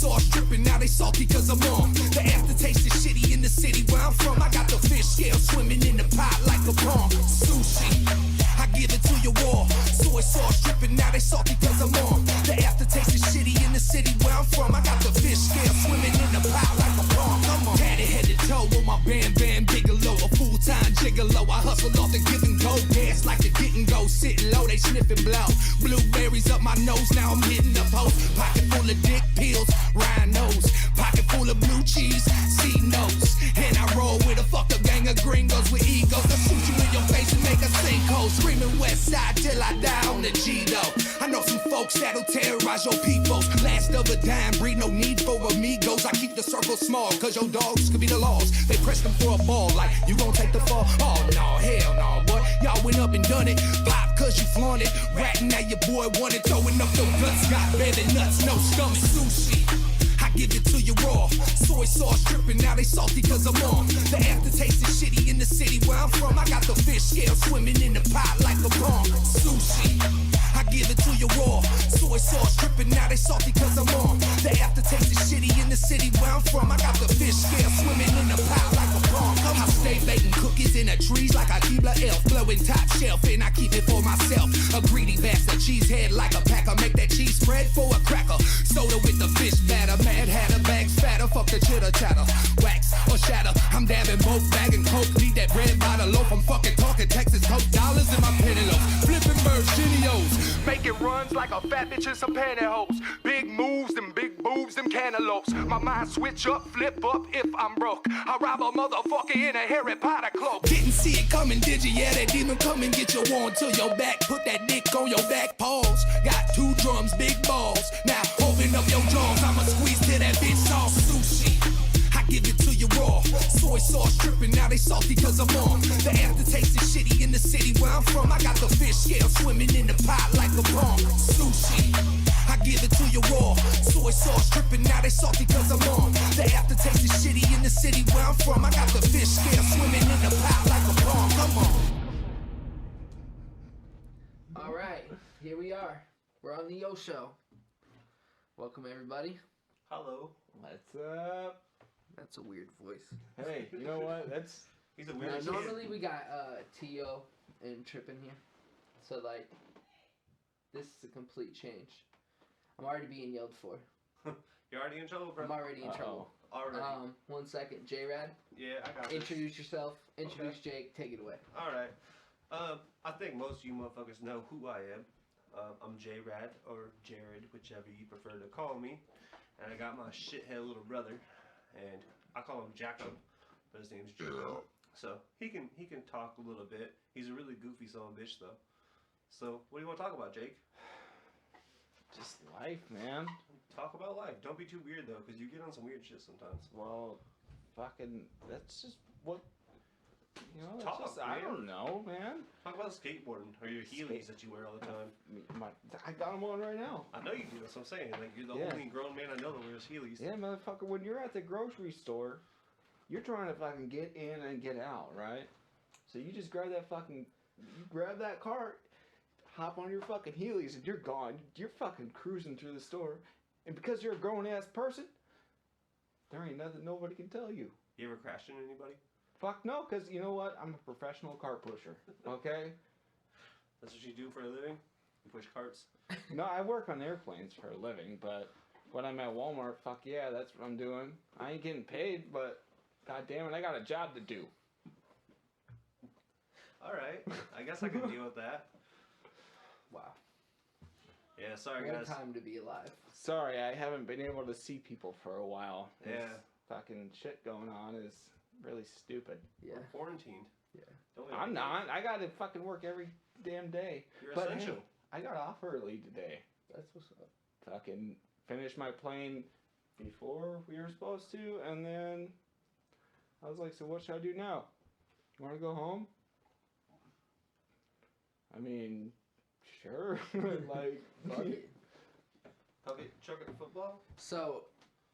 sauce dripping, now they salty cause I'm on. The aftertaste is shitty in the city where I'm from. I got the fish scale swimming in the pot like a palm. Sushi, I give it to you raw. Soy sauce dripping, now they salty cause I'm on. The aftertaste is shitty in the city where I'm from. I got the fish scale swimming in the pot like a palm. Come on. Had it head to toe with my Bam Bam Bigelow. A full-time gigolo, I hustle off the give and go. Gas like the get and go, sitting low, they sniffing blow. Blueberries up my nose, now I'm hitting the post. Pocket full of dick pills, rhinos. Pocket full of blue cheese, C-notes. And I roll with a fucked up gang of gringos with egos. I shoot you in your face and make a sinkhole. Screaming west side till I die on the G-though. I know some folks that'll terrorize your peoples. Last of a dime, breed no need for amigos. I keep the circle small, cause your dogs could be the laws. They press them for a ball, like, you gon' take the fall? Oh no, hell no, boy. Y'all went up and done it. Pop cause you flaunted. Ratting at your boy wanted. Throwing up your guts. Got belly nuts, no stomach. Sushi, I give it to you raw. Soy sauce dripping, now they salty cause I'm on. The aftertaste is shitty in the city where I'm from. I got the fish scale swimming in the pot like a palm. Sushi, I give it to you raw. Soy sauce dripping, now they salty cause I'm on. The aftertaste is shitty in the city where I'm from. I got the fish scale swimming in the pot like a palm. I stay baking cookies in the trees like a Keebler elf. Blowing top shelf and I keep it for myself. A greedy bastard, cheesehead like a packer. Make that cheese spread for a cracker. Soda with the fish batter. Mad Hatter, bags fatter. Fuck the chitter chatter. Wax or shatter. I'm dabbing both bagging coke. Need that bread by the loaf. I'm fucking talking Texas Coke. Dollars in my pennyloaf. Flipping Virginios. Making runs like a fat bitch in some pantyhose. Big moves, them big boobs, them cantaloupes. My mind switch up, flip up if I'm broke. I rob a motherfucker in a Harry Potter cloak. Didn't see it coming, did you? Yeah, that demon come and get your one to your back. Put that dick on your back, pause. Got two drums, big balls. Now open up your jaws, I'ma squeeze till that bitch sauce. Sushi, I give it to you raw. Soy sauce dripping, now they salty cause I'm on. The aftertaste is shitty in the city where I'm from. I got the fish scale swimming in the pot like a palm. Sushi, I give it to you raw. Soy sauce dripping, now they salty cause I'm on. The aftertaste is shitty in the city where I'm from. I got the fish scale swimming in the pot like a palm. Come on. Alright, here we are. We're on the O Show. Welcome everybody. Hello. What's up? That's a weird voice. Hey, you know what? He's a weird kid. Normally we got T.O. and Trippin here. So like, this is a complete change. I'm already being yelled for. You're already in trouble, bro? I'm already in trouble. Already. 1 second. JRad, Yeah, I got this. introduce yourself. Introduce Jake. Take it away. Alright. I think most of you motherfuckers know who I am. I'm JRad, or JRad, whichever you prefer to call me. And I got my shithead little brother, and I call him Jacob, but his name's Jacob. So he can talk a little bit. He's a really goofy son of a bitch though. So what do you want to talk about, Jake? Just life, man. Talk about life. Don't be too weird though, because you get on some weird shit sometimes. Well, fucking, that's just what, you know, that's Talk, just, I man. don't know, man. Talk about skateboarding or your Heelys that you wear all the time. I got them on right now. I know you do. That's what I'm saying. Like you're the Yeah. only grown man I know that wears Heelys. Yeah, motherfucker, when you're at the grocery store, you're trying to fucking get in and get out, right? So you just grab that fucking, you grab that cart, hop on your fucking Heelys, and you're gone. You're fucking cruising through the store. And because you're a grown-ass person, there ain't nothing nobody can tell you. You ever crashed into anybody? Fuck no, because you know what? I'm a professional cart pusher, okay? That's what you do for a living? You push carts? No, I work on airplanes for a living, but when I'm at Walmart, fuck yeah, that's what I'm doing. I ain't getting paid, but god damn it, I got a job to do. Alright, I guess I can deal with that. Wow. Yeah, sorry What guys. a time to be alive. Sorry, I haven't been able to see people for a while. This Yeah. fucking shit going on is really stupid. Yeah. We're quarantined. Yeah. Don't we? I'm not. I got to fucking work every damn day. You're But essential. hey, I got off early today. That's what's up. Fucking finished my plane before we were supposed to, and then I was like, so what should I do now? You want to go home? I mean, sure. Like, Fuck it. Okay, chuck it to football? So,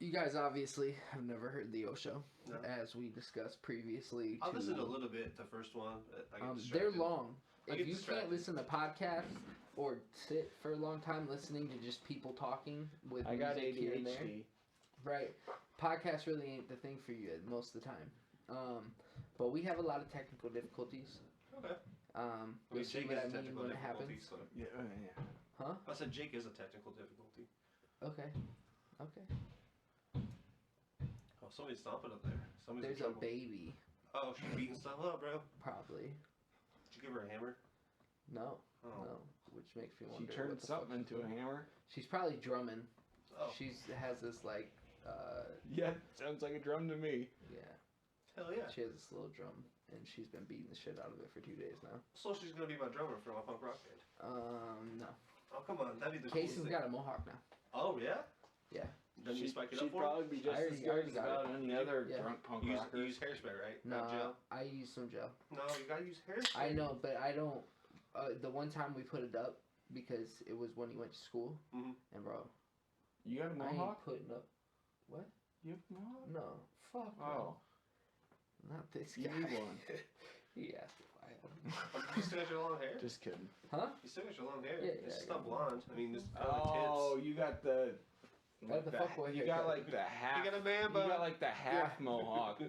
you guys obviously have never heard the O Show, No. as we discussed previously. I'll listen a little bit, the first one. I get They're distracted. long. I If get you distracted. can't listen to podcasts or sit for a long time listening to just people talking with I got music here and there, ADHD. Right. Podcast really ain't the thing for you most of the time. But we have a lot of technical difficulties. Okay. You'll see Jake what is I a mean technical when it difficulty, happens. so. Yeah, yeah. Huh? I said Jake is a technical difficulty. Okay. Okay. Oh, somebody's stomping up there. Somebody's There's in a trouble. baby, Oh, she's beating stuff up, bro. probably. Did you give her a hammer? No. Oh. No. Which makes me She wonder. turned what the fuck something she's into a doing. hammer. She's probably drumming. Oh. She's has this like, Yeah, sounds like a drum to me. yeah. Hell yeah. She has this little drum, and she's been beating the shit out of it for 2 days now. So she's gonna be my drummer for my punk rock band. No. Oh, come on. That'd be the Casey's coolest got thing. a mohawk now. Oh, yeah? Yeah. Doesn't you spike it up She'd for him? probably be just I as already good as got about it. any other Yeah. drunk punk You rocker. use hairspray, right? No, Not gel? I use some gel. No, you gotta use hairspray. I know, but I don't. The one time we put it up because it was when he went to school, Mhm. and bro, You got a I ain't mohawk? putting up. What? You have a mohawk? No, fuck. Oh, No. Not this guy. you need one. He asked if I had one. You still got your long hair? Just kidding. Huh? You still got your long hair. Yeah, It's I not got blonde. I mean, just Oh, you got the. Got the fuckboy you got haircut. like the half. You got a man You bun. got like the half mohawk.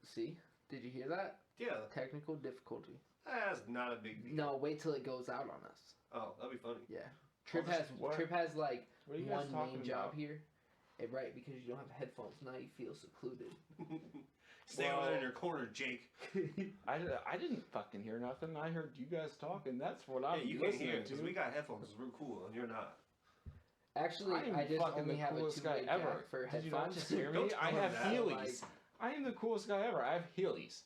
See? Did you hear that? Yeah, Technical difficulty. that's not a big deal. No, wait till it goes out on us. Oh, that'd be funny. Yeah. Trip just- has what? Trip has like What are you guys one talking main job about? here. Right, because you don't have headphones. Now you feel secluded. Stay Well- over in your corner, Jake. I didn't fucking hear nothing. I heard you guys talking. That's what I'm Yeah, you can't listening hear to. because we got headphones. 'Cause we're cool, and you're not. Actually, I am I just fucking only the have a coolest guy two-way ever. jack for Did you not headphones. just hear Don't me? tell I him have that. Heelys. I am the coolest guy ever. I have Heelys.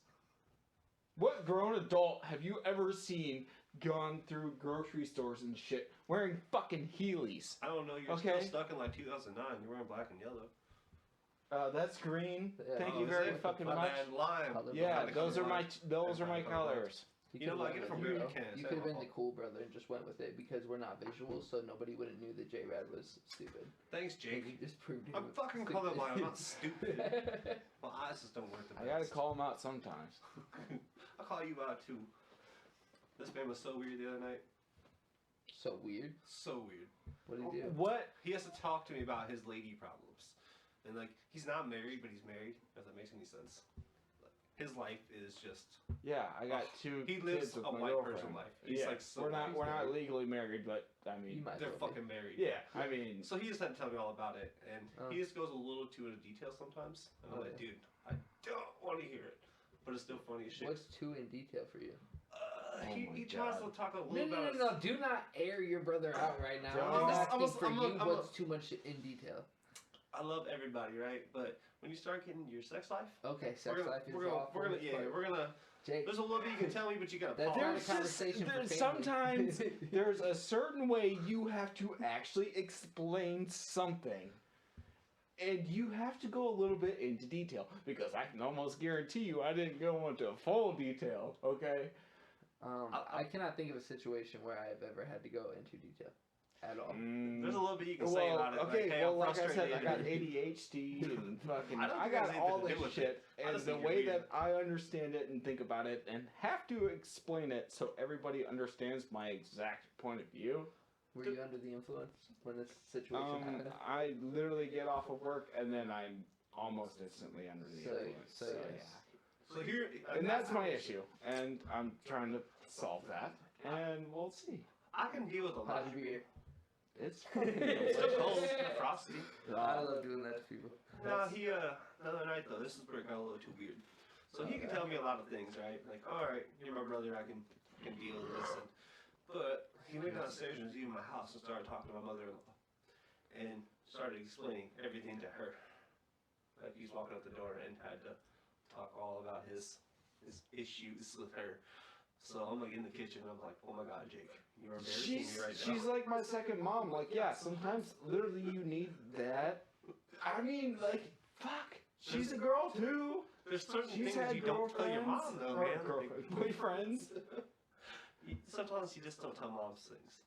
What grown adult have you ever seen gone through grocery stores and shit wearing fucking Heelys? I don't know. You're Okay. still stuck in like 2009. You're wearing black and yellow. That's green. Yeah. Thank Oh, you is very it? fucking My much. bad, lime. Color Yeah, Kinda those are my colorblind. those are my Kinda colorblind. colors. You know, I get it from you, beer cans. you could have been the cool brother and just went with it because we're not visual, so nobody would have knew that JRad was stupid. Thanks, You Jake. just proved him. I'm fucking stupid. colorblind. I'm not stupid. My eyes just don't work the best. I gotta call them out sometimes. I'll call you out too. This man was so weird the other night. So weird. So weird. What did he do? What? He has to talk to me about his lady problems. And like, he's not married, but he's married. If that makes any sense. Like, his life is just. Yeah, I got two He lives kids with a my white girlfriend. person life. He's Yeah, like so we're not married. legally married, but I You mean, might They're as well be. fucking married. yeah, I mean, So he just had to tell me all about it, and Oh. he just goes a little too into detail sometimes. And I'm Oh, like, yeah. dude, I don't want to hear it, but it's still funny as shit. What's too in detail for you? He my tries God. to talk a No, little no, about. no, no! Do not air your brother out right now. Don't. I'm I'm asking almost- for I'm you. a- What's too much in detail? I love everybody, right? But when you start getting your sex life, Okay, sex we're gonna, life is we're gonna, off. we're on gonna, this yeah, part. we're gonna. Jake, There's a little bit you can tell me, but you gotta That's pause. not a there's conversation for there's family. sometimes there's a certain way you have to actually explain something. And you have to go a little bit into detail because I can almost guarantee you I didn't go into full detail, okay? I cannot think of a situation where I've ever had to go into detail at all. There's a little bit you can say about it. Okay, like, hey, well, I'm like I said, frustrated. I got ADHD and fucking, I don't I think it has got anything all to do this with shit, it. I and just the think you're way weird. that I understand it and think about it, and have to explain it so everybody understands my exact point of view. Were you under the influence when this situation happened? I literally get off of work and then I'm almost instantly under the So- influence. so So, yes. yeah. So here, And that's my issue, and I'm trying to solve that, and we'll see. I can deal with a lot. How's your beer? It's It's still cold, it's kinda frosty. I love doing that to people. No, he the other night though, this is where it got a little too weird. So he can tell me a lot of things, right? Like, all right, you're my brother, I can deal with this. But he went downstairs and was in my house and started talking to my mother-in-law, and started explaining everything to her. Like he's walking out the door and had to talk all about his issues with her. So I'm like in the kitchen and I'm like, oh my god, Jake, you're embarrassing me right now. She's like my second mom. Like, yeah, sometimes literally you need that. I mean, like, fuck. She's a girl too. There's certain She's things had you don't tell your girlfriends, mom though, or man. girlfriends, boyfriends. Sometimes you just don't tell moms things.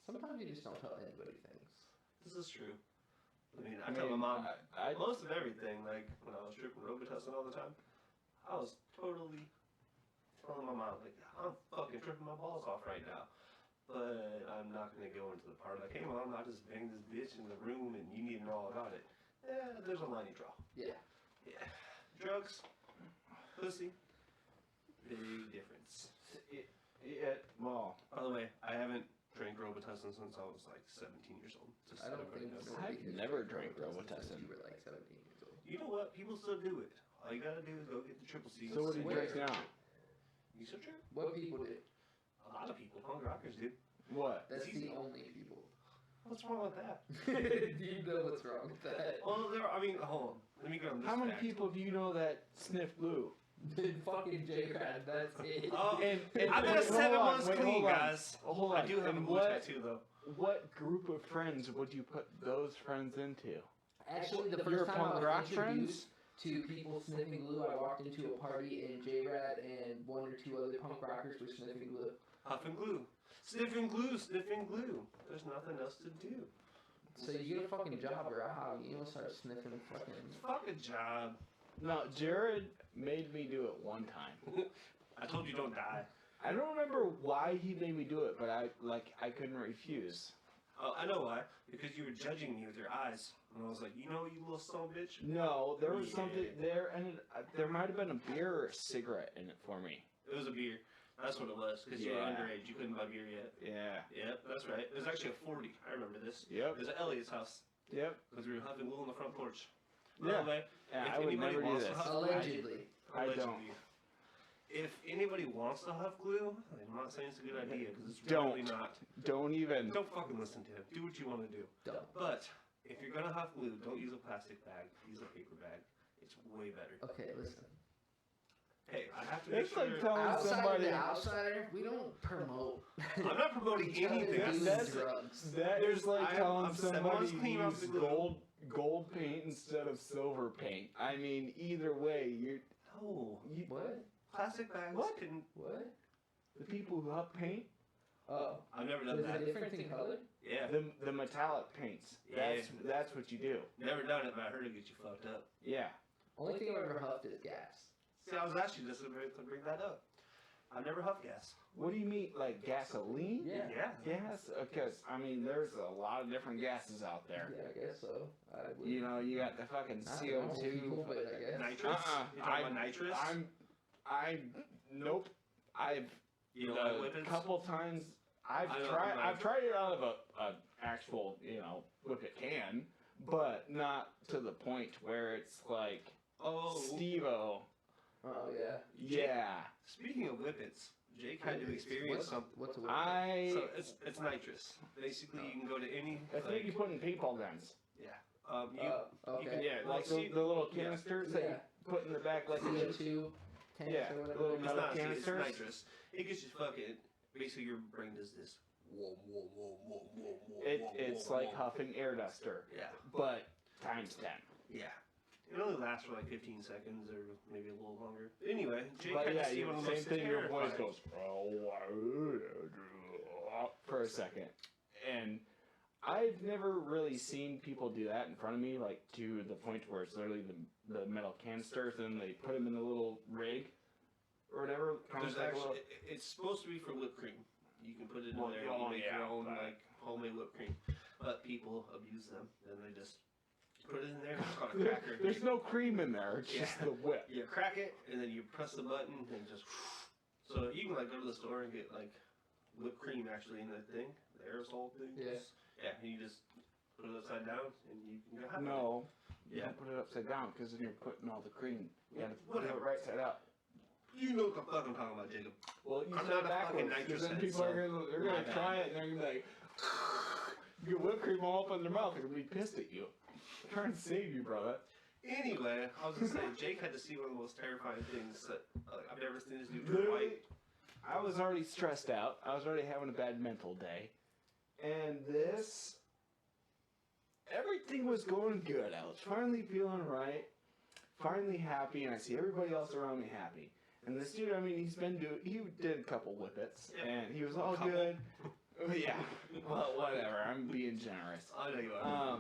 Sometimes you just don't tell anybody things. This is true. I mean, I tell my mom I most of everything. Like when I was tripping Robitussin all the time, I was totally telling my mom like, I'm fucking tripping my balls off right now. but I'm not gonna go into the part like, hey mom, I just banged this bitch in the room and you need to know all about it. Yeah, there's a line you draw. Yeah. Yeah. Drugs, pussy, big difference. Well, By the way, I haven't drank Robitussin since I was like 17 years old. Just I so don't everybody think knows. so. I've never drank Robitussin. You were like 17 years old. You know what? People still do it. All you gotta do is go get the triple C. so what do you drink now? You still drink? What people do? A lot of people, punk rockers, dude. What? That's Easy. the only people. What's wrong with that? Do you know what's wrong with that? Well, I mean, hold on. Let me go on this How many fact. people do you know that sniff glue? Fucking JRad, that's it. Oh, And I've been a hold 7 on, months wait, clean, hold on. guys. Hold on. I do have a And blue tattoo, though. What group of friends would you put those friends into? Actually, the Your first time I punk was rock introduced to people sniffing glue, I walked into a party and JRad and one or two other punk rockers were sniffing glue. Huff and glue. Sniffing glue, sniffing glue. There's nothing else to do. So you get a fucking job or a hobby, you don't start sniffing fucking... Fuck a job. No, Jared made me do it one time. I told you don't die. I don't remember why he made me do it, but I couldn't refuse. Oh, I know why. Because you were judging me with your eyes. And I was like, you know, you little son of a bitch. No, there was Yeah. something there, and there might have been a beer or a cigarette in it for me. It was a beer. That's what it was. Because you were Yeah. underage. You couldn't buy beer yet. Yeah. Yep, that's right. It was actually a 40. I remember this. Yep. It was at Elliot's house. Yep. Because we were huffing glue on the front porch. Yeah. By the way, Yeah, if I would anybody never do wants this. to huff Allegedly. I don't. Allegedly. If anybody wants to huff glue, I'm not saying it's a good idea because it's Don't. really not. Don't even. Don't fucking listen to him. Do what you want to do. Don't. But if you're gonna huff glue, don't use a plastic bag. Use a paper bag. It's way better. Okay, listen. Hey, I have to make It's sure. like telling Outside somebody. the outsider, we don't promote. I'm not promoting anything. Doing That's- drugs. That is like telling I'm 7 somebody months to clean off the use glue. gold paint instead of silver paint. I mean, either way, No. you What? Plastic bags What? can. What? the people who huff paint, Oh. I've never done Is that. it different in color? Yeah. the metallic paints. Yeah. That's what you do. Never done it, but I heard it gets you fucked up. Yeah. Only thing I've ever huffed is gas. See, I was actually just about to bring that up. I've never huffed gas. What do you mean, like gasoline? Yeah. Yeah. Gas? Because I mean, there's a lot of different gases out there. Yeah, I guess so. I would. You know, you got the fucking Not the normal CO2. people, but I guess. Nitrous? You talking about nitrous? Nope. I've You don't like whippets? couple times. I don't I've like- tried it out of a actual whippet can, but not to the point where it's like Oh. Oh Steve-O. yeah. Yeah. Speaking of whippets, Jake had to experience something. What's a whip? So it's nitrous. Basically, you can go to any. That's what you put in paintball guns. You Okay. Yeah, Well, like see- the little yeah. canisters that you Yeah. put in the back, like CO2 tanks Yeah, or whatever. little it's metal not it's canisters. nitrous. It gets you fucking. Basically, your brain does this. It's like huffing air duster, Yeah. but times 10. Yeah. It only lasts for like 15 seconds or maybe a little longer. But anyway, Jake But had yeah, to see one of the same most thing. Your voice terrifying- goes for a second, and I've never really seen people do that in front of me, like to the point where it's literally the metal canisters, and they put them in a little rig or whatever. There's like a actually, little- it's supposed to be for whipped cream. You can put it in Well, there oh, and make yeah, your own but- like homemade whipped cream. But people abuse them and they just put it in there. It's called a cracker. There's no cream in there. It's just Yeah. the whip. You crack it and then you press the button and just. So you can like go to the store and get like whipped cream actually in that thing, the aerosol thing. Yeah. Yeah, and you just put it upside down and you can have it. No, you Yeah. don't put it upside down because then you're putting all the cream. You gotta put it Whatever. right side up. You know what the fuck I'm talking about, Jacob. Well, you I'm said not a backwards, fucking nitrous because then head, people so are gonna, they're my gonna bad. try it and they're gonna be like, get whipped cream all up in their mouth. They're gonna be pissed at you. I'm trying to save you, brother. Anyway, I was gonna say Jake had to see one of the most terrifying things that I've never seen this dude turn Literally, white. I was already stressed out. I was already having a bad mental day, and this, everything was going good. I was finally feeling right, finally happy, and I see everybody else around me happy. And this dude, I mean, he did a couple whippets, Yeah. and he was all Couple. good. Yeah, well, whatever. I'm being generous. I know you are.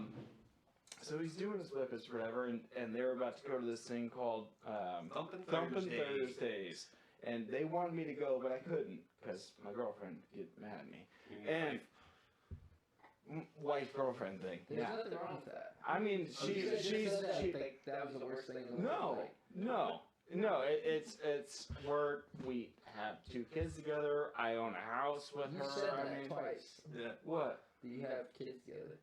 So he's doing his whippets or whatever, and they were about to go to this thing called Thumpin' Thumpin' Thursday. Thursdays. And they wanted me to go, but I couldn't because my girlfriend would get mad at me. And wife-girlfriend thing. There's Yeah. nothing wrong with that. I mean, You just said that, like, that was the worst thing in the world. No. It's where we have 2 kids together. I own a house with You her. said I that mean, twice. Yeah. what? Do you have kids together?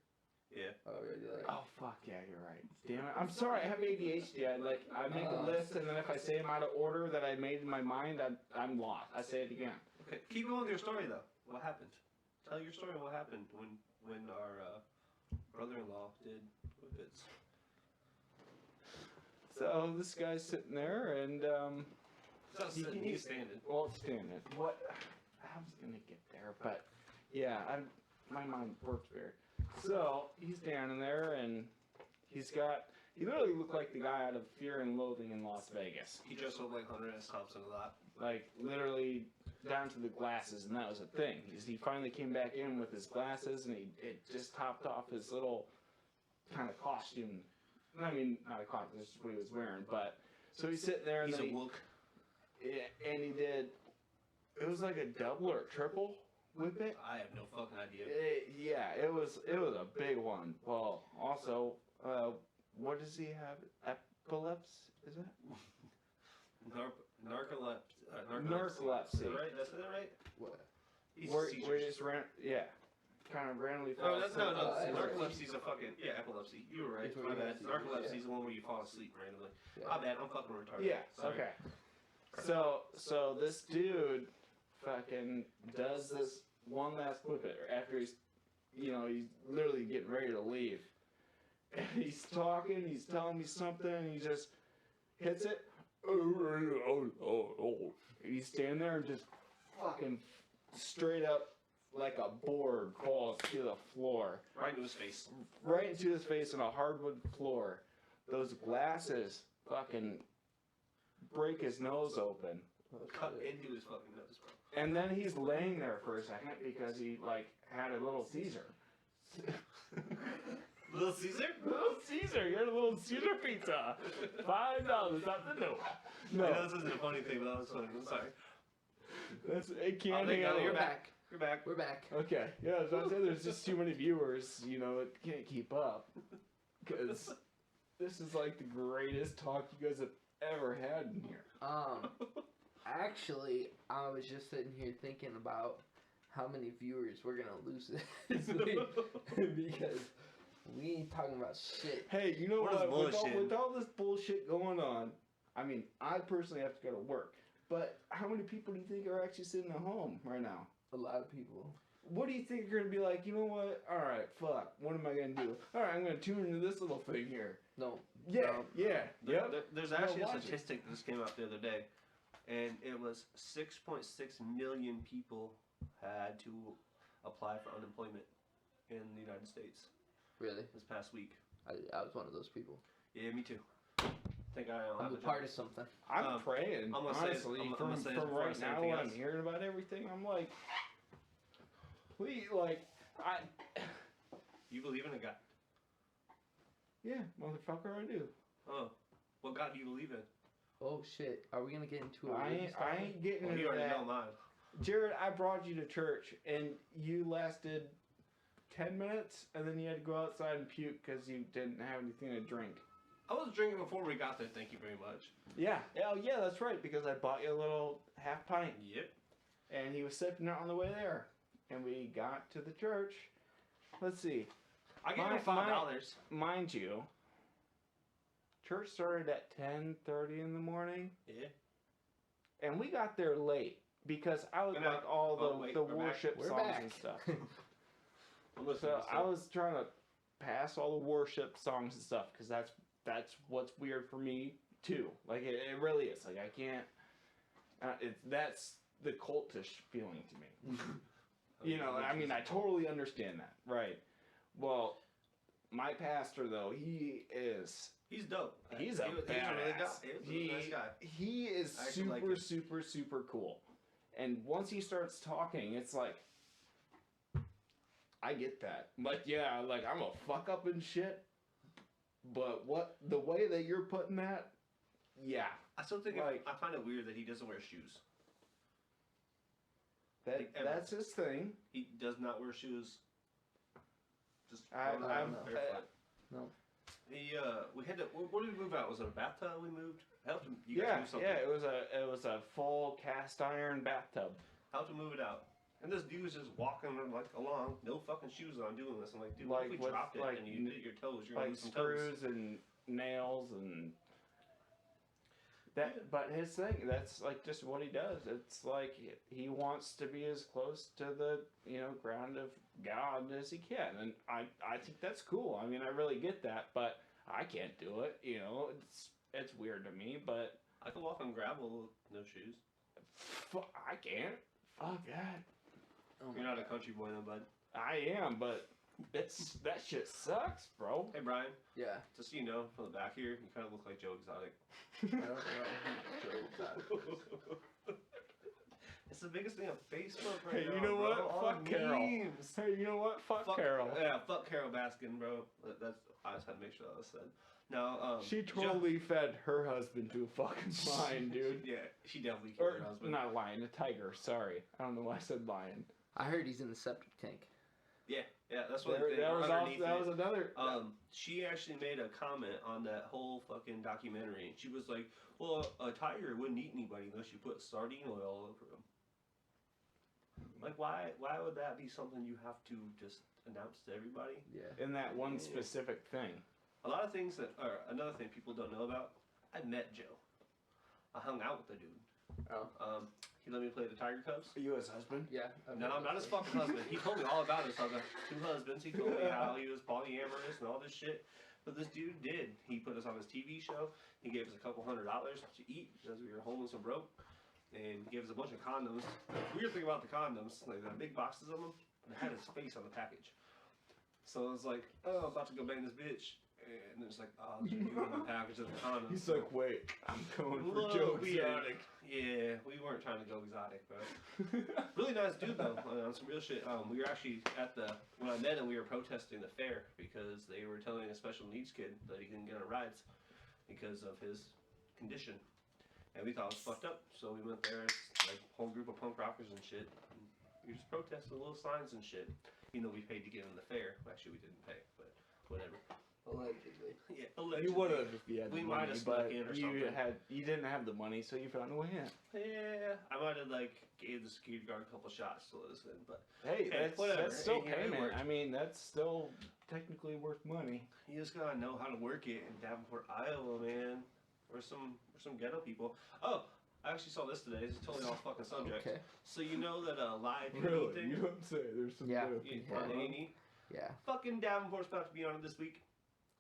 Yeah. Oh, really? Like, Oh fuck yeah, you're right. Damn it. I'm sorry. I have ADHD. I make a list, and then if I say them out of order that I made in my mind, I'm lost. I say it again. Okay. Keep going with your story though. What happened? Tell your story. What happened when our brother-in-law did whippets? So this guy's sitting there, and He's standing. well, standing. What? I was gonna get there, but yeah, my mind works weird. So he's standing there, and he literally looked like the guy out of Fear and Loathing in Las Vegas. He dressed up like Hunter S. Thompson a lot. Like literally down to the glasses, and that was a thing. He finally came back in with his glasses, and it just topped off his little kind of costume. I mean, not a costume, that's just what he was wearing. But so he's sitting there, and He's then a wook. and he did. It was like a double or triple whippet. I have no fucking idea. It was a big one. Well, also, what does he have? Epilepsy? Is it? Narcolepsy. Narcolepsy. Is that right? That's it, right? what? Where you just kind of randomly fall No, asleep. narcolepsy's a fucking epilepsy. You were right. It's where My you bad. have to- Narcolepsy's the one where you fall asleep randomly. Yeah. My bad. I'm fucking retarded. Yeah. Sorry. Okay. So this dude fucking does this one last whippet after he's literally getting ready to leave. And he's talking, he's telling me something, and he just hits it. He's standing there and just fucking straight up like a board falls to the floor. Right into his face. Right into his face on a hardwood floor. Those glasses fucking break his nose open. Cut into his fucking nose, bro. And then he's laying there for a second because he had a little Caesar. Little Caesar? Little Caesar, you had a little Caesar pizza. $5, nothing new. No. I know this isn't a funny thing, but that was funny. I'm sorry. It can't hang out. You're back. You're back. We're back. Okay, yeah, as I said, there's just too many viewers, it can't keep up. Because this is like the greatest talk you guys have ever had in here. Actually, I was just sitting here thinking about how many viewers we're gonna lose this week because we ain't talking about shit. Hey, you know What is what? bullshit? With all this bullshit going on, I mean, I personally have to go to work. But how many people do you think are actually sitting at home right now? A lot of people. What do you think you're gonna be like? You know what? All right, fuck. What am I gonna do? All right, I'm gonna tune into this little thing here. No. Yeah, yeah, yep. There's actually a watch it. statistic that just came out the other day, and it was 6.6 million people had to apply for unemployment in the United States Really? this past week. I was one of those people. Yeah, me too. Think I don't I'm have a a part job. of something. I'm praying. I'm gonna say it- honestly, I'm from gonna say it before I right say now, anything what I'm else. hearing about everything, I'm like, please, You believe in a God? yeah, motherfucker, I do. Oh, what God do you believe in? Oh shit! Are we gonna get into a I religious ain't getting Well, into you already that. know mine. Jared, I brought you to church, and you lasted 10 minutes, and then you had to go outside and puke because you didn't have anything to drink. I was drinking before we got there. Thank you very much. Yeah. Oh, yeah, that's right, because I bought you a little half pint, Yep. and he was sipping it on the way there. And we got to the church. Let's see. I gave him $5. Mind you, church started at 10:30 in the morning, Yeah. and we got there late because I was And now- like all oh, wait, the we're back. worship We're songs back. and stuff. I'm listening So to I stuff. was trying to pass all the worship songs and stuff because that's what's weird for me too. Like it really is. Like I can't. That's the cultish feeling to me. I mean, I totally understand that, right? Well, my pastor though, he is. He's dope. He's a He was a really badass. He was a nice guy. He is I actually like super, him. super, super cool. And once he starts talking, it's like, I get that. Like, yeah, like I'm a fuck up and shit. But the way that you're putting that, yeah, I still think Like- I find it weird that he doesn't wear shoes. That's his thing. He does not wear shoes. Just I'm barefoot. No. He we had to. What did we move out? Was it a bathtub we moved? Helped him. You guys Yeah, move something. yeah. It was a full cast iron bathtub. Helped him move it out. And this dude was just walking like along, no fucking shoes on, doing this. I'm like, dude, what if we with, dropped it like, and you hit your toes? You're gonna Like lose some toes. screws and nails and that. But his thing, that's like just what he does. It's like he wants to be as close to the ground of God as he can, and I think that's cool. I mean, I really get that, but I can't do it. It's weird to me, but I can walk on gravel with no shoes. I can't. Fuck that. Oh You're my not a God. country boy, though, bud. I am, but that shit sucks, bro. Hey, Brian. Yeah. Just so you know, from the back here, you kind of look like Joe Exotic. I don't know. It's the biggest thing on Facebook Hey, right now. you know bro. what? All Fuck the Carol. memes. Hey, you know what? Fuck Carol. Yeah, fuck Carol Baskin, bro. That's. I just had to make sure that was said. Now, She totally fed her husband to a fucking lion, dude. Yeah, she definitely killed Or her husband. not lion, a tiger. Sorry, I don't know why I said lion. I heard he's in the septic tank. Yeah, that's what That was underneath that it. was another. She actually made a comment on that whole fucking documentary, and she was like, "Well, a tiger wouldn't eat anybody unless you put sardine oil all over him." Like, why would that be something you have to just announce to everybody? Yeah. In that one specific thing. A lot of things another thing people don't know about. I met Joe. I hung out with the dude. Oh. He let me play the Tiger Cubs. Are you his husband? Yeah. No, I'm not his fucking husband. He told me all about his other 2 husbands. He told me how he was polyamorous and all this shit. But this dude did. He put us on his TV show. He gave us a couple $100 to eat because we were homeless and broke. And he gave us a bunch of condoms. The weird thing about the condoms, like the big boxes of them, they had his face on the package. So I was like, oh, I'm about to go bang this bitch. And it's like, oh, there's a dude in the package of the condoms. He's like, wait, I'm going for Whoa, Joe weird. Exotic. Yeah, we weren't trying to go exotic, bro. Really nice dude though, on some real shit. We were actually when I met him, we were protesting the fair because they were telling a special needs kid that he couldn't get on rides because of his condition. And we thought it was fucked up, so we went there, like a whole group of punk rockers and shit. And we just protested little signs and shit. You know, we paid to get in the fair. Actually, we didn't pay, but whatever. Allegedly. Yeah, allegedly. You would have if you had the We might money, have snuck but in or something. you didn't have the money, so you found a way in. Yeah, I might have gave the security guard a couple shots to let us in, but Hey, whatever. that's still It payment. worked. I mean, that's still technically worth money. you just gotta know how to work it in Davenport, Iowa, man. We're some ghetto people. Oh, I actually saw this today. This is totally off fucking subject. Okay. So you know that live Really? thing? You don't say. There's some Yeah. good Yeah, people. on A&E? Yeah. Fucking Davenport's about to be on it this week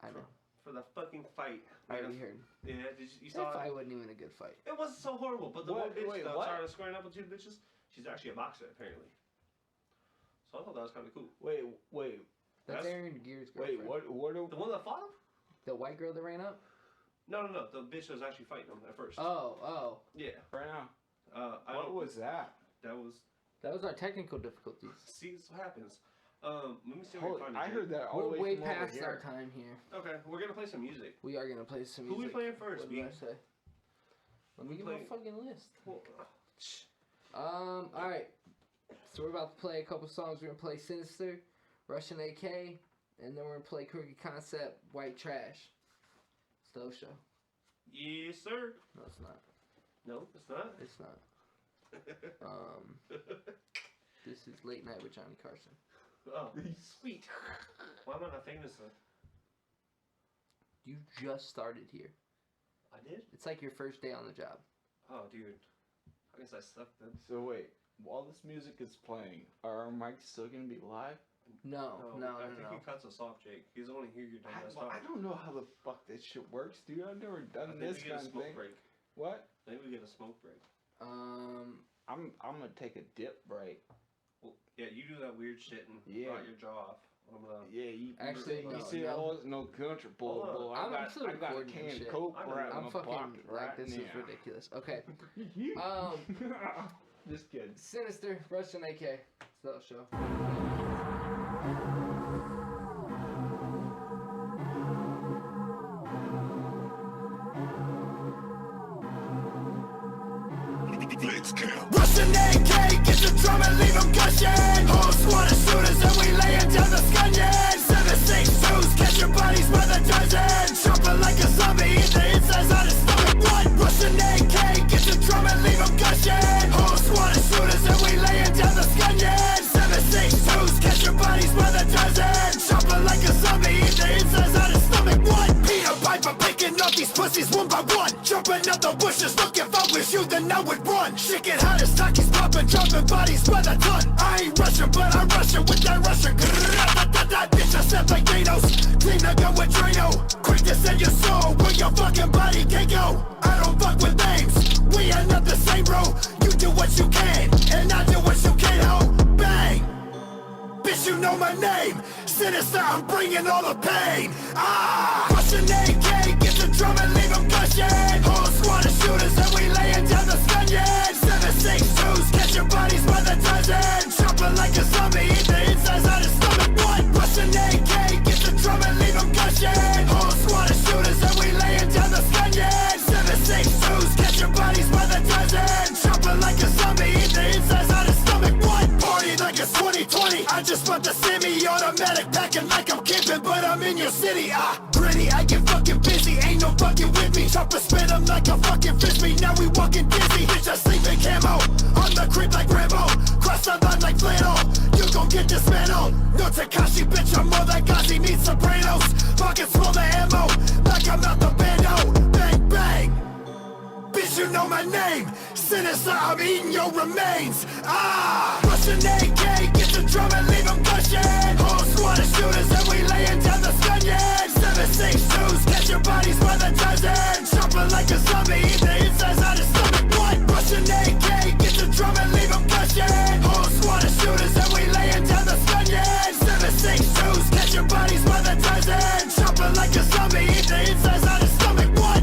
I know. for the fucking fight. I already heard. Yeah, you That saw it? fight wasn't even a good fight. It wasn't so horrible, but the What? one bitch Wait, that what? started squaring up with 2 bitches, she's actually a boxer apparently. So I thought that was kind of cool. Wait. That's That's- Aaron Gear's Wait, girlfriend. what are The one that fought him? The white girl that ran up? No. The bitch that was actually fighting him at first. Oh. Yeah. right now? I What don't. was that? That was. That was our technical difficulties. See, this is what happens. Let me see if I can Holy, find it. I Jake. heard that all We're the way way from over past here. our time here. Okay, we're gonna play some music. We are gonna play some Who music. we playing first, What B? did I say? Let me We get my play- fucking list. Well, Alright. So we're about to play a couple songs. We're gonna play Sinister, Russian AK, and then we're gonna play Krooked Concept, White Trash. It's the O Show. yes, sir. No, it's not. No, it's not. It's not. This is Late Night with Johnny Carson. Oh, sweet. Why am I not famous then? You just started here. I did? It's like your first day on the job. Oh, dude. I guess I suck then. So wait, while this music is playing, are our mics still gonna be live? No. I think he cuts us off, Jake. He's only here your dumb ass I don't know how the fuck this shit works, dude. I've never I done think this we get a kind of smoke thing. break. What? Maybe we get a smoke break. I'm gonna take a dip break. Well, yeah, you do that weird shit and Yeah. bite your jaw off. I'm gonna. Yeah, you Actually, you no, see, no. I wasn't no country boy. Hold on. Boy. I'm I got still a recording can this of shit. Coke I know. right in I'm my fucking pocket like right this is now. ridiculous. Okay. Yeah. Just kidding. Sinister, Russian AK. It's the O Show. Russian AK, get the drum and leave them gushing. Whole squad of shooters and we laying down the scunion. 7.62s, catch your bodies by the dozen. Chopping like a zombie, eat the insides on his stomach. What? Russian AK, get the drum and leave them gushing. Whole squad of shooters and we laying down the scunion. 7.62s, catch your bodies by the dozen. Chopping like a zombie, eat the insides on his stomach. What? Peter Piper picking up these pussies one by one. Jumping up the bushes, look if I was you, then I would run. Shit get hot as Takis popping, dropping bodies by the ton. I ain't Russian, but I'm Russian with that Russian. Bitch, I step like Thanos. Clean the gun with Drano. Quick to send your soul where your fucking body can't go. I don't fuck with names. We are not the same, bro. You do what you can, and I do what you can't, ho. Bang! Bitch, you know my name. Sinister, I'm bringing all the pain. Ah! Russian AK, get the drum and leave them gushing. Whole squad of shooters and we laying down the scunion. 7.62s, catch your bodies by the dozen. Chopping like a zombie, eat the insides on his stomach. What? Russian AK, get the drum and leave them gushing. Whole squad of shooters and we laying down the scunion. 7.62s, catch your bodies by the dozen. Chopping like a zombie, eat the insides on his stomach. What? Party like it's 2020. I just bought the semi-automatic, packing like I'm camping, but I'm in your city. Gritty, I get fucking busy, ain't no fucking with me. Chopper spit him like a fucking frisbee, now we walking dizzy. Bitch, I sleep in camo, on the crib like Rambo. Cross the line like flannel, you gon' get dismantled. No Takashi, bitch, I'm more like Ozzy meets Sopranos. Pockets full of ammo, like I'm out the bando. Bang, bang. Bitch, you know my name. Sinister, I'm eating your remains. Russian AK, get the drum and leave them gushing. Whole squad of shooters and we laying down the scunion. 7.62s, catch your bodies by the dozen. Chopping like a zombie, eat the insides on his stomach. What? Russian AK, get the drum and leave them gushing. Whole squad of shooters and we laying down the scunion. 7.62s, catch your bodies by the dozen. Chopping like a zombie, eat the insides on his stomach. What?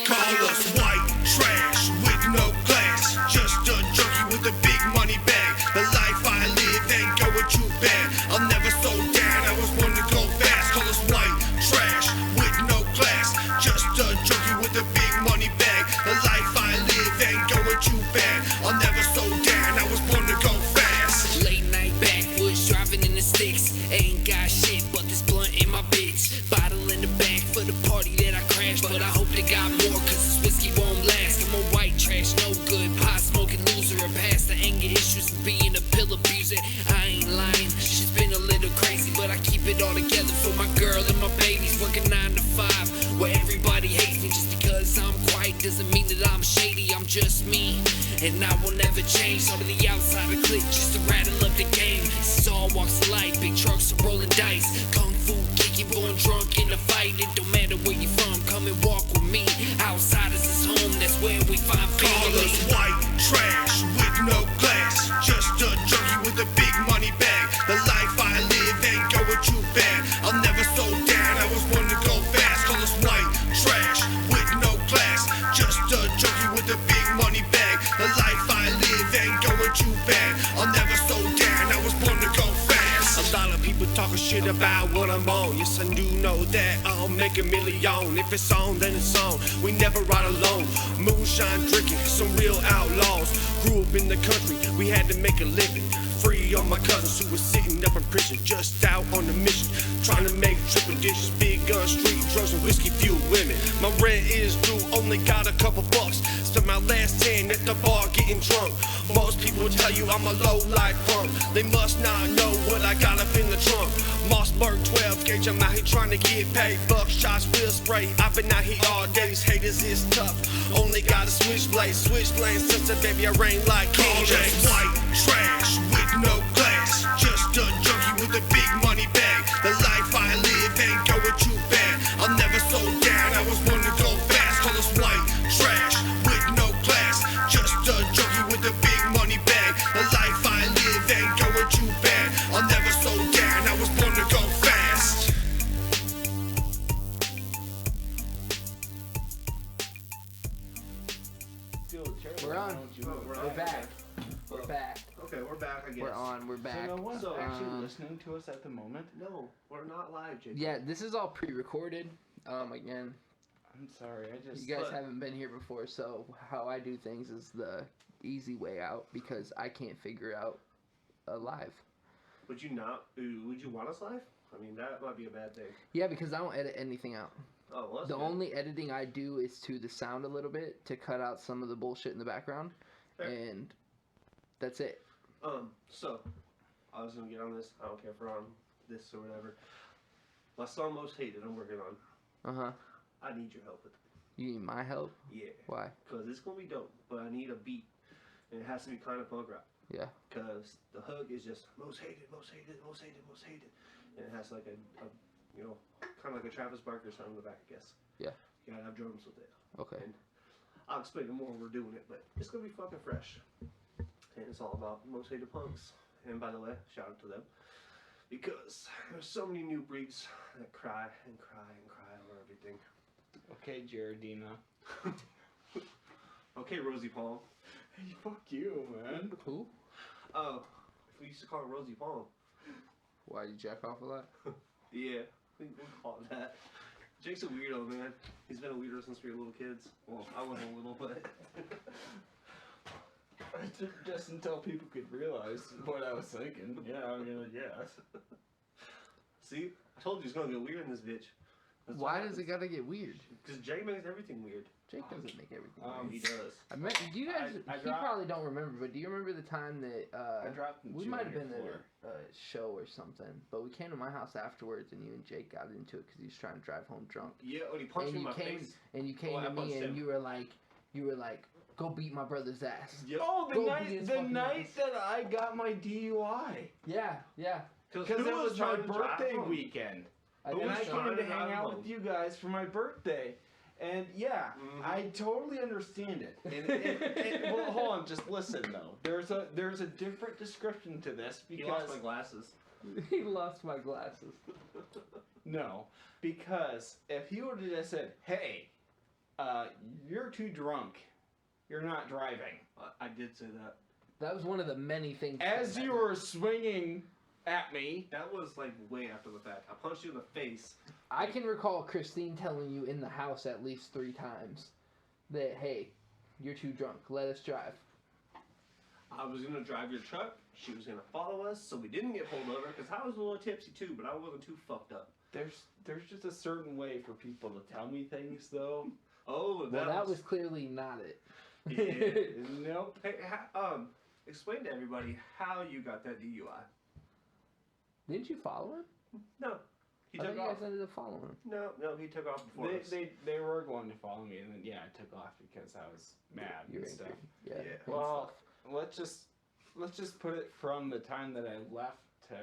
Call us white trash with no class. Just a junkie with a big money bag. The life I live ain't going too bad. I'll never slow down, I was born to go fast. Call us white trash with no class. Just a junkie with a big money bag. The life I live ain't going too bad. I'll never slow down, I was born to go fast. Late night backwoods, driving in the sticks. Ain't got shit but this blunt in my bitch. Bottle in the back for the party that I crashed, but I hope they got more, cause this whiskey won't last. I'm a white trash, no good, pot smoking loser. I past the anger issues of being a pill abuser. I ain't lying, she's been a little crazy, but I keep it all together for my girl and my babies. Working 9 to 5, where everybody hates me. Just because I'm quiet doesn't mean that I'm shady. I'm just me, and I will never change. So to the outside of click, just to rattle up the game. This is all walks of life, big trucks are rolling dice. Kung fu kick, you're born drunk in a fight. It don't matter where you from, come and walk with me. Outsiders is home, that's where we find Call family. us white trash with no class. Just a junkie with a big money bag. The life I live ain't going too bad. I'll never slow down, I was born to go fast. Call us white trash with no class. Just a junkie with a big money bag. The life I live ain't going too bad. I'll never slow down, I was born to go fast. A lot of people talking shit about what I'm on. Yes, I do know that I'll make a million. If it's on, then it's on. We never ride alone. Moonshine drinking, some real outlaws. Grew up in the country, we had to make a living. Free on my cousins who was sitting up in prison, just out on a mission, trying to make triple dishes, big gun, street drugs, and whiskey fueled women. My rent is due, only got a couple bucks. Spent my last 10 at the bar getting drunk. Most people tell you I'm a low life punk. They must not know what I got up in the trunk. Mossberg 12 gauge, I'm out here trying to get paid. Buckshots, wheel spray, I've been out here all day. These haters is tough, only got a switchblade. Switchblade since a baby, I rain like King James. White trash with no class. Just a junkie with a big money bag. The life I live ain't going too bad. I'll never slow down, I was born to go fast. Call us white trash with no class. Just a junkie with a big money bag. The life I live ain't going too We're on. We're back. We're back. Okay, we're back, I guess. We're on. We're back. So no one's So, actually listening to us at the moment? No, we're not live, Jacob. Yeah, this is all pre-recorded. Again, I'm sorry, I just... you guys haven't been here before, so how I do things is the easy way out because I can't figure out a live. Would you not? Would you want us live? I mean, that might be a bad thing. Yeah, because I don't edit anything out. Oh, well, that's The good. only editing I do is to the sound a little bit to cut out some of the bullshit in the background, Fair. and that's it. So, I was gonna get on this. I don't care if we're on this or whatever. My song Most Hated, I'm working on. I need your help with it. You need my help? Yeah. Why? Because it's gonna be dope, but I need a beat, and it has to be kind of punk rock. Yeah. Because the hook is just most hated, most hated, most hated, most hated, and it has like a you know, kind of like a Travis Barker sound in the back, I guess. Yeah. You gotta have drums with it. Okay. And I'll explain it more when we're doing it, but it's gonna be fucking fresh. And it's all about most hated punks. And by the way, shout out to them. Because there's so many new breeds that cry and cry and cry over everything. Okay, Jaredina. Okay, Rosie Palm. Hey, fuck you, man. Who? Oh, we used to call her Rosie Palm. Why, you jack off a lot? Yeah, we call it that. Jake's a weirdo, man. He's been a weirdo since we were little kids. Well, I wasn't little, but... Just until people could realize what I was thinking. Yeah, I'm gonna guess. See? I told you it's gonna get weird in this bitch. That's Why what does it gotta get weird? Because Jake makes everything weird. Jake doesn't make everything He weird. does. I mean, do you guys? I you dropped- probably don't remember, but do you remember the time that I dropped we two might on have your been floor. at a show or something, but we came to my house afterwards, and you and Jake got into it because he was trying to drive home drunk. Yeah, when he punched And me in you my came, face. and you came Oh, I to me, punched and him. you were like, go beat my brother's ass. Yep. Oh, Go beat his the fucking night ass. that I got my DUI. Yeah, yeah. Because who it was my trying to drive birthday home? weekend. Who And was I trying came to to hang drive out home? with you guys for my birthday. And yeah, Mhm. I totally understand it. And well, hold on, just listen though. There's a different description to this He lost because my glasses. He lost my glasses. no, because if he would have just said, "Hey, you're too drunk, you're not driving," I did say that. That was one of the many things. as you were swinging at me. That was like way after the fact. I punched you in the face. I can recall Christine telling you in the house at least 3 times that, hey, you're too drunk. Let us drive. I was gonna drive your truck. She was gonna follow us, so we didn't get pulled over. Because I was a little tipsy too, but I wasn't too fucked up. There's just a certain way for people to tell me things though. Oh, Well, that was clearly not it. Yeah. Nope. Hey, explain to everybody how you got that DUI. Didn't you follow him? No, he I thought took you off. guys ended up following him. No, he took off before us. They were going to follow me, and then yeah, I took off because I was mad You're and stuff. angry. Yeah. Yeah. and Well, stuff. let's just put it from the time that I left to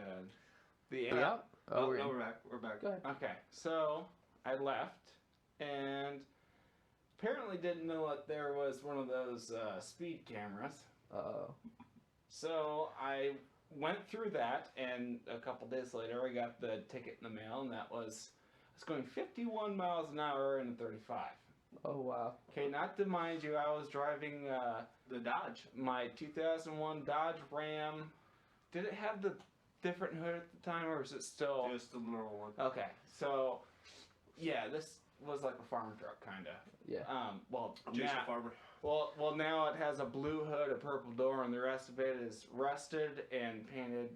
the end. Yeah. Oh, we're no, in. we're back. We're back. Go ahead. Okay, so I left, and apparently didn't know that there was one of those speed cameras. Uh-oh. So I went through that, and a couple days later, I got the ticket in the mail, and that was I was going 51 miles an hour in a 35. Oh, wow. Okay, not to mind you, I was driving The Dodge. my 2001 Dodge Ram. Did it have the different hood at the time, or is it still? Just the normal one. Okay, so yeah, this was like a farm truck, kind of. Yeah. Well, Jason now, Farmer. well, now it has a blue hood, a purple door, and the rest of it is rusted and painted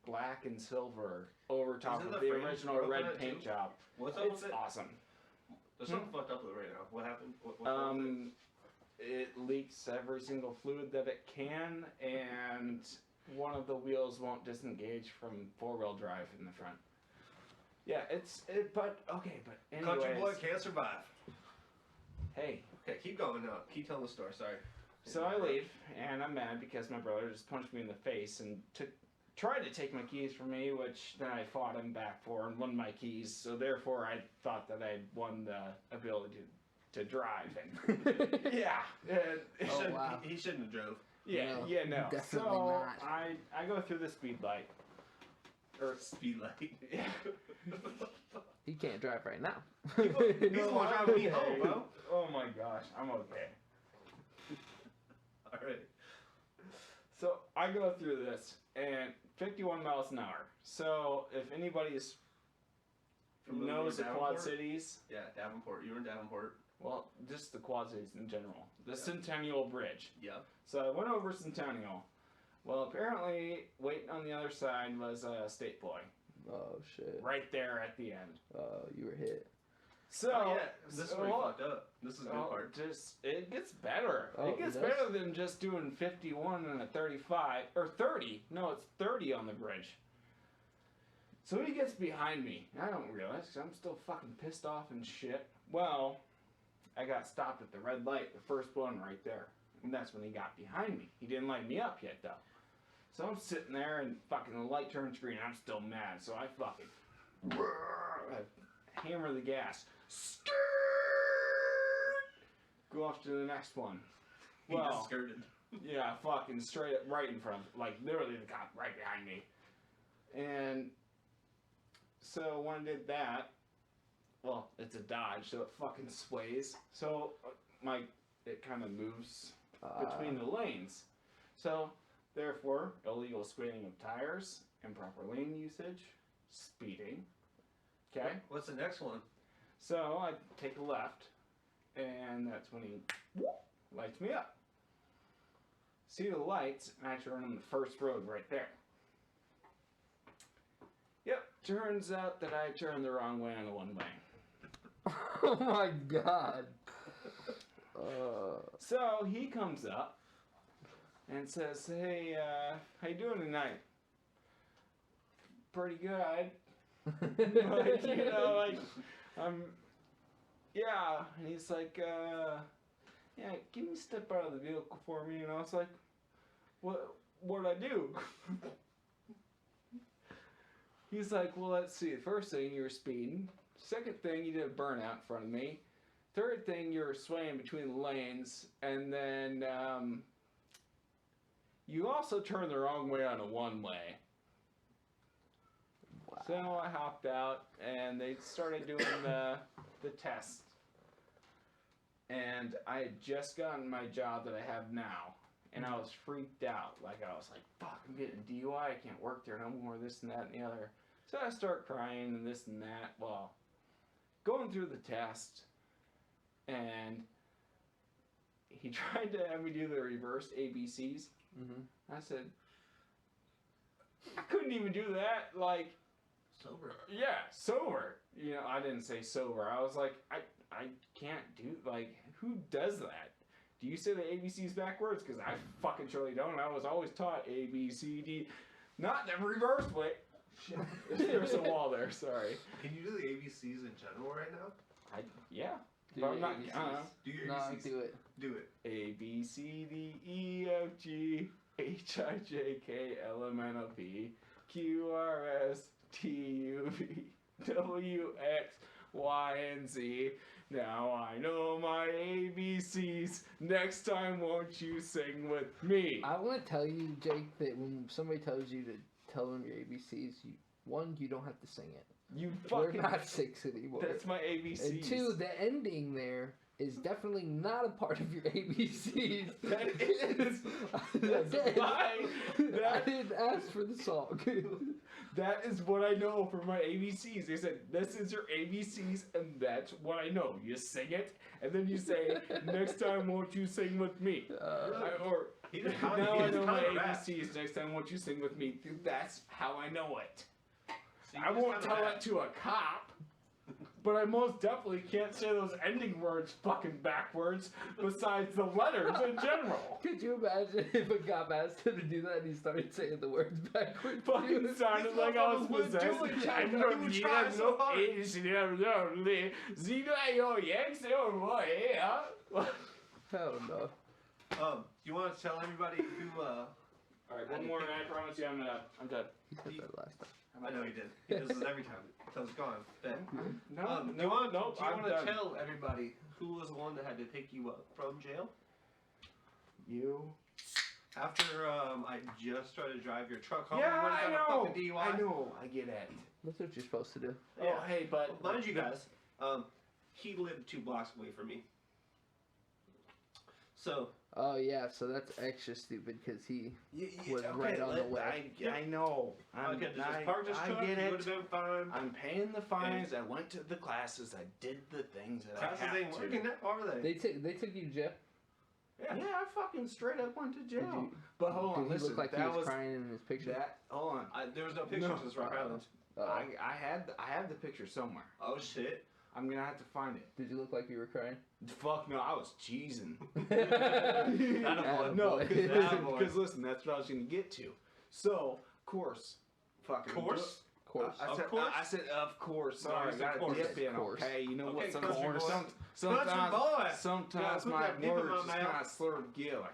black and silver over top Isn't of the the frame original broken red on it paint too? job. What's up It's with it? awesome. There's something fucked up with it right now. What happened? What's wrong with it? It leaks every single fluid that it can, and one of the wheels won't disengage from 4-wheel drive in the front. Yeah, but anyways. Country boy can't survive. Hey, Okay, keep going now. Keep telling the story. Sorry. so I leave, and I'm mad because my brother just punched me in the face and tried to take my keys from me, which then I fought him back for and won my keys. So therefore, I thought that I'd won the ability to drive. And yeah, He Oh, shouldn't, wow. he shouldn't have drove. no. Definitely so not. I go through the speed light. Or Speed light. yeah. He can't drive right now. He's gonna drive me okay. home, bro. Oh my gosh, I'm okay. Alright. So I go through this, and 51 miles an hour. So if anybody knows the Quad Cities, Yeah, Davenport. You were in Davenport. well, just the Quad Cities in general. The Centennial Bridge. Yeah. So I went over Centennial. Well, apparently, waiting on the other side was a state boy. Oh shit. Right there at the end. Oh, you were hit. So, Oh, yeah. This is where you fucked up. This is the good part. It gets better. Oh, it gets it does? better than just doing 51 and a 35 or 30. No, it's 30 on the bridge. So he gets behind me. I don't realize 'cause I'm still fucking pissed off and shit. Well, I got stopped at the red light, the first one right there, and that's when he got behind me. He didn't light me up yet though. So I'm sitting there and fucking the light turns green. I'm still mad, so I fucking I hammer the gas. Go off to the next one. He just skirted. Yeah, fucking straight up right in front, like literally the cop right behind me. And so when I did that, well, it's a Dodge, so it fucking sways. So it kind of moves between the lanes. So therefore, illegal squealing of tires, improper lane usage, speeding. Okay. What's the next one? So I take a left, and that's when he lights me up. See the lights, and I turn on the first road right there. Yep, turns out that I turned the wrong way on the one-way. Oh my god. So he comes up and says, "Hey, how you doing tonight?" "Pretty good." Like, you know, like, yeah. And he's like, yeah, can you step out of the vehicle for me? And I was like, what'd I do? He's like, well, let's see. First thing, you were speeding. Second thing, you did a burnout in front of me. Third thing, you were swaying between the lanes. And then, you also turned the wrong way on a one-way. Wow. So I hopped out, and they started doing the test. And I had just gotten my job that I have now, and I was freaked out. Like, I was like, fuck, I'm getting a DUI, I can't work there no more, this and that and the other. So I start crying and this and that. Well, going through the test, and he tried to have me do the reverse ABCs. I said, I couldn't even do that, like, Sober. yeah, sober. You know, I didn't say sober. I was like, I can't do, like, who does that? Do you say the ABCs backwards? Because I fucking surely don't. I was always taught A, B, C, D. Not the reverse way. Shit. There's a wall there, sorry. Can you do the ABCs in general right now? Yeah. Do But I'm your not, ABCs. Do your No, ABCs. do it. Do it. A, B, C, D, E, F, G, H, I, J, K, L, M, N, O, P, Q, R, S, T, U, V, W, X, Y, and Z. Now I know my ABCs. Next time, won't you sing with me? I want to tell you, Jake, that when somebody tells you to tell them your ABCs, you don't have to sing it. You We're fucking. not 6 anymore. That's my ABCs. And 2, the ending there is definitely not a part of your ABCs. That is. That's That's why. I didn't ask for the song. That is what I know for my ABCs. They said, this is your ABCs, and that's what I know. You sing it, and then you say, next time, won't you sing with me? Or, He's a now I know my rap. ABCs, next time, won't you sing with me? That's how I know it. So you I just won't kinda tell rap. it to a cop, but I most definitely can't say those ending words fucking backwards besides the letters in general. Could you imagine if a cop asked him to do that and he started saying the words backwards? Fucking sounded These like I was motherfuckers wouldn't possessed. do it, Jack. I He would try so hard. Hell no. Do you want to tell everybody who? Alright, one more and I promise you I'm done. He said that last time. I know he did. He does this every time until it's gone. But, No, do you want I'm to done. tell everybody who was the one that had to pick you up from jail? You. After I just tried to drive your truck home, Yeah, you went I and got a know. fucking DUI. I know. I get it. That's what you're supposed to do. Yeah. Oh, hey, but Mind you guys, he lived 2 blocks away from me. So. Oh yeah, so that's extra stupid because he was okay, right on the way. I know. I could just park this truck. get It it. would have been fine. I'm paying the fines. I went to the classes. I did the things that Classes I have ain't to. working now, are they? They took you to jail. Yeah, I fucking straight up went to jail. you- But hold on, Did he listen. look like that he was crying in his picture? hold on. There was no pictures No. of this Rock Island. I had the picture somewhere. Oh shit. I'm gonna have to find it. Did you look like you were crying? Fuck no, I was cheesing. Attaboy. No, Attaboy. because listen, that's what I was gonna get to. So, of course, fucking Course? Course. I said, course? I said, of course. No, Sorry, you I said got course. to dip in. Course. Okay, you know Okay, what? country boy. Sometimes Country boy. sometimes Gotta my put that dip in words my just mouth. kind of slur together.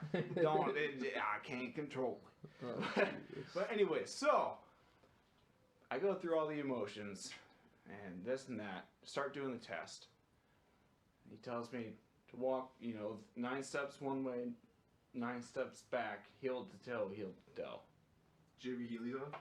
I can't control it. Oh, But anyway, so I go through all the emotions and this and that. Start doing the test. He tells me to walk, 9 steps one way, 9 steps back, heel to toe, heel to toe. Did you have your Heelys on?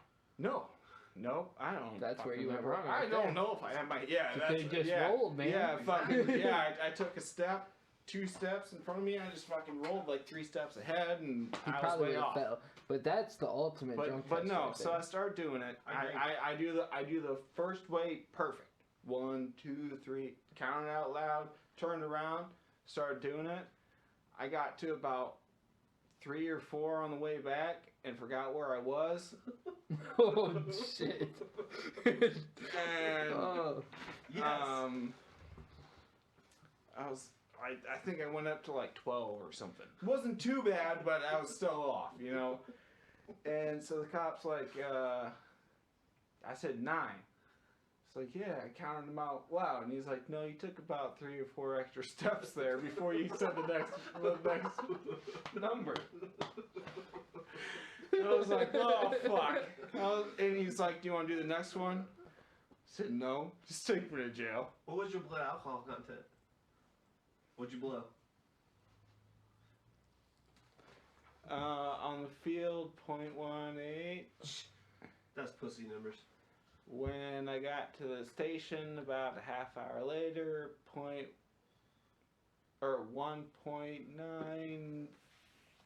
No, I don't. That's where fucking you went remember. wrong right I don't there. know if I had my. Yeah, You that's could've just yeah, rolled, man. Yeah, fucking. Yeah, I took a step, 2 steps in front of me. I just fucking rolled like 3 steps ahead, and He I was probably way would have off. fell. But that's the ultimate drunk But test no, right so there. I start doing it. I agree. I do the first way perfect. 1, 2, 3, counted out loud, turned around, started doing it. I got to about 3 or 4 on the way back and forgot where I was. Oh shit. And Oh. Yes. I think I went up to like 12 or something. Wasn't too bad, but I was still off, And so the cop's like, I said 9. It's like, yeah, I counted them out loud. And he's like, no, you took about 3 or 4 extra steps there before you said the next number. And I was like, oh, fuck. And he's like, do you want to do the next one? I said, no, just take me to jail. What was your blood alcohol content? What'd you blow? On the field, 0.18. That's pussy numbers. When I got to the station about a half hour later, 1.94.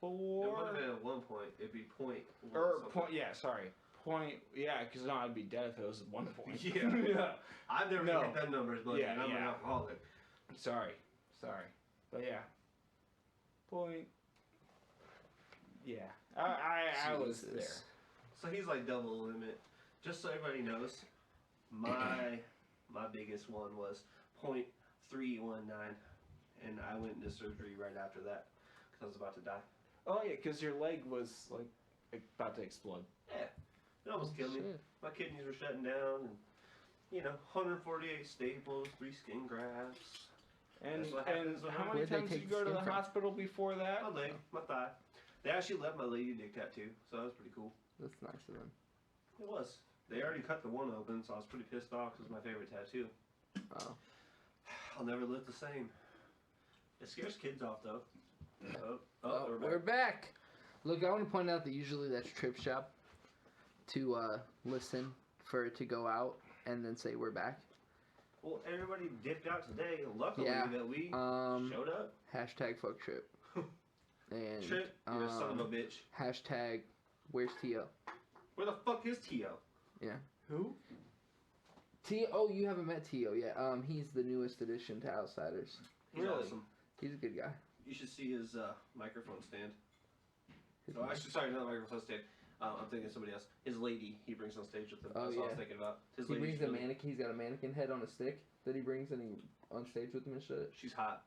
It would have been at 1 point. It'd be point. Because no, I'd be dead if it was 1 point. Yeah. I've never No. hit that numbers, but Yeah, I'm an yeah. alcoholic. Sorry. But yeah. I was there. So he's like double the limit. Just so everybody knows, my biggest one was 0.319, and I went into surgery right after that because I was about to die. Oh yeah, because your leg was like about to explode. Yeah, it almost killed me. Shit. My kidneys were shutting down, and 148 staples, 3 skin grafts. And That's what happens when how I'm- many Where'd they times did take you the go to skin the from? hospital before that? My leg, my thigh. They actually left my lady dick tattoo, so that was pretty cool. That's nice of them. It was. They already cut the one open, so I was pretty pissed off because it was my favorite tattoo. Oh. I'll never live the same. It scares kids off, though. Oh, we're we're back. back. Look, I want to point out that usually that's Trip Shop to listen for it to go out and then say we're back. Well, everybody dipped out today. Luckily Yeah. that we showed up. Hashtag fuck Trip. And Trip, you're a son of a bitch. hashtag where's T.O.? Where the fuck is T.O.? Who? T.O. You haven't met T.O. yet. He's the newest addition to Outsiders. He's Really? awesome. He's a good guy. You should see his microphone stand. Oh, actually, sorry, not microphone stand. I'm thinking of somebody else. His lady, he brings on stage with him. Oh, That's what I yeah. was thinking about. His He lady's brings a really- mannequin. He's got a mannequin head on a stick that he brings and he on stage with him and shit. She's hot.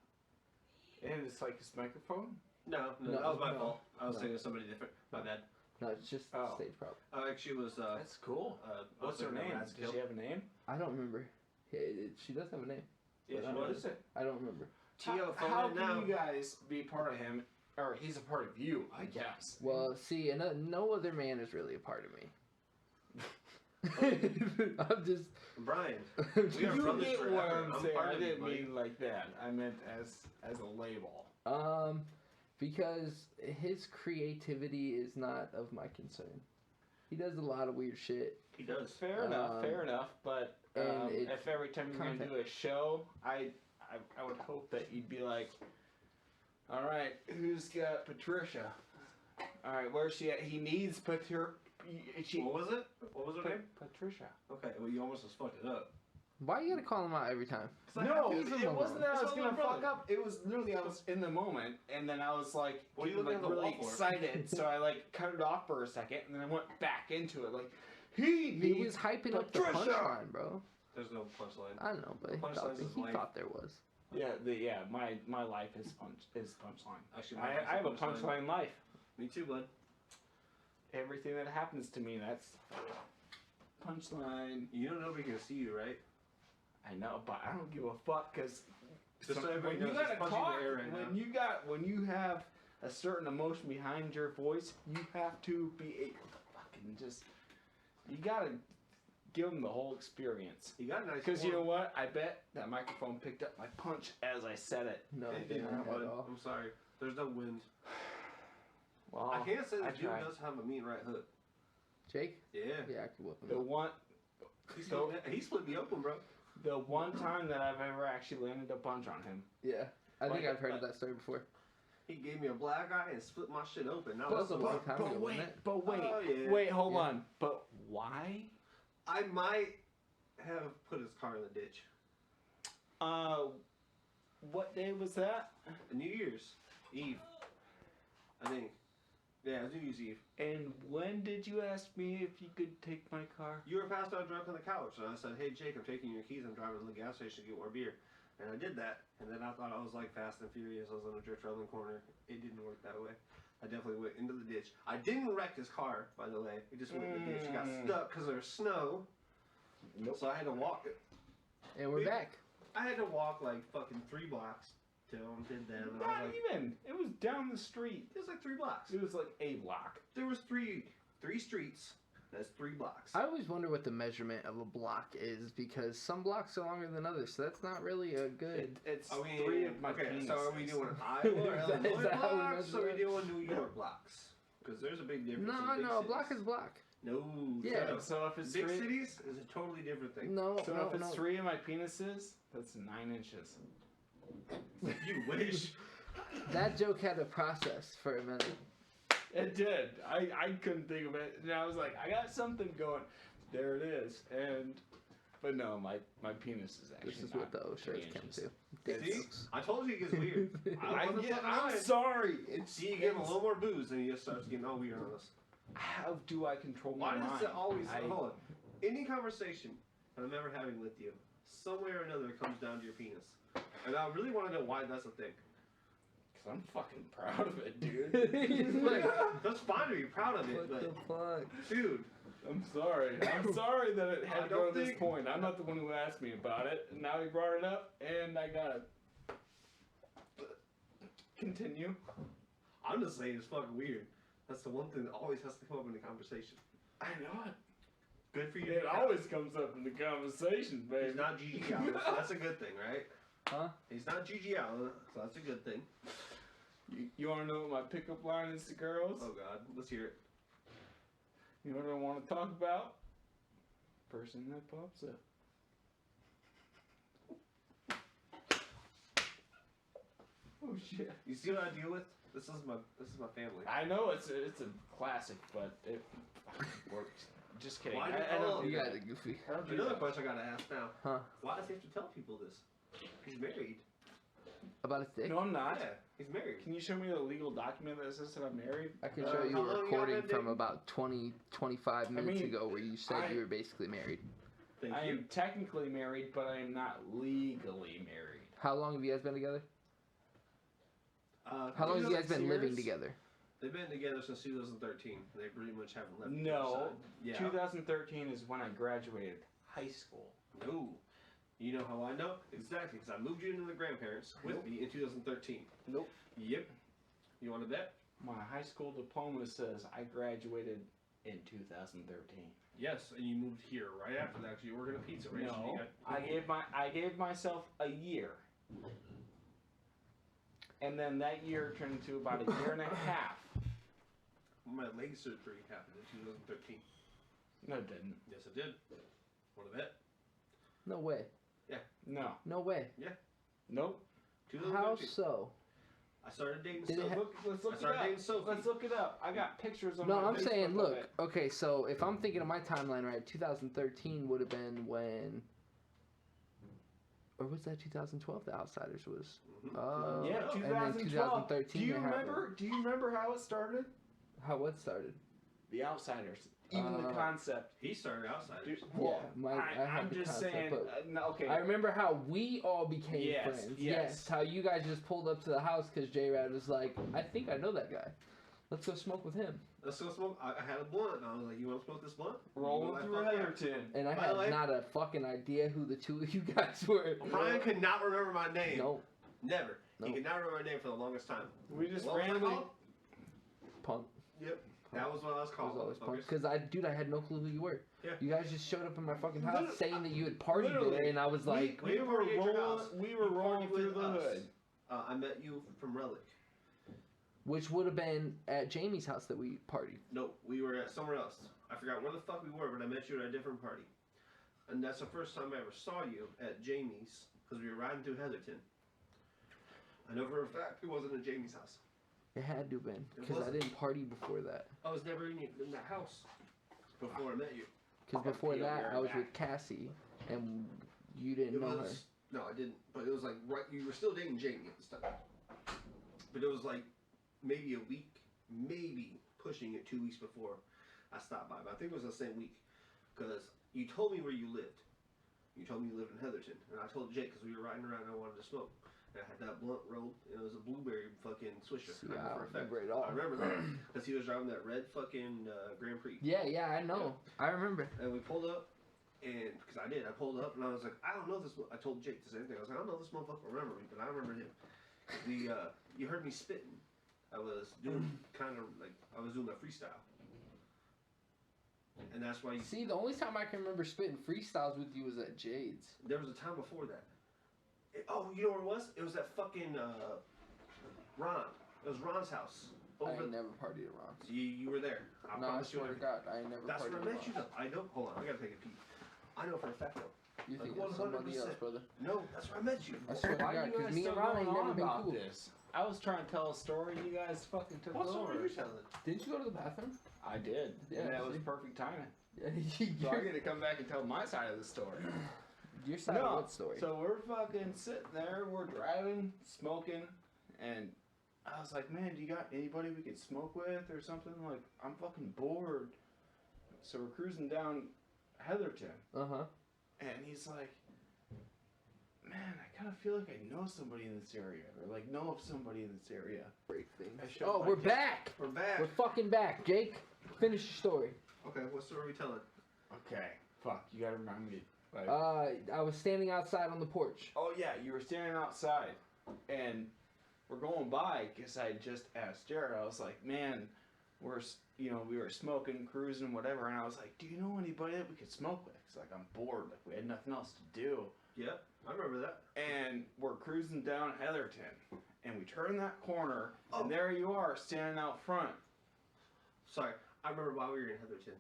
And it's like his microphone? No, No, that was my no, fault. I was no. thinking of somebody different. My bad. No, it's just Oh. stage prop. Actually, it was. That's cool. What's her name? Does she have a name? I don't remember. Yeah, she does have a name. Yeah, But she I don't- was. it? I don't remember. T.O. phone How in can now. you guys be part of him, or he's a part of you, I guess? Well, see, and no other man is really a part of me. I'm just. Brian. I'm We are just- You from this get what forever. I'm I'm saying. part I of you, didn't buddy. mean like that. I meant as a label. Because his creativity is not of my concern. He does a lot of weird shit. He does. Fair enough. But and it's if every time you're gonna content. do a show, I would hope that you'd be like, All right, who's got Patricia? All right, where's she at? He needs Patricia. What was it? What was her name? Patricia. Okay, well you almost just fucked it up. Why you gotta call him out every time? No, Leave him it wasn't that I was It's gonna my fuck brother. up. It was literally I was in the moment, and then I was like, What are you getting, looking at the really wall for? excited, so I like cut it off for a second, and then I went back into it. Like he He was hyping up the Patricia! punchline, bro. There's no punchline. I don't know, but Punchline's his life. thought there was. Yeah, my life is punchline. Actually, I have a punchline life. Me too, bud. Everything that happens to me, that's punchline. You know nobody can see you, right? I know, but I don't give a fuck because Just so everybody knows, he's punching the air right now. when you have a certain emotion behind your voice, you have to be able to fucking just. You gotta give them the whole experience. You got a nice. Because you know what? I bet that microphone picked up my punch as I said it. No, It it didn't, didn't bud. at all. I'm sorry. There's no wind. Well, I can't say I that dude tried. does have a mean right hook. Jake? Yeah. Yeah, I could whip him The up. one, He split me open, bro. the one time that I've ever actually landed a punch on him. Yeah, I think Like, I've heard of that story before. He gave me a black eye and split my shit open. Now That was a long but time ago, wasn't it? But wait, Oh, yeah. wait, hold Yeah. on. But why? I might have put his car in the ditch. What day was that? New Year's Eve, I think. Yeah, it was New Year's Eve. And when did you ask me if you could take my car? You were passed out drunk on the couch, and I said, "Hey Jake, I'm taking your keys. I'm driving to the gas station to get more beer." And I did that, and then I thought I was like Fast and Furious. I was on a drift around the corner. It didn't work that way. I definitely went into the ditch. I didn't wreck his car, by the way. It just went in the ditch. It got stuck because there was snow. Nope. So I had to walk it. And we're back. I had to walk like fucking 3 blocks till I did that. And I Not was like, even. It was down the street. it was like 3 blocks. It was like a block. There was three streets. That's 3 blocks. I always wonder what the measurement of a block is because some blocks are longer than others, so that's not really a good. It's Are we 3 of my okay? penises. So are we doing Iowa or Is that Illinois how we blocks? Or measure are we it? doing New York blocks? Because there's a big difference. No, in big no, a cities. block is a block. No. Yeah. no. So if it's Big 3, cities is a totally different thing. No, so no, if it's no. 3 of my penises, that's 9 inches. You wish. That joke had a process for a minute. It did. I couldn't think of it, and I was like, I got something going. There it is, but no, my penis is actually. This is not what the O 3 shows come inches. to. See? I told you it gets weird. I'm sorry. See, you give him a little more booze and he just starts getting all weird on us. How do I control my Why mind? does it always I- hold on? Any conversation that I'm ever having with you, some way or another it comes down to your penis. And I really want to know why that's a thing. Cause I'm fucking proud of it, dude. He's like, That's fine to be proud of it, what the but fuck? dude, I'm sorry. I'm sorry that it I had to don't go to this think- point. I'm not the one who asked me about it. And now he brought it up, and I gotta continue. I'm just saying it's fucking weird. That's the one thing that always has to come up in the conversation. I know it. Good for you. It always comes up in the conversation, baby. He's not Gigi Allen, so that's a good thing, right? Huh? He's not Gigi Allen, so that's a good thing. You want to know what my pickup line is to girls? Oh God, let's hear it. You know what I want to talk about? Person that pops up. Oh shit! You see what I deal with? This is my family. I know it's a classic, but it works. Just kidding. Why do I you don't call do You that. guys are goofy. I don't do Another that. question I gotta ask now. Huh? Why does he have to tell people this? He's married. About his dick? No, I'm not. Yeah, he's married. Can you show me the legal document that says that I'm married? I can How show you long a you recording been from dating? about 25 minutes mean, ago where you said I- you were basically married. Thank I you. am technically married, but I am not legally married. How long have you guys been together? How How long have you guys been living years? together? They've been together since 2013. They pretty much haven't left. each No. other's side. Yeah. 2013 is when I graduated high school. No. You know how I know? Exactly, because I moved you into the grandparents with Nope. me in 2013. Nope. Yep. You want to bet? My high school diploma says I graduated in 2013. Yes, and you moved here right after that because you were working at Pizza Ranch. and No, you got- I gave myself a year, and then that year turned into about a year and a half. My leg surgery happened in 2013. No, it didn't. Yes, it did. Want to bet? No way. No. No way. Nope. How 2013. so? I started dating Did it Sophie. Let's look I it started up. dating Sophie. Let's look it up. I got pictures on No, my I'm Facebook saying, of look, it. okay, so if I'm thinking of my timeline right, 2013 would have been when, or was that 2012? The Outsiders was. Yeah, And 2012. then 2013. Do you it happened. remember? Do you remember how it started? How what started? The Outsiders. Even the concept. He started Outsiders. Dude, Yeah, I had I'm the just concept, saying. but No, okay. I remember how we all became Yes, friends. yes. How you guys just pulled up to the house because JRad was like, I think I know that guy. Let's go smoke with him. Let's go smoke. I had a blunt, and I was like, "You want to smoke this blunt?" Rolling through Heatherton. And I By had the way- not a fucking idea who the two of you guys were. Brian could not remember my name. No, Never. He Nope. could not remember my name for the longest time. We just What was I randomly. called? punk. Yep. That was what I was It called. was always punk. motherfuckers. Because I had no clue who you were. Yeah. You guys just showed up in my fucking house Literally- saying that you had partied literally, there, and I was like, we were partied at your rolling. house. We were You rolling partied through with the us. hood. I met you from Relic. which would have been at Jamie's house that we partied. Nope, we were at somewhere else. I forgot where the fuck we were, but I met you at a different party. And that's the first time I ever saw you at Jamie's, because we were riding through Heatherton. I know for a fact it wasn't at Jamie's house. It had to have been, It because I wasn't. didn't party before that. I was never in that house before I met you. Because before Yeah, that, we were I was back. with Cassie, and you didn't It know was, no, I didn't. But it was like right. You were still dating Jamie at this time. But it was like maybe a week, maybe pushing it 2 weeks before I stopped by. But I think it was the same week because you told me where you lived. You told me you lived in Heatherton, and I told Jake because we were riding around and I wanted to smoke. And I had that blunt rolled, and it was a blueberry fucking swisher. See, I I know for a don't fact. remember it all. I remember that because he was driving that red fucking Grand Prix. her. Yeah, I know. I remember. And we pulled up, and because I pulled up, and I was like, I don't know this. I told Jake the same thing. I was like, I don't know this motherfucker remember me, but I remember him. You heard me spitting. I was doing kind of like I was doing a freestyle, and that's why you. See, the only time I can remember spitting freestyles with you was at Jade's. There was a time before that. You know where it was? It was at fucking Ron. It was Ron's house. I ain't never partied at Ron's. You were there. I No, I promise you. swear to God, I ain't never That's partied where I at met you. Ron's. Though. I know. Hold on, I gotta take a peek. I know for a fact though. You Like think it's somebody 100%. else, brother. No, that's where I met you. I swear to Why God, are you because guys me still and Ron going ain't on never been about cool. this? I was trying to tell a story, and you guys fucking took What over. story are you telling? Didn't you go to the bathroom? I did. Yeah, and that was see? perfect timing. Yeah, So I get to come back and tell my side of the story. your side of what story? So we're fucking sitting there, we're driving, smoking, and I was like, man, do you got anybody we could smoke with or something? Like, I'm fucking bored. So we're cruising down Heatherton, Uh-huh. and he's like, man, I kind of feel like I know somebody in this area, or like know of somebody in this area. Great thing. I showed Oh, my we're kid- back! We're back. We're fucking back. Jake, finish your story. Okay, what story are we telling? Okay, fuck, you gotta remind me. Like, I was standing outside on the porch. oh yeah, you were standing outside, and we're going by because I just asked Jared. I was like, man, we were smoking, cruising, whatever, and I was like, do you know anybody that we could smoke with? Cause like I'm bored, like we had nothing else to do. Yep, I remember that. And we're cruising down Heatherton, and we turn that corner, Oh. and there you are standing out front. Sorry, I remember why we were in Heatherton.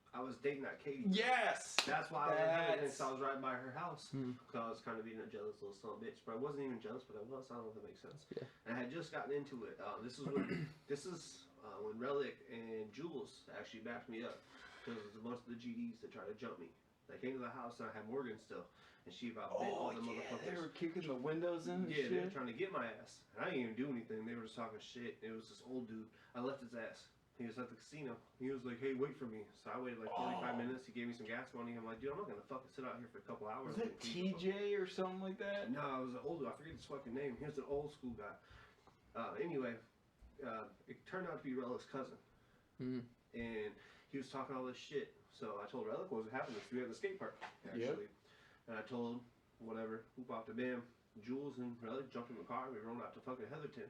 I was dating that Katie. Yes. That's why I was in Heatherton, That's- so I was right by her house. Hmm. Because I was kind of being a jealous little son of a bitch. But I wasn't even jealous, but I was. I don't know if that makes sense. Yeah. And I had just gotten into it. This is when Relic and Jules actually backed me up. Because it was a bunch of the GDs that tried to jump me. They came to the house and I had Morgan still. And she about bit all the they motherfuckers. were kicking the windows in and Yeah, they were shit. trying to get my ass. And I didn't even do anything. They were just talking shit. It was this old dude. I left his ass. He was at the casino. He was like, hey, wait for me. So I waited like 45 minutes. He gave me some gas money. I'm like, dude, I'm not going to fucking sit out here for a couple hours. Was that TJ or something like that? No, it was an old dude. I forget his fucking name. He was an old school guy. Anyway, it turned out to be Relic's cousin. Hmm. And he was talking all this shit. So I told Relic what was happening. We were at the skate park, actually. And I told him, whatever, whoop off the bam. Jules and Relic jumped in the car. We rolled out to fucking Heatherton.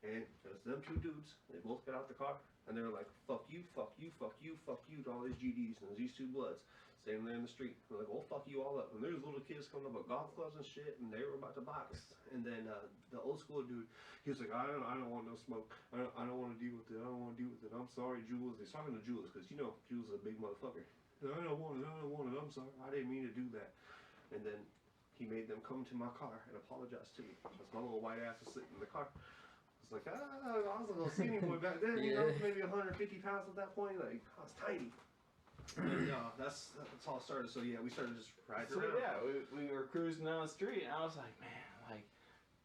And it was them two dudes. They both got out the car. And they were like, fuck you, fuck you, fuck you, fuck you to all these GDs. And there's these two bloods standing there in the street. They're like, well, fuck you all up. And there's little kids coming up with golf clubs and shit. And they were about to box. And then the old school dude, he was like, I don't want no smoke. I don't want to deal with it. I don't want to deal with it. I'm sorry, Jules. He's talking to Jules because, you know, Jules is a big motherfucker. I don't want it. I don't want it. I'm sorry. I didn't mean to do that. And then he made them come to my car and apologize to me because my little white ass was sitting in the car. was like, I was a little skinny boy back then, you know, maybe 150 pounds at that point. Like, I was tiny. No, that's all it started. So yeah, we started just riding around. Yeah, we were cruising down the street, and I was like, man, like,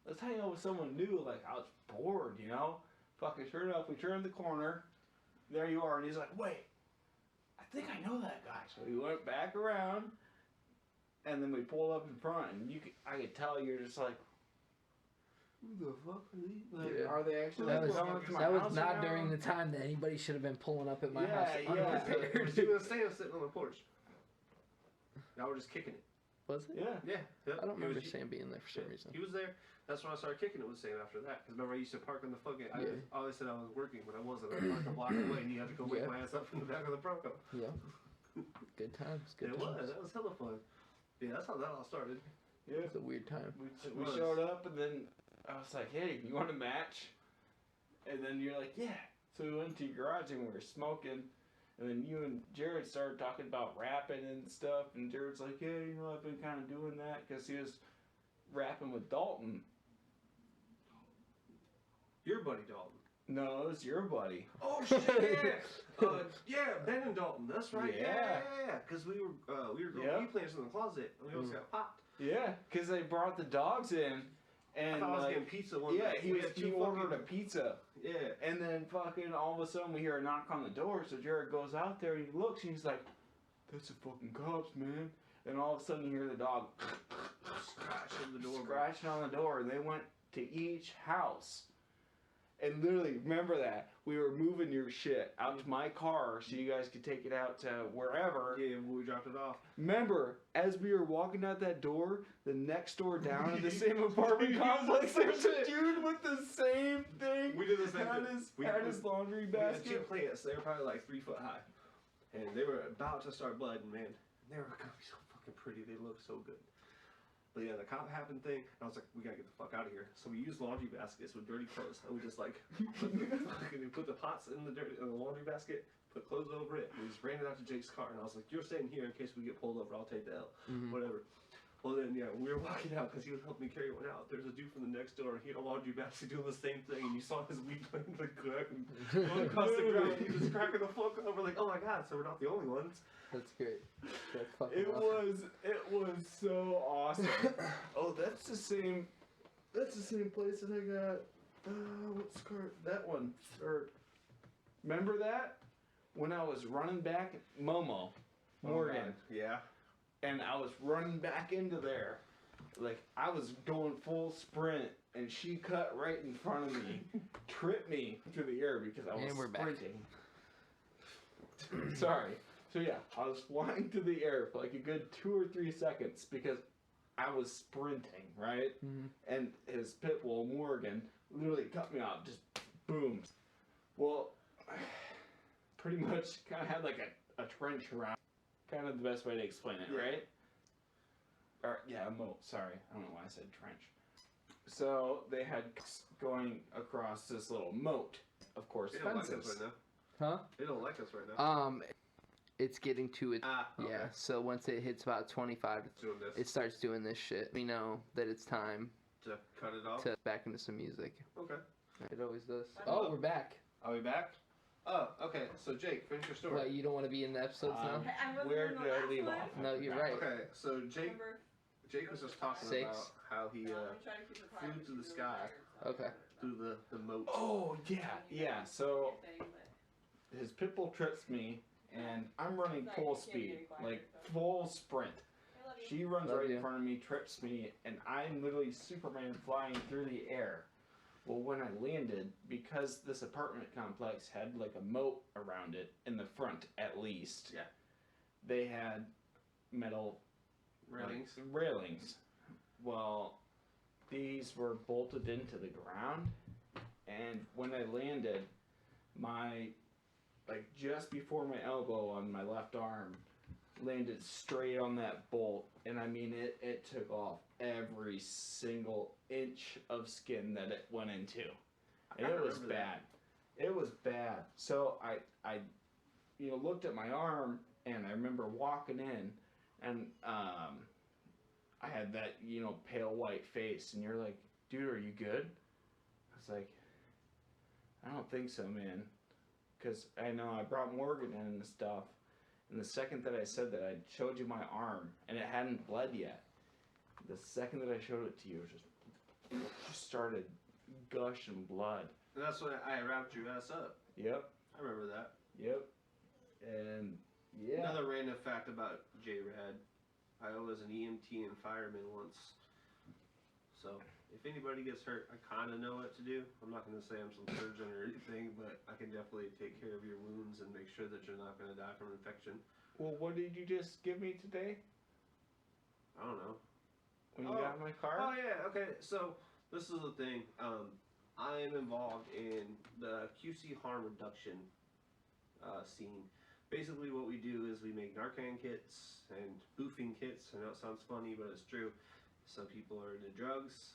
let's hang out with someone new. Like, I was bored, you know? Fucking sure enough, we turned the corner. There you are, and he's like, wait, I think I know that guy. So we went back around, and then we pulled up in front, and I could tell you're just like, who the fuck are these? Like, are they actually That was, coming up to my that house was not now? during the time that anybody should have been pulling up at my house Yeah. unprepared. She was sitting on the porch. Now we're just kicking it. Was it? Yeah. Yeah. I don't He remember was- Sam being there for some reason. He was there. That's when I started kicking it with Sam after that. Because remember, I used to park in the fucking. I always said I was working, but I wasn't. I parked a block away, and you had to go wake my ass up from the back of the Bronco. Yeah. Good times. Good It times. was. That was hella fun. Yeah, that's how that all started. Yeah. It was a weird time. We showed up, and then I was like, hey, you want a match? And then you're like, yeah. So we went to your garage, and we were smoking. And then you and Jared started talking about rapping and stuff. And Jared's like, yeah, you know, I've been kind of doing that. Because he was rapping with Dalton. Your buddy Dalton. No, it was your buddy. Oh shit! Yeah, yeah, Ben and Dalton. That's right. Yeah. Yeah. Because we were going Yep. weed plants in the closet, and we almost got popped. Yeah, because they brought the dogs in. And I thought I was like, getting pizza one yeah, night. he We had two ordered a fucking- pizza. Yeah. And then fucking all of a sudden we hear a knock on the door, so Jared goes out there and he looks and he's like, that's the fucking cops, man. And all of a sudden you hear the dog Scratch on the door, bro. scratching on the door, and they went to each house. And literally, remember that, we were moving your shit out to my car so you guys could take it out to wherever. Yeah, when we dropped it off. Remember, as we were walking out that door, the next door down in the same apartment complex, there's a dude with the same thing. We did the same had thing. Had his laundry We had two basket. plants. They were probably like 3 foot high. And they were about to start blooding, man. They were gonna be so fucking pretty. They looked so good. But yeah, the cop happened thing, and I was like, we gotta get the fuck out of here. So we used laundry baskets with dirty clothes, and we just like put the pots in the laundry basket, put clothes over it, and we just ran it out to Jake's car. And I was like, you're staying here in case we get pulled over. I'll take the L, whatever. Well then, yeah, we were walking out because he was helping me carry one out. There's a dude from the next door, and he had a laundry basket doing the same thing, and you saw his weed playing the crack and going across the ground. He was cracking the fuck up. We're like, oh my god, so we're not the only ones. That's great. That's fucking It awesome. was so awesome. Oh, that's the same place that I got. What's the car? That one. Or remember that when I was running back Momo, Morgan, Yeah. and I was running back into there, like I was going full sprint, and she cut right in front of me, tripped me through the air because I was And we're back. sprinting. Sorry. So yeah, I was flying through the air for like a good 2 or 3 seconds because I was sprinting, right? And his pit bull, Morgan, literally cut me off, just boom. Well, pretty much kind of had like a trench around. Kind of the best way to explain it, Yeah. right? Or, yeah, a moat, sorry. I don't know why I said trench. So they had going across this little moat, of course, They don't like us fences. right now. Huh? They don't like us right now. It's getting to it. Okay. Yeah. So once it hits about 25, Doing this it starts doing this shit. We know that it's time to cut it off. to back into some music. Okay. It always does. Oh, we're back. Are we back? Oh, okay. So Jake, finish your story. What, you don't want to be in the episodes now? I wasn't Where in did the I last leave one. off? No, you're right. Okay, so Remember? Jake was just talking 6. about how he I'm trying to keep it quiet flew because to the she's sky. really Okay. through the moat. Oh, yeah. So tired. Thing, but- his pit bull trips me, and I'm running Sorry, full you can't be speed, any quieter, like so. full sprint. I love you. She runs Love right you. in front of me, trips me, and I'm literally Superman flying through the air. Well, when I landed, because this apartment complex had like a moat around it, in the front at least, Yeah. they had metal Railings. like, railings. Well, these were bolted into the ground, and when I landed, my, like just before my elbow on my left arm, landed straight on that bolt, and I mean it took off every single inch of skin that it went into, and it was remember bad. that. It was bad. So I looked at my arm, and I remember walking in, and I had that pale white face, and you're like, dude, are you good? I was like, I don't think so, man. Because I know I brought Morgan in and stuff. And the second that I said that, I showed you my arm. And it hadn't bled yet. The second that I showed it to you, it just started gushing blood. And that's when I wrapped your ass up. Yep. I remember that. Yep. And yeah. Another random fact about JRad. I was an EMT and fireman once. So, if anybody gets hurt, I kind of know what to do. I'm not going to say I'm some surgeon or anything, but I can definitely take care of your wounds and make sure that you're not going to die from infection. Well, what did you just give me today? I don't know. When you got my car? Oh, yeah, okay. So, this is the thing. I am involved in the QC harm reduction scene. Basically, what we do is we make Narcan kits and boofing kits. I know it sounds funny, but it's true. Some people are into drugs.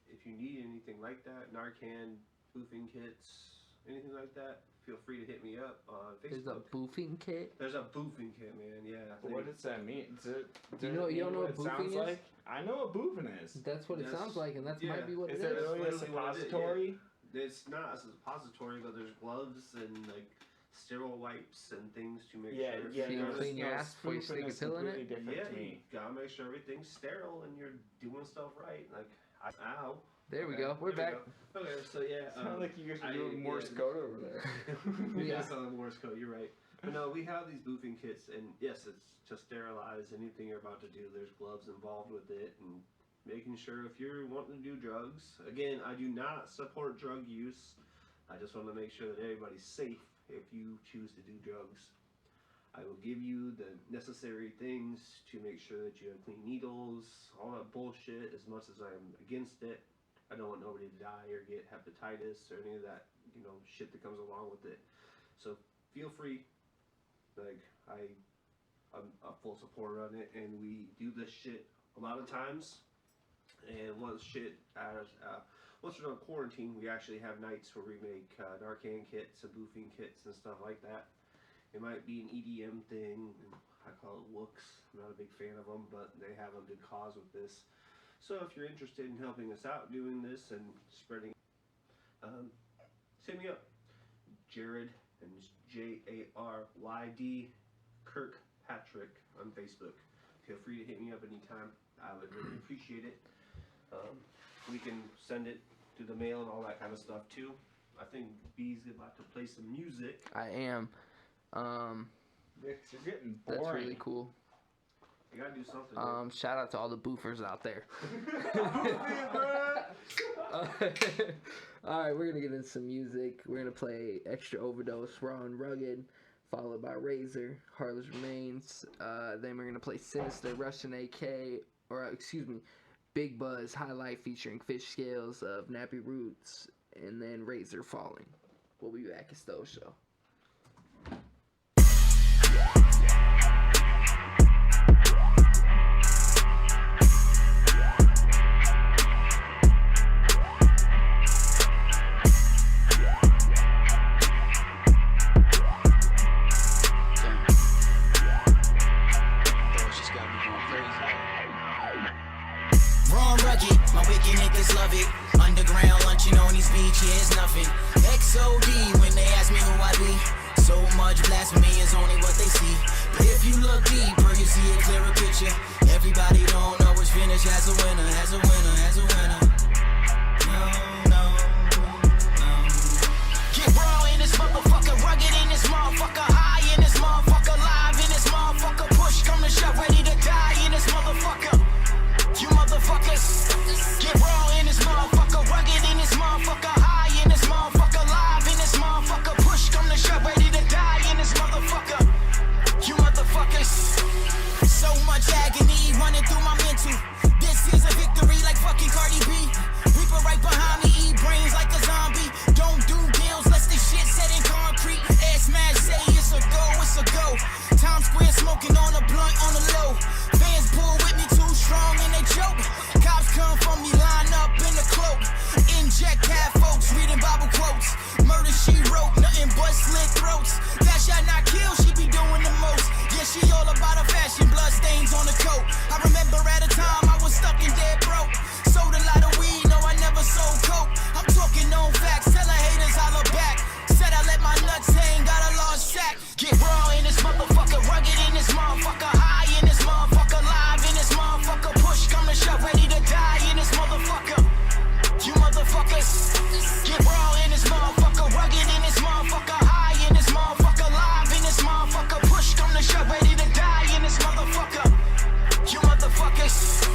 If you need anything like that, Narcan, boofing kits, anything like that, feel free to hit me up on Facebook. There's a boofing kit? There's a boofing kit, man, yeah. What does that mean? You don't know what boofing is? Like? I know what boofing is. That's what it sounds like, and that might be what it is. Is it really a Literally what it is, suppository? yeah. It's not a suppository, but there's gloves and like sterile wipes and things to make sure. So you clean your ass before you stick a pill in it? Yeah, you gotta make sure everything's sterile and you're doing stuff right. Like, ow. There we go. We're back. Okay, so yeah. Sound like you guys are doing Morse code over there. Yeah, it's on Morse code. You're right. But no, we have these boofing kits, and yes, it's to sterilize anything you're about to do. There's gloves involved with it, and making sure if you're wanting to do drugs. Again, I do not support drug use. I just want to make sure that everybody's safe if you choose to do drugs. I will give you the necessary things to make sure that you have clean needles, all that bullshit, as much as I'm against it. I don't want nobody to die or get hepatitis or any of that, shit that comes along with it. So feel free. Like, I'm a full supporter on it, and we do this shit a lot of times. And once we're on quarantine, we actually have nights where we make Narcan kits and boofing kits and stuff like that. It might be an EDM thing. I call it Wooks. I'm not a big fan of them, but they have a good cause with this. So if you're interested in helping us out doing this and spreading, hit me up. JRad, and it's JARYD Kirkpatrick on Facebook. Feel free to hit me up anytime. I would really appreciate it. We can send it to the mail and all that kind of stuff too. I think B's about to play some music. I am. You're getting boring. That's really cool. You gotta do something. Shout out to all the boofers out there. Alright, we're gonna get into some music. We're gonna play Extra Overdose, Raw and Rugged, followed by Razor, Heartless Remains. Then we're gonna play Sinister, Russian AK, Big Buzz Highlight featuring Fish Scales of Nappy Roots, and then Razor Falling. We'll be back. It's The O Show. My wicked niggas love it. Underground lunching on these beach, yeah, it's nothing. XOD when they ask me who I be. So much blasphemy is only what they see. But if you look deeper, you see a clearer picture. Everybody don't know which finish as a winner, as a winner, as a winner. No. Get raw in this motherfucker, rugged in this motherfucker, high in this motherfucker, live in this motherfucker. Push come to shove, ready to die in this motherfucker. You motherfuckers, get raw in this motherfucker, rugged in this motherfucker, high in this motherfucker, live in this motherfucker, push come to shove, ready to die in this motherfucker. You motherfuckers, so much agony running through my mental. This is a victory like fucking Cardi B. motherfuckers. Get raw in this motherfucker, rugged in this motherfucker, high in this motherfucker, live in this motherfucker, push come to shove, ready to die in this motherfucker. You motherfuckers.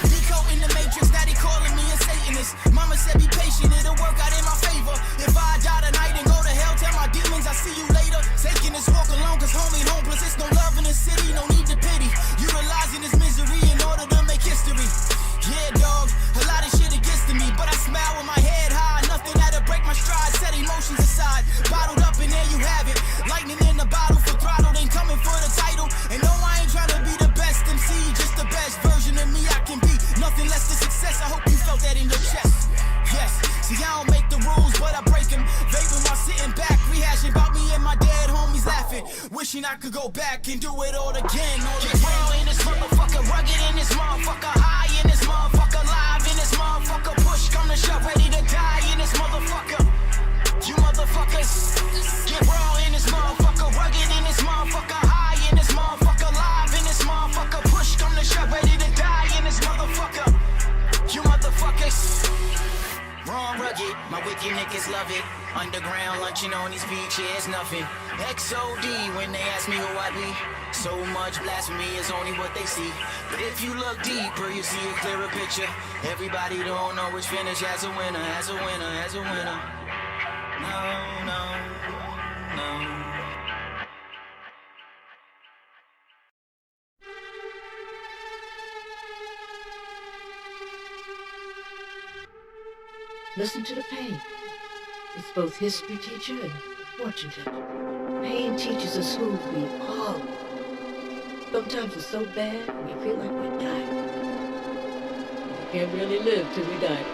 Nico in the Matrix, daddy calling me a Satanist. Mama said be patient, it'll work out in my favor. If I die tonight and go to hell, tell my demons I see you later. Taking this walk alone, cause homie homeless, it's no love in the city, no need to pity. Utilizing this misery in order to make history. Yeah, dog, a lot of shit against me, but I smile with my head high. Nothing that'll break my stride, set emotions aside. Bottled up and there you have it. Lightning in the bottle for throttle, ain't coming for the title. And no, I ain't trying to be the best MC, just the best version of me I can be. Nothing less than success, I hope you felt that in your chest. Yes, see I don't make the rules, but I break them. Vaping while sitting back, rehashing about me and my dead homies laughing. Wishing I could go back and do it all again. Get raw in this motherfucker, rugged in this motherfucker, high in this motherfucker, live in this motherfucker, push come to shove, ready to die in this motherfucker. You motherfuckers. Get raw in this motherfucker, rugged in this motherfucker, high in this motherfucker, live in this motherfucker, push come to shove, ready to die in this motherfucker. You motherfuckers. Raw rugged, my wicked niggas love it. Underground lunching on these beaches, nothing. XOD when they ask me who I be. So much blasphemy is only what they see. But if you look deeper, you see a clearer picture. Everybody don't know which finish as a winner, as a winner, as a winner. No, no, no. Listen to the pain. It's both history teacher and fortune teller. Pain teaches us who we are. Sometimes it's so bad we feel like we're dying. We can't really live till we die.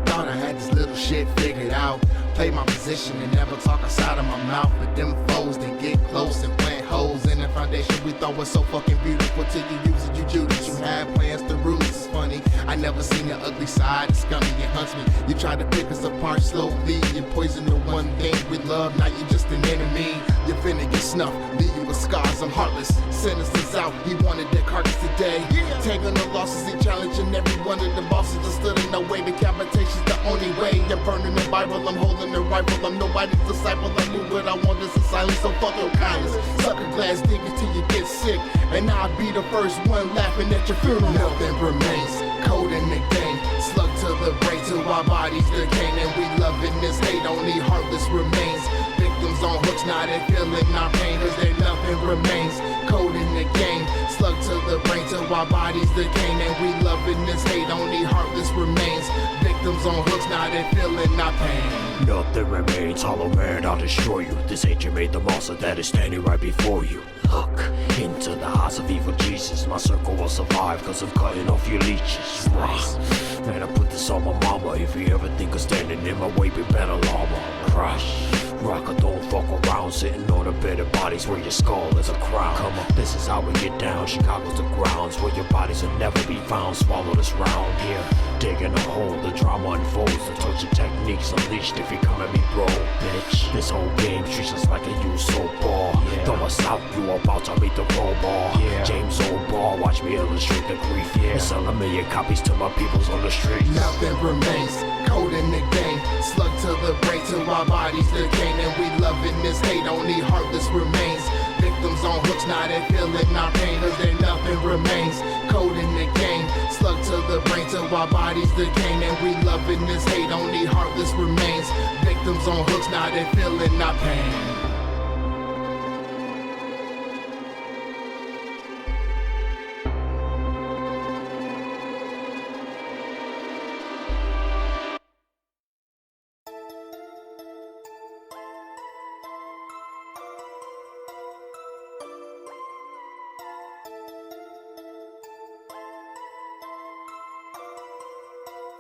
Thought I had this little shit figured out. Play my position and never talk outside of my mouth. But them foes, they get close and plant holes in the foundation we thought was so fucking beautiful. Till you use it, you Judas. You had plans to rule. It's funny, I never seen the ugly side. It's scummy, it hunts me. You tried to pick us apart slowly. You poisoned the one thing we love. Now you're just an enemy. You're finna get snuffed, leave you with scars. I'm heartless. Sentences out, he wanted that carcass today. Taking the losses, he challenging every one of the bosses that stood in the way. Decapitation's the only way. You're burning the Bible, I'm holding the rifle. I'm nobody's disciple. I do what I want, this is silence, so fuck your kindness. Suck a glass dick until you get sick, and I'll be the first one laughing at your funeral. Nothing remains, cold in the game. Slug to the brain till our bodies decaying, and we loving this hate, only heartless remains. Victims on hooks, now they feeling our pain, cause there nothing remains. Cold in the game, slug to the brain till our bodies decaying, and we loving this hate, only heartless remains. Victims on hooks, now they feeling our pain. Nothing remains, hollow man, I'll destroy you. This hatred made the monster that is standing right before you. Look into the eyes of evil Jesus. My circle will survive cause I'm cutting off your leeches. Man, I put this on my mama. If you ever think of standing in my way, be better llama. Crush. Rocker, don't fuck around, sitting on a bed of bodies where your skull is a crown. Come on, this is how we get down. Chicago's the grounds where your bodies will never be found. Swallow this round here, digging a hole. The drama unfolds, the torture techniques unleashed. If you come at me, bro, bitch. This whole game treats us like a used soap ball. Throw us out, you about to meet the crowbar. James O'Ball, watch me illustrate the grief. Sell 1 million copies to my peoples on the streets. Nothing remains, cold in the game. Slug to the brain till our bodies decay, and we loving this hate, only heartless remains. Victims on hooks, now they feeling our pain, cause there nothing remains. Cold in the game, slug to the brain till our bodies decay, and we loving this hate, only heartless remains. Victims on hooks, now they feeling our pain.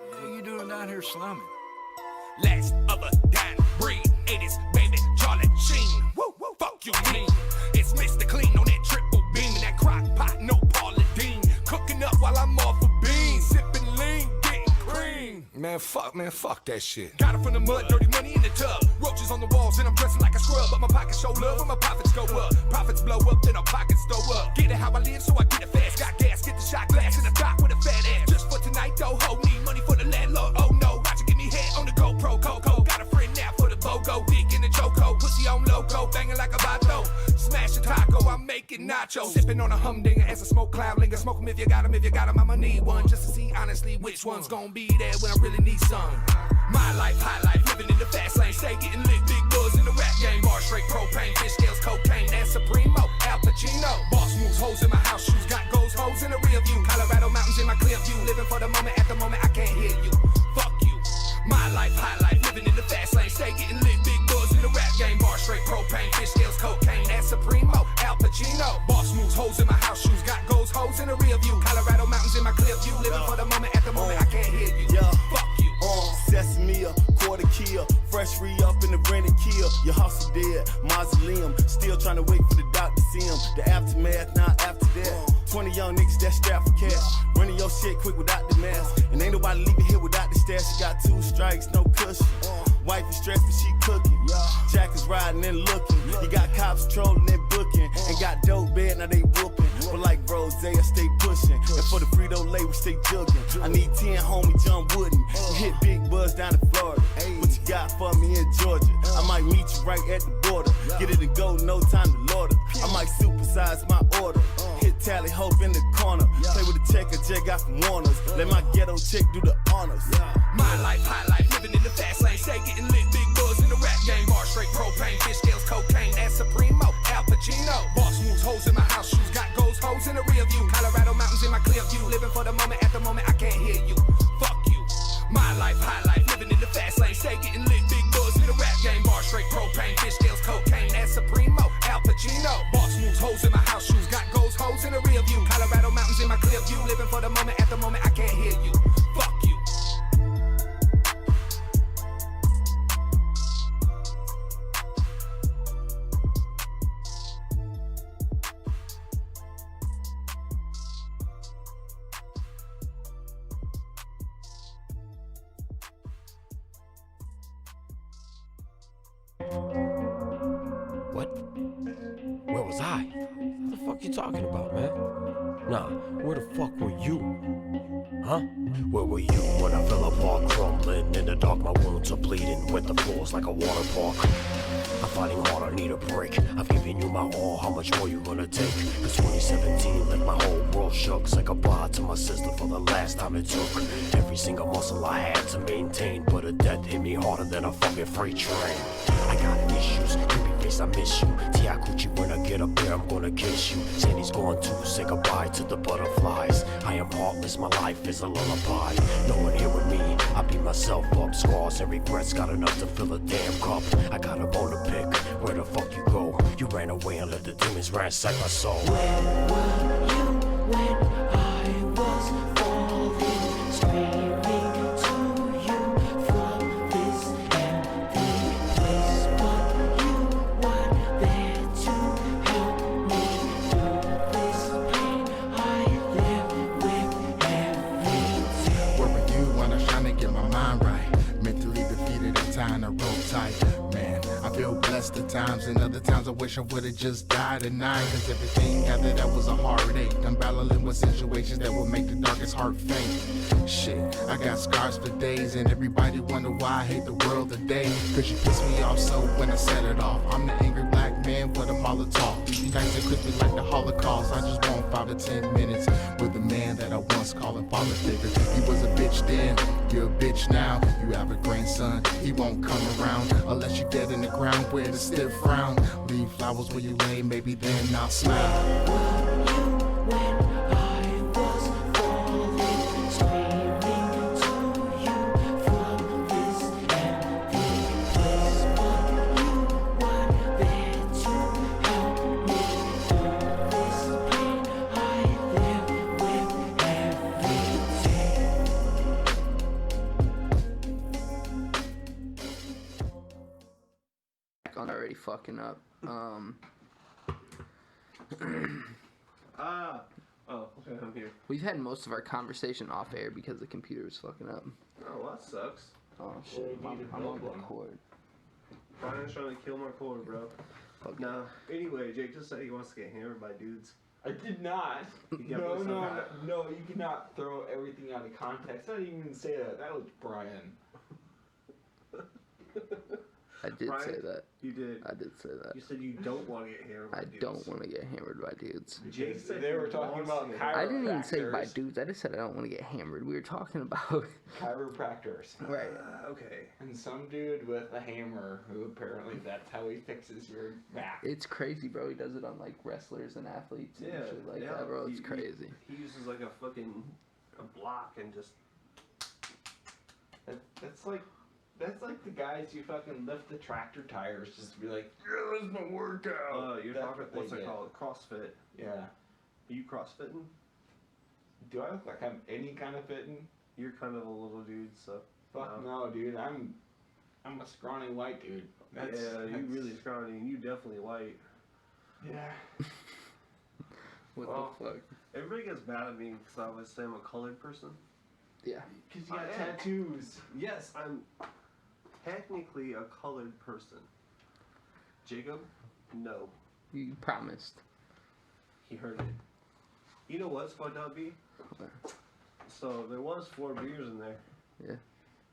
What are you doing down here slumming? Last of a dying breed, 80s baby, Charlie Sheen. Woo, woo, fuck you mean? It's Mr. Clean on that triple beam and that crock pot, no Paula Dean. Cooking up while I'm off of beans, sipping lean, getting cream. Man, fuck that shit. Got it from the mud, dirty money in the tub. Roaches on the walls and I'm dressing like a scrub, but my pockets show love when my profits go up. Profits blow up, then our pockets go up. Get it how I live, so I get it fast. Got gas, get the shot glass in the dock with a fat ass. Just for tonight, though, ho, need money for the landlord. Oh no, watch it eating nachos. Sipping on a humdinger as a smoke cloud linger. Smoke 'em if you got 'em, I'ma need one. Just to see honestly which one's gonna be there when I really need some. My life, high life, living in the fast lane. Stay getting lit, big buzz in the rap game. Bar straight propane, fish scales, cocaine, and Supremo, Al Pacino. Boss moves, hoes in my house shoes. Got goals, hoes in the rear view. Colorado mountains in my clear view. Living for the moment, at the moment I can't hear you. Fuck you. My life, high life, living in the fast lane. Stay getting lit, big buzz in the rap game. Bar straight propane, fish scales, cocaine, and Supremo, Al Pacino. Boss moves, hoes in my house shoes. Got goals, hoes in the rear view. Colorado mountains in my clear view. Living for the moment, at the moment I can't hear you. Yeah. Fuck you. Sesame, quarter kill, fresh re-up in the rented kill. Your hustle dead, mausoleum. Still trying to wait for the doctor to see him. The aftermath, now after that. 20 young niggas that strapped for cash. Running your shit quick without the mask. And ain't nobody leaving here without the stash. You got 2 strikes, no cushion. Wifey stressed, but she cooking. Jack is riding and looking. You got cops trolling and booking. And got dope bad, now they whooping. But like Rose, I stay pushing. And for the Frito-Lay, we stay jugging. I need 10, homie, John Wooden. You hit Big Buzz down in Florida. What you got for me in Georgia? I might meet you right at the border. Get it and go, no time to loiter. I might supersize my order. Hit Tally Hope in the corner. Play with the check a J got from Warners. Let my ghetto chick do the honors. My life, high life, living in the fast lane. Stay getting lit, big buzz in the rap game. Bar straight propane, fish scales, cocaine, and Supremo, Al Pacino. Boss moves, hoes in my house shoes. Got goals, hoes in the rear view. Colorado mountains in my clear view. Living for the moment, at the moment I can't hear you. Fuck you. My life, high life, living in the fast lane. Stay getting lit, big buzz in the rap game. Bar straight propane, fish scales, cocaine, and Supremo, Al Pacino. Boss moves, hoes in my house shoes. Got goals, hoes in the rear view. Colorado mountains in my clear view. Living for the moment, at the moment I can't hear you. Fuck you. What? Where was I? What the fuck you talking about, man? Nah, where the fuck were you? Huh? Where were you when I fell apart, crumbling in the dark? My wounds are bleeding, wet the floors like a water park. I'm fighting hard, I need a break. I've given you my all, how much more you gonna take? Cause 2017 left my whole world shook. Say goodbye to my sister for the last time it took. Every single muscle I had to maintain, but a death hit me harder than a fucking freight train. I got issues, creepy face, I miss you. Tiakuchi, when I get up there, I'm gonna kiss you. Sandy's gone too, say goodbye to the butterflies. I am heartless, my life is a lullaby. No one here with me, I beat myself up. Scars and regrets, got enough to fill a damn cup. I got a bone to pick, where the fuck you go? You ran away and let the demons ransack my soul. Where were you when I was falling, screaming to you from this empty place? But you were there to help me through this pain I live with every day. Where were you when I was trying to get my mind right? Mentally defeated and tying a rope tight. Man, I feel blessed at times, and other times I wish I would've just died tonight. Cause everything gathered that was a heartache. I'm battling with situations that will make the darkest heart faint. Shit, I got scars for days, and everybody wonder why I hate the world today. Cause you pissed me off so when I set it off. I'm the angry black man with a Molotov. You nice and crispy like the Holocaust. I just want 5 to 10 minutes with the man that I once called a father figure. He was a bitch then, you're a bitch now. You have a grandson, he won't come around unless you're dead in the ground with a stiff frown. Leave flowers where you lay, maybe then I'll smile. Where were you when I was falling, screaming to you from this empty place? But you were there to help me through this pain I live with every day. I'm already fucking up. I'm here. We've had most of our conversation off air because the computer was fucking up. Oh, well, that sucks. Oh shit, I'm on record. Brian's trying to kill my cord, bro. Fuck Nah. Anyway, Jake just said he wants to get hammered by dudes. I did not. got No, this no, somehow. no, you cannot throw everything out of context. I didn't even say that. That was Brian. I did Brian, say that. You did. I did say that. You said you don't want to get hammered by I dudes. don't want to get hammered by dudes. Jake said They were he talking wants about to get- I didn't even say by chiropractors. dudes. I just said I don't want to get hammered. We were talking about Chiropractors. right. Okay. And some dude with a hammer who apparently that's how he fixes your back. It's crazy, bro. He does it on like wrestlers and athletes and Yeah, shit like yeah. that, bro. It's He- crazy. He uses like a fucking block and just. That's like the guys who fucking lift the tractor tires just to be like, yeah, that's my workout. You're That's talking. what they What's it get. called? CrossFit. Yeah. Are you CrossFitting? Do I look like I'm any kind of fitting? You're kind of a little dude, so. Fuck no, dude. I'm a scrawny white dude. You really scrawny, and you definitely white. Yeah. What Well, the fuck? Everybody gets mad at me because I always say I'm a colored person. Yeah. Because you got I am. tattoos. Yes, I'm technically a colored person. Jacob? No. You promised. He heard it. You know what's fucked up, B? So there was 4 beers in there. Yeah.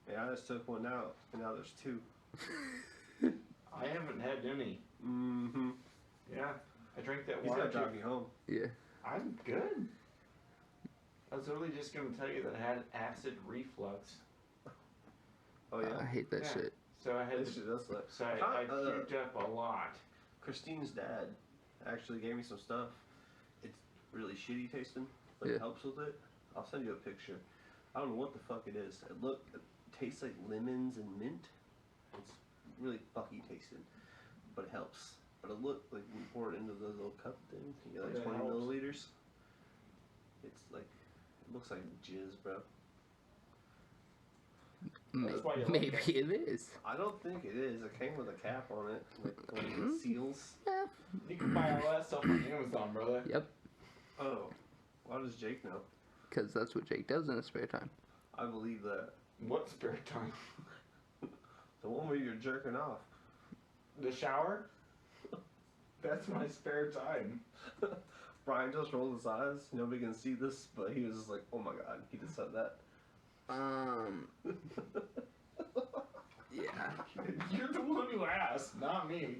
And I just took one out, and now there's 2. I haven't had any. Mm-hmm. Yeah. I drank that He's water. gonna drive me home. Yeah. I'm good. I was literally just going to tell you that I had acid reflux. Oh yeah? I hate that Yeah. shit. So I had This shit does suck. so I puked up a lot. Christine's dad actually gave me some stuff. It's really shitty tasting, but Yeah. it helps with it. I'll send you a picture. I don't know what the fuck it is. It tastes like lemons and mint. It's really fucky tasting, but it helps. But it looked like we pour it into the little cup thing. You get like Yeah, it 20 helps. milliliters. It's like, it looks like jizz, bro. That's why you like Maybe it. it is. I don't think it is. It came with a cap on it, like Mm-hmm. seals. Yeah. You can buy all that stuff on Amazon, brother. Yep. Oh, why does Jake know? Because that's what Jake does in his spare time. I believe that. What spare time? The one where you're jerking off. The shower? That's my spare time. Brian just rolled his eyes. Nobody can see this, but he was just like, "Oh my god," he just said that. Yeah. You're the one who asked, not me.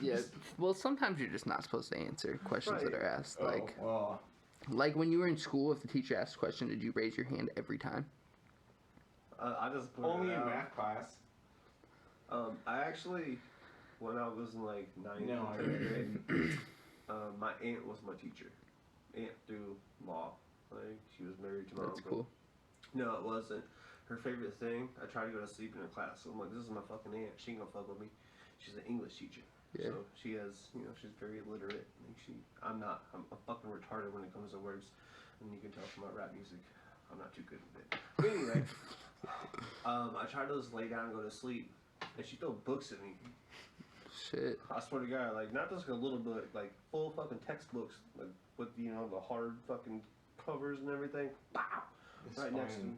Yeah. Well, sometimes you're just not supposed to answer questions that Right. are asked. Oh, well, Like when you were in school, if the teacher asked a question, did you raise your hand every time? I just put only it in out. math class. I actually, when I was in like 9th No, and 10th grade, my aunt was my teacher. Aunt through law. Like she was married to my That's uncle. cool. No, it wasn't. Her favorite thing, I tried to go to sleep in her class. So I'm like, this is my fucking aunt. She ain't gonna fuck with me. She's an English teacher. Yeah. So she has, she's very literate. Like I'm not. I'm fucking retarded when it comes to words. And you can tell from my rap music, I'm not too good with it. But anyway, I tried to just lay down and go to sleep. And she threw books at me. Shit. I swear to God, like, not just a little book, like, full fucking textbooks, like, with, the hard fucking covers and everything. Pow! Right next to me.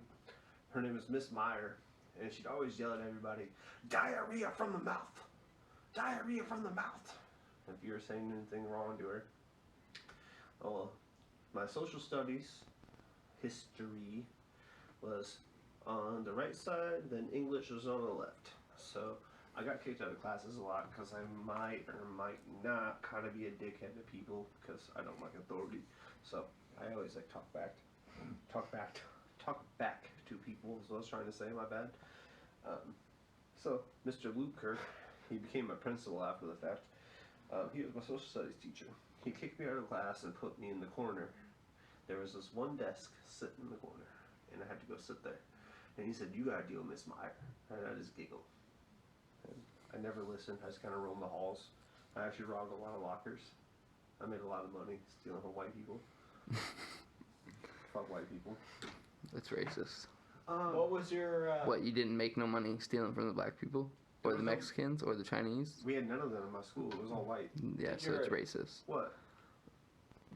Her name is Miss M.I.A, and she'd always yell at everybody, "Diarrhea from the mouth! Diarrhea from the mouth!" If you were saying anything wrong to her. Oh, my social studies history was on the right side, then English was on the left. So I got kicked out of classes a lot because I might or might not kind of be a dickhead to people because I don't like authority. So I always like talk back to people is what I was trying to say, my bad. So Mr. Luker, he became my principal after the fact. He was my social studies teacher. He kicked me out of class and put me in the corner. There was this one desk sitting in the corner, and I had to go sit there. And he said, "You gotta deal with Miss M.I.A." And I just giggled. And I never listened. I just kind of roamed the halls. I actually robbed a lot of lockers. I made a lot of money stealing from white people. Fuck white people. That's racist. What was your... What, you didn't make no money stealing from the black people? Or the was no- Mexicans? Or the Chinese? We had none of them in my school. It was all white. Yeah, so it's racist. What?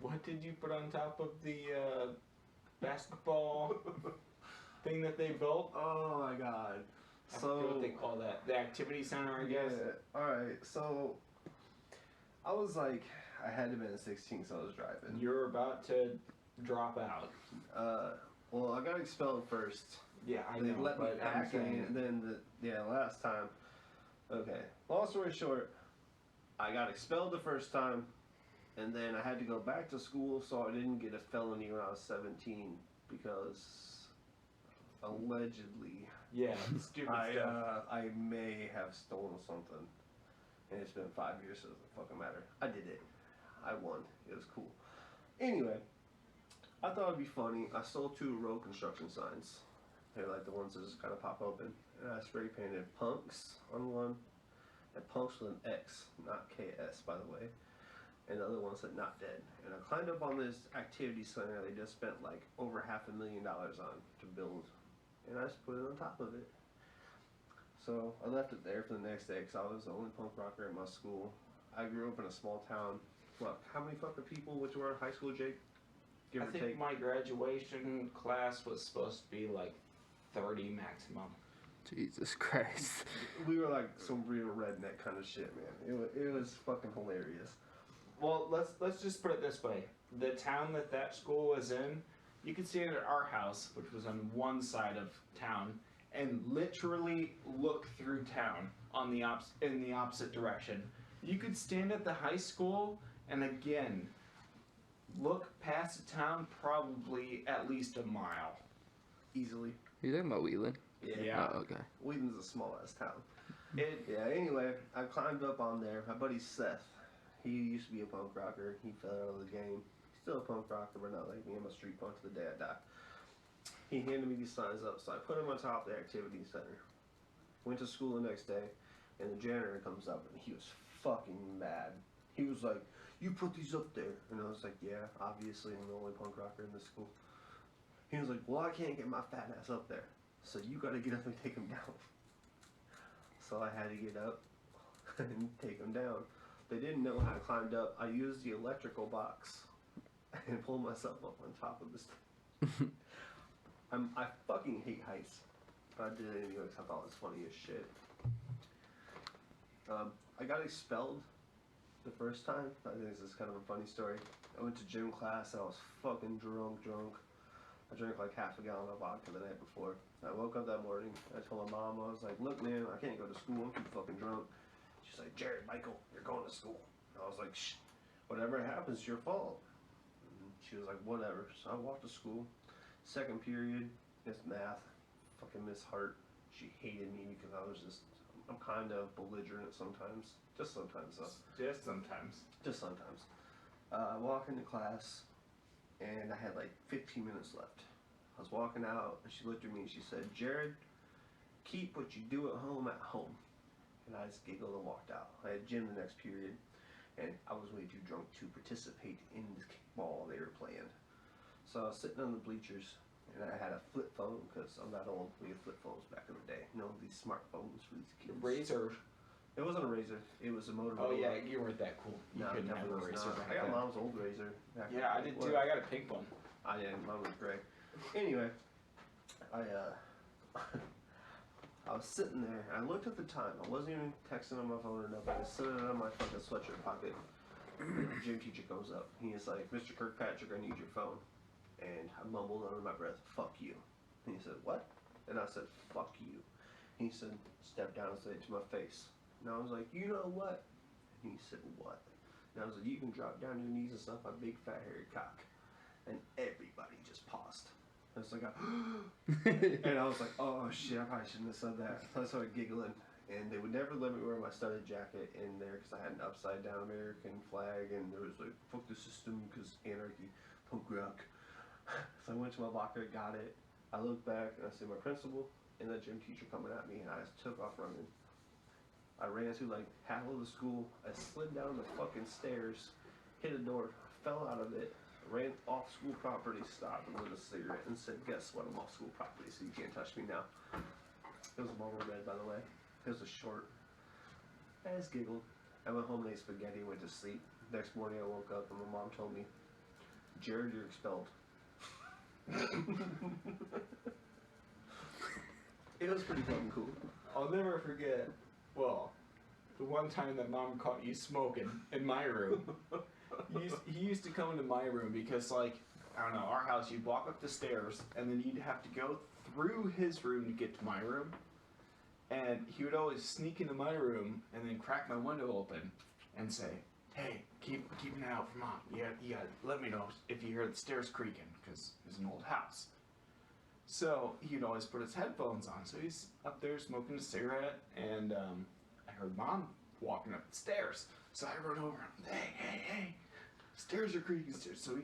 What did you put on top of the basketball thing that they built? Oh my god. I forget what they call that. The activity center, I guess. Yeah. Alright, so I was like, I had to have been 16, so I was driving. You're about to drop out. Well, I got expelled first. Yeah, I They know, let me but I'm back in, saying... and then last time Okay, long story short, I got expelled the first time, and then I had to go back to school so I didn't get a felony when I was 17 because allegedly, Yeah, stupid stuff. I may have stolen something, and it's been 5 years, so it doesn't fucking matter. I did it. I won. It was cool. Anyway, I thought it'd be funny. I stole 2 road construction signs. They're like the ones that just kind of pop open. And I spray painted Punx on one. And Punx with an X, not KS, by the way. And the other one said not dead. And I climbed up on this activity center they just spent like over $500,000 on to build. And I just put it on top of it. So I left it there for the next day because I was the only punk rocker at my school. I grew up in a small town. What? How many fucking people went to our high school, Jake? Give I or think take. my graduation class was supposed to be like 30 maximum. Jesus Christ. We were like some real redneck kind of shit, man. It was fucking hilarious. Well, let's just put it this way: the town that school was in, you could see it at our house, which was on one side of town, and literally look through town on the in the opposite direction. You could stand at the high school and again look past the town probably at least a mile. Easily. Are you talking about Wheeling? Yeah. Oh, okay. Wheaton's a small ass town. Anyway, I climbed up on there. My buddy Seth, he used to be a punk rocker. He fell out of the game. He's still a punk rocker, but not like me. I'm a street punk to the day I die. He handed me these signs up, so I put them on top of the activity center. Went to school the next day, and the janitor comes up, and he was fucking mad. He was like, "You put these up there." And I was like, "Yeah, obviously I'm the only punk rocker in this school." He was like, "Well, I can't get my fat ass up there, so you gotta get up and take them down." So I had to get up and take them down. They didn't know how I climbed up. I used the electrical box and pulled myself up on top of this thing. I fucking hate heights. But I did it anyway because I thought it was funny as shit. I got expelled the first time. I think this is kind of a funny story. I went to gym class and I was fucking drunk. I drank like half a gallon of vodka the night before. I woke up that morning. I told my mom, I was like, "Look, man, I can't go to school. I'm too fucking drunk." She's like, "JRad, Michael, you're going to school." And I was like, "Shh, whatever happens, it's your fault." And she was like, "Whatever." So I walked to school. Second period, Miss Math, fucking Miss Hart. She hated me because I'm kind of belligerent sometimes. Just sometimes, though. Just sometimes. Just sometimes. I walk into class, and I had like 15 minutes left. I was walking out, and she looked at me and she said, "JRad, keep what you do at home at home." And I just giggled and walked out. I had gym the next period, and I was way too drunk to participate in the kickball they were playing. So I was sitting on the bleachers, and I had a flip phone, because I'm that old. We had flip phones back in the day. You know, these smartphones for these kids. Razor. It wasn't a Razor. It was a Motorola. Oh yeah, you weren't that cool. You No, couldn't have a definitely was Razor not. back I got then. mom's old Razor. Back Yeah, I did too. I got a pink one. I didn't. Mine was gray. Anyway, I was sitting there, and I looked at the time. I wasn't even texting on my phone or nothing. I was sitting in my fucking sweatshirt pocket. And the gym teacher comes up. He is like, "Mr. Kirkpatrick, I need your phone." And I mumbled under my breath, "Fuck you." And he said, "What?" And I said, "Fuck you." He said, "Step down and say it to my face." And I was like, "You know what?" And he said, "What?" And I was like, "You can drop down your knees and stuff my big fat hairy cock." And everybody just paused. I was like, and I was like, "Oh shit, I probably shouldn't have said that." So I started giggling, and they would never let me wear my studded jacket in there because I had an upside down American flag, and there was like, "Fuck the system," because anarchy, punk rock. So I went to my locker, got it. I looked back and I see my principal and the gym teacher coming at me, and I just took off running. I ran through like half of the school. I slid down the fucking stairs, hit a door, fell out of it, ran off school property, stopped and lit a cigarette and said, "Guess what? I'm off school property, so you can't touch me now." It was a Marlboro Red, by the way. It was a short. I just giggled. I went home and ate spaghetti and went to sleep. Next morning I woke up and my mom told me, "JRad, you're expelled." It was pretty fucking cool. I'll never forget, well, the one time that Mom caught you smoking in my room. He used to come into my room because, like, I don't know, our house, you'd walk up the stairs, and then you'd have to go through his room to get to my room. And he would always sneak into my room and then crack my window open and say, "Hey, keep an eye out for Mom. You gotta let me know if you hear the stairs creaking, because it's an old house." So he'd always put his headphones on. So he's up there smoking a cigarette, and I heard Mom walking up the stairs. So I run over and, hey, stairs are creaking. So he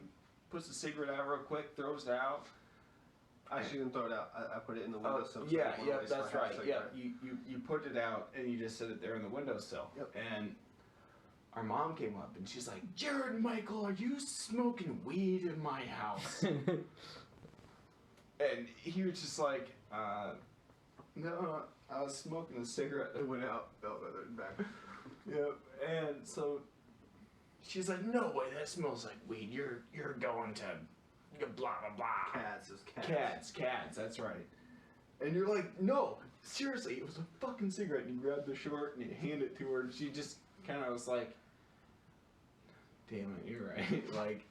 puts the cigarette out real quick, throws it out. I shouldn't throw it out. I put it in the windowsill. Yeah, that's right. Yeah, you put it out and you just sit it there in the windowsill. Yep. And our mom came up and she's like, "Jared and Michael, are you smoking weed in my house?" And he was just like, "No, I was smoking a cigarette that went out." Back. Yep. And so she's like, "No way, that smells like weed. You're going to blah blah blah." Cats, that's right. And you're like, "No, seriously, it was a fucking cigarette." And you grab the short and you hand it to her, and she just kind of was like, "Damn it, you're right." Like,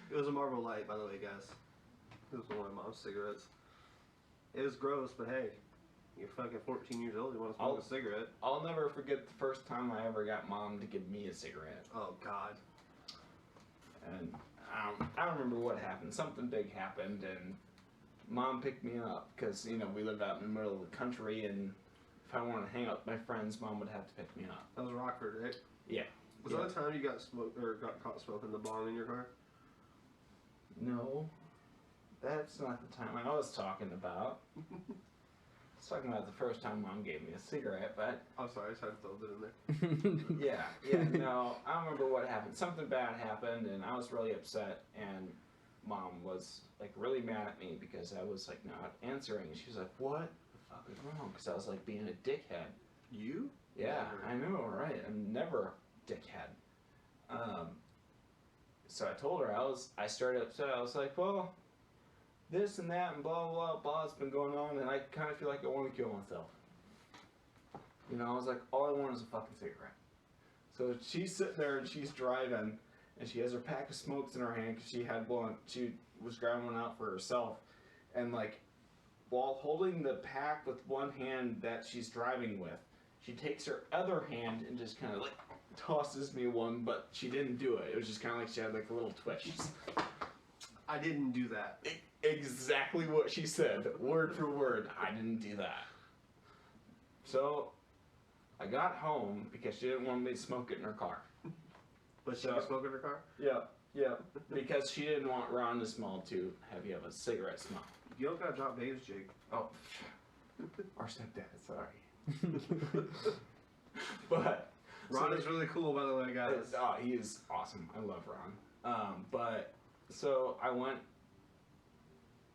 it was a Marlboro Light, by the way, guys. It was one of my mom's cigarettes. It was gross, but hey, you're fucking 14 years old, you want to smoke a cigarette. I'll never forget the first time I ever got Mom to give me a cigarette. Oh, God. And I don't remember what happened. Something big happened, and Mom picked me up, because, you know, we lived out in the middle of the country, and if I wanted to hang out with my friends, Mom would have to pick me up. That was Rockford, right? Yeah. Was that the time you got caught smoking the bong in your car? No. That's not the time I was talking about. I was talking about the first time Mom gave me a cigarette, but... I'm sorry, I just had to throw it in there. Yeah, no, I don't remember what happened. Something bad happened, and I was really upset, and Mom was, like, really mad at me because I was, like, not answering. She was like, "What the fuck is wrong?" Because I was, like, being a dickhead. You? Yeah, Never. I know, right? I'm never a dickhead. So I told her, I started upset. I was like, "Well, this and that and blah, blah, blah, it's been going on, and I kind of feel like I want to kill myself." You know, I was like, all I want is a fucking cigarette. So she's sitting there and she's driving, and she has her pack of smokes in her hand because she had one. She was driving one out for herself, and like, while holding the pack with one hand that she's driving with, she takes her other hand and just kind of like tosses me one, but she didn't do it. It was just kind of like she had like a little twitch. I didn't do that. Exactly what she said, word for word. I didn't do that. So I got home because she didn't want me to smoke it in her car. But she was smoking in her car? Yeah. Because she didn't want Ron to smell too heavy of a cigarette smell. You don't gotta drop names, Jake. Oh, our stepdad, sorry. But Ron is really cool, by the way, guys. Oh, he is awesome. I love Ron. But so I went.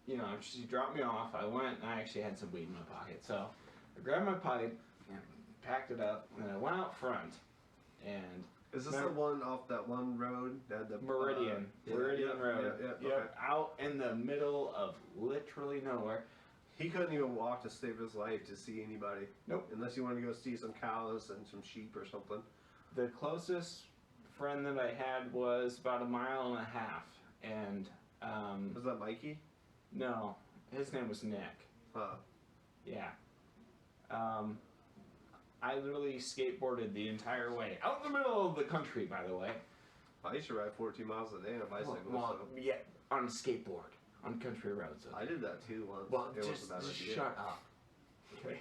You know, she dropped me off. I went, and I actually had some weed in my pocket. So I grabbed my pipe and packed it up, and then I went out front. And is this the one off that one road? The Meridian Road. Yeah. Okay. Out in the middle of literally nowhere. He couldn't even walk to save his life to see anybody. Nope. Unless he wanted to go see some cows and some sheep or something. The closest friend that I had was about 1.5 miles, and was that Mikey? No, his name was Nick. Yeah. I literally skateboarded the entire way out in the middle of the country. By the way, I used to ride 14 miles a day on a bicycle. Well, yeah, on a skateboard on country roads. I did that too once. Well, it just wasn't that shut up. Okay.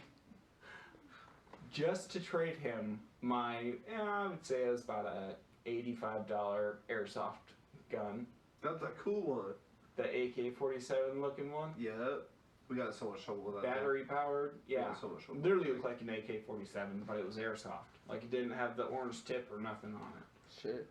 Just to trade him my, I would say it was about a $85 airsoft gun. That's a cool one. The AK-47 looking one. Yeah. We got so much trouble with that. Battery powered. Yeah. So much trouble. Literally looked like an AK-47, but it was airsoft. Like it didn't have the orange tip or nothing on it. Shit.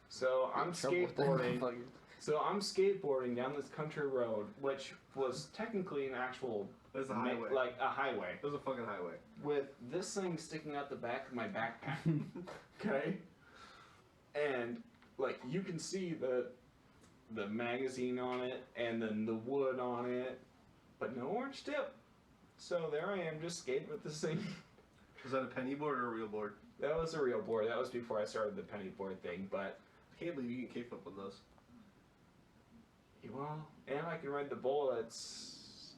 So I'm skateboarding. So I'm skateboarding down this country road, which was technically an actual. It was a highway. Like a highway. It was a fucking highway. With this thing sticking out the back of my backpack. Okay? And, like, you can see the magazine on it, and then the wood on it, but no orange tip. So there I am, just skating with this thing. Was that a penny board or a real board? That was a real board. That was before I started the penny board thing, but... I can't believe you can kickflip with those. Well, and I can ride the bullets.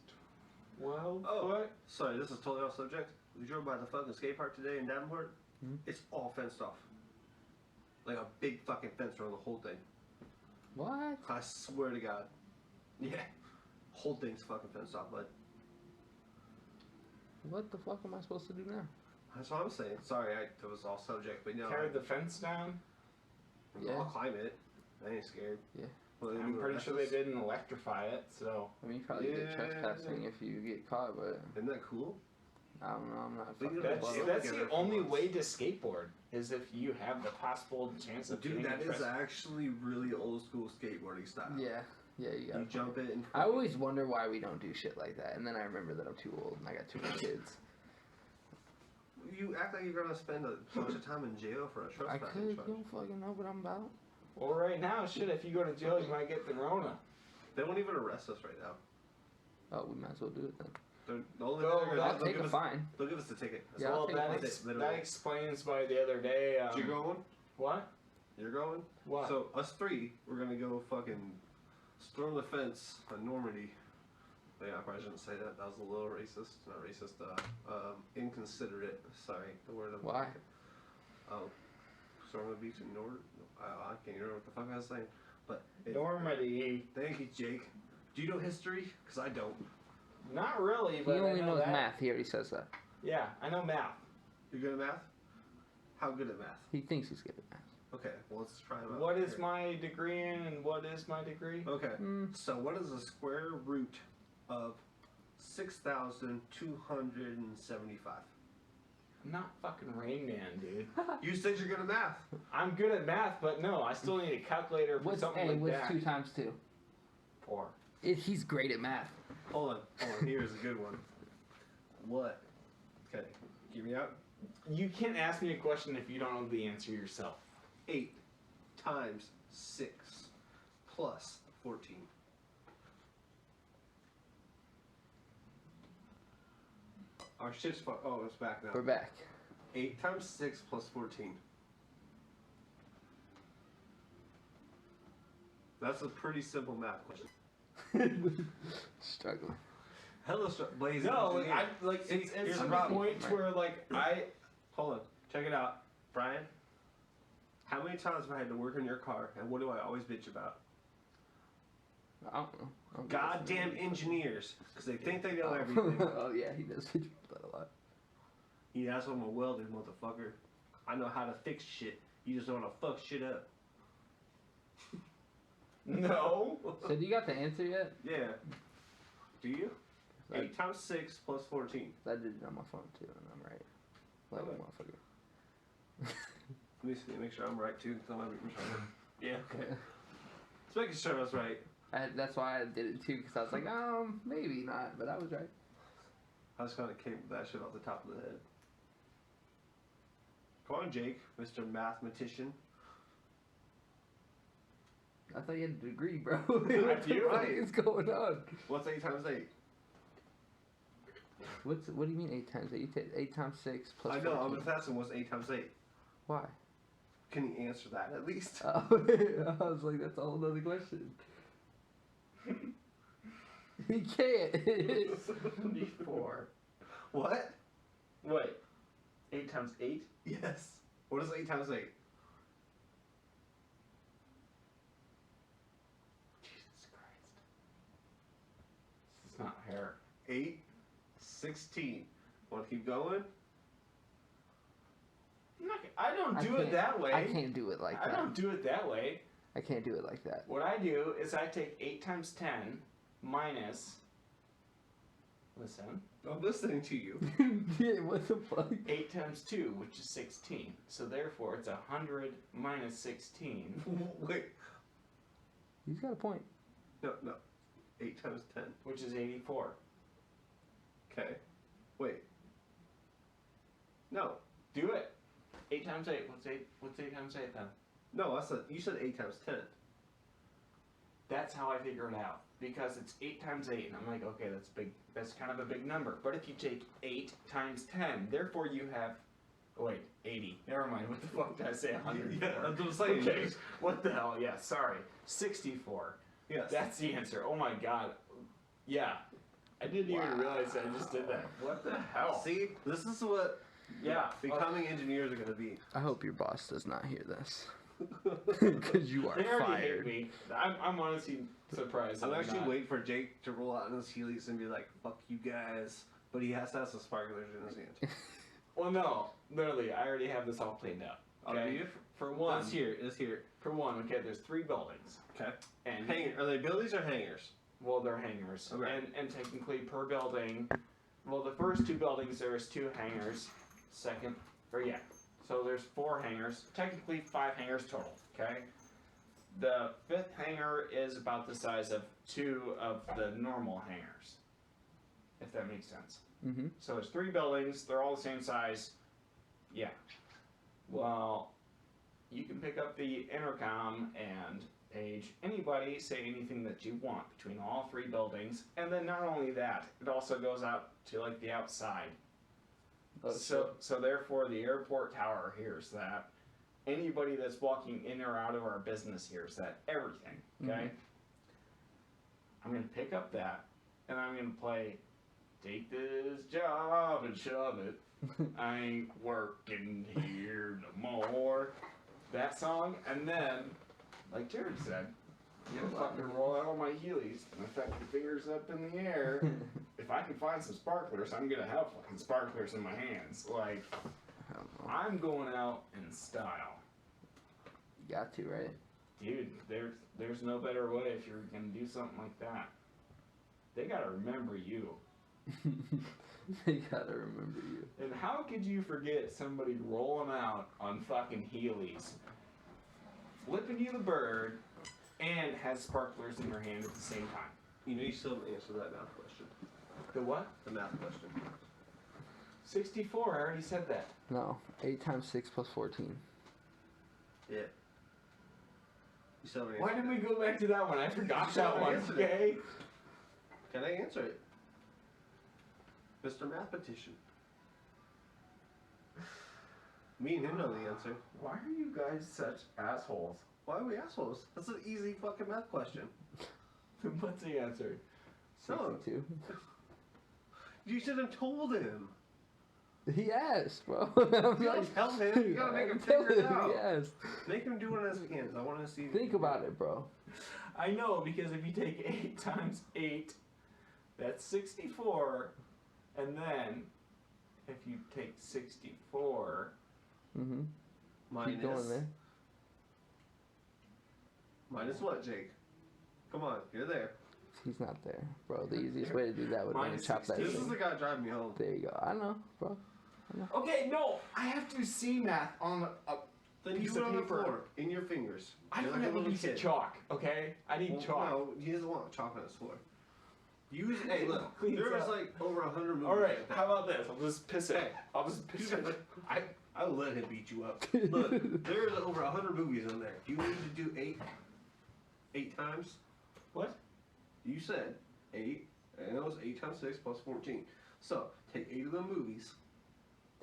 Well, Oh, what? sorry, this is totally off subject. We drove by the fucking skate park today in Davenport. It's all fenced off. Like a big fucking fence around the whole thing. What? I swear to God. Yeah. Whole thing's fucking fenced off, but What the fuck am I supposed to do now? that's what I'm saying. Sorry, that was off subject, but no. Tear the fence down? Yeah. I'll climb it. I ain't scared. Yeah. Well, I'm pretty sure they didn't electrify it, so. I mean, you probably get Yeah. trespassing if you get caught, but Isn't that cool? I don't know. I'm not We fucking. could That's, Well, that's together the for only once. way to skateboard, is if you have the possible chance of Dude, getting that is trespassed. actually really old school skateboarding style. Yeah. Yeah, you got. You jump it and I always wonder why we don't do shit like that, and then I remember that I'm too old and I got too many kids. You act like you're gonna spend a bunch of time in jail for a I trespassing could. You charge. don't fucking know what I'm about. Well, right now, shit, if you go to jail, you might get the Rona. They won't even arrest us right now. Oh, we might as well do it then. The only Well, thing they're gonna I'll do, they'll take give a us- fine. They'll give us the ticket. That's Yeah, all. I'll Well, take that, one. That's it, literally. that explains why the other day. You going? What? You're going? What? So us three, we're gonna go fucking storm the fence on Normandy. Yeah, I probably shouldn't say that. That was a little racist. Not racist. Inconsiderate. Sorry, the word I'm Why? thinking. Storm the beach in Nord. I can't remember what the fuck I was saying. But Normandy. Thank you, Jake. Do you know history? Because I don't. Not really, He but only I know knows that. math. He already says that. Yeah, I know math. You're good at math? How good at math? He thinks he's good at math. Okay, well let's try them out. What is Here. my degree in, and what is my degree? Okay, Mm. so what is the square root of 6,275? I'm not fucking Rain Man, dude. You said you're good at math. I'm good at math, but no, I still need a calculator for What's something like what's that. 2 times 2? 4. He's great at math. Hold on. Here's a good one. What? Okay, give me out. You can't ask me a question if you don't know the answer yourself. 8 times 6 plus 14. Our shit's oh, it's back now. We're back. 8 times 6 plus 14. That's a pretty simple math question. Struggling. Hella blazing. No, engineer. I like See, it's here's to the the problem. point where like I Hold on, check it out, Brian. How many times have I had to work on your car, and what do I always bitch about? I don't know. I'm Goddamn engineers, because they think they know everything. Oh yeah, he does bitch about that a lot. Yeah, that's what I'm a welder, motherfucker. I know how to fix shit. You just don't know how to fuck shit up. no. So do you got the answer yet? Yeah. Do you? I- 8 times 6 plus 14. I did it on my phone too, and I'm right. Like a Okay. motherfucker. Let me see, make sure I'm right too. 'Cause I might be retarded. Yeah, okay. Let's making sure I was right. That's why I did it too, because I was like, maybe not, but I was right. I just kind of came with that shit off the top of the head. Come on, Jake, Mr. Mathematician. I thought you had a degree, bro. I What the do, fuck right. is going on? What's 8 times 8? What do you mean 8 times 8? You take 8 times 6 plus I know, 14. I'm just asking what's 8 times 8. Why? Can you answer that at least? I was like, that's a whole other question. He can't. 74. What? Wait. 8 times 8? Yes. What is 8 times 8? Jesus Christ. This is not hair. 8, 16. Want to keep going? I don't do can't- it that way. I can't do it like I that. don't do it that way. I can't do it like that. What I do is I take 8 times 10 minus. Listen. I'm listening to you. Yeah, what the fuck? 8 times 2, which is 16. So therefore, it's 100 minus 16, Wait. He's got a point. No. 8 times 10. which is 84. Okay. Wait. No. Do it. 8 times 8. What's 8 times 8 then? No, you said 8 times 10. That's how I figure it out. Because it's 8 times 8, and I'm like, okay, that's big. That's kind of a big number. But if you take 8 times 10, therefore you have. Oh wait, 80. Never mind. What the fuck did I say? 100. Yeah, that's what I'm saying. Okay. What the hell? Yeah. Sorry. 64. Yes. That's the answer. Oh my god. Yeah. I didn't even realize I just did that. What the hell? See, this is what becoming engineers are gonna be. I hope your boss does not hear this. Because you are They already fired. hate me. I'm honestly surprised. I'm that actually not. waiting for Jake to roll out in his Heelys and be like, "Fuck you guys," but he has to have some sparklers in his hand. Well, no, literally, I already have this all cleaned up. Okay, do you? for one, Let's hear it. For one, okay, there's 3 buildings. Okay. And Are they buildings or hangars? well, they're hangars. Okay. And technically per building, well, the first 2 buildings there's 2 hangars. So there's 4 hangars. Technically 5 hangars total. Okay. The 5th hangar is about the size of 2 of the normal hangars. If that makes sense. Mm-hmm. So there's 3 buildings. They're all the same size. Yeah. Well, you can pick up the intercom and page anybody, say anything that you want between all 3 buildings, and then not only that, it also goes out to like the outside. So therefore the airport tower hears that. Anybody that's walking in or out of our business hears that. Everything. Okay? I'm gonna pick up that and I'm gonna play "Take This Job and Shove It." I ain't working here no more. That song, and then, like Jared said, I'm gonna fucking roll out all my Heelys and affect the fingers up in the air. If I can find some sparklers, I'm gonna have fucking sparklers in my hands. Like, I'm going out in style. You got to, right? Dude, there's no better way if you're gonna do something like that. They gotta remember you. They gotta remember you. And how could you forget somebody rolling out on fucking Heelys, flipping you the bird, and has sparklers in your hand at the same time? You know, you still haven't answered that math question. The what? The math question. 64, I already said that. No, 8 times 6 plus 14. Yeah. You still haven't Why answered did we go back to that one? I forgot You still that haven't one, answered it. okay? Can I answer it? Mr. Mathematician. Me and him know the answer. Why are you guys such assholes? Why are we assholes? That's an easy fucking math question. What's the answer? No. 62. You should have told him. He asked, bro. You gotta tell him. You gotta make him figure it out. He asked. Make him do it in his hands. I want to see. Think about it, bro. I know, because if you take 8 times 8, that's 64. And then, if you take 64... Mm-hmm. Minus. Keep going there. Minus what, Jake? Come on, you're there. He's not there, bro. The easiest way to do that would be to Minus chop that 16. This is thing. the guy driving me home. There you go. I know, bro. Okay, no, I have to see math on a Then piece do it of on the paper. floor, in your fingers. I You're don't like have a little piece kid. of chalk, okay? I need Well, chalk. No, he doesn't want chalk on his floor. Use, hey, look, Cleans there's up. like over 100 movies. Alright, like that. how about this? I'll just piss it. Hey. I'll just piss it. I'll let him beat you up. Look, there's over 100 movies in there. You need to do eight times. What? You said 8, and it was 8 times 6 plus 14. So, take 8 of them movies.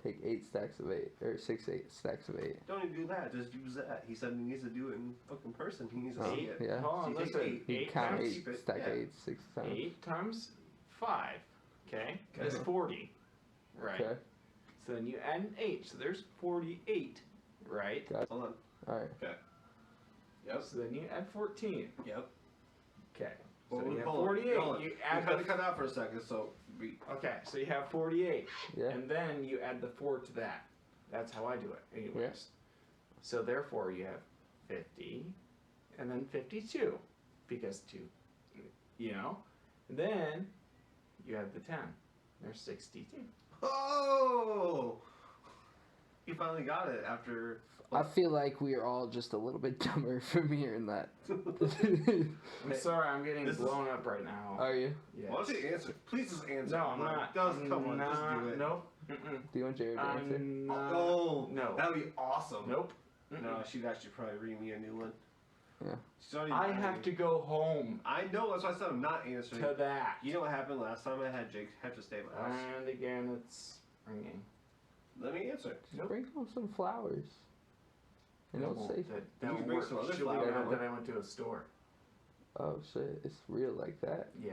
Take 8 stacks of 8, or 6 stacks of 8. Don't even do that, just use that. He said he needs to do it in fucking person. He needs to Oh, see it. yeah. Hold on, So you take listen. 8. You count times 8, it, stack yeah. 8, 6 times. 8 times 5, okay? That's Okay. 40, right? Okay. So then you add an 8, so there's 48, right? Got it. Hold on. Alright. Okay. Yep. So then you add 14, Yep. okay? So Well, then you have hold on, 48, hold on. you You add kind of the... cut out for a second, so Okay, so you have 48, Yeah. and then you add the 4 to that. That's how I do it, anyways. Yeah. So therefore you have 50, and then 52, because 2, you know? And then you have the 10. There's 62. Oh! He finally got it after. I feel like we are all just a little bit dumber from hearing that. I'm sorry, I'm getting This is- blown up right now. Are you? Yes. Why don't you answer? Please just answer. No, I'm Like, not. Just come on, just not, do it. Nope. Mm-mm. Do you want Jared to answer? I'm not. Oh, No. That'd be awesome. Nope. No, she'd actually probably read me a new one. Yeah. She's already I read have me. to go home I know, that's why I said I'm not answering. to that. You know what happened last time I had Jake have to stay at my house? And again, it's ringing. Let me answer. Sprinkle some flowers. And That don't won't- say, that You won't can bring work. some other She'll flowers. know that I went to a store. oh shit, it's real like that. Yeah.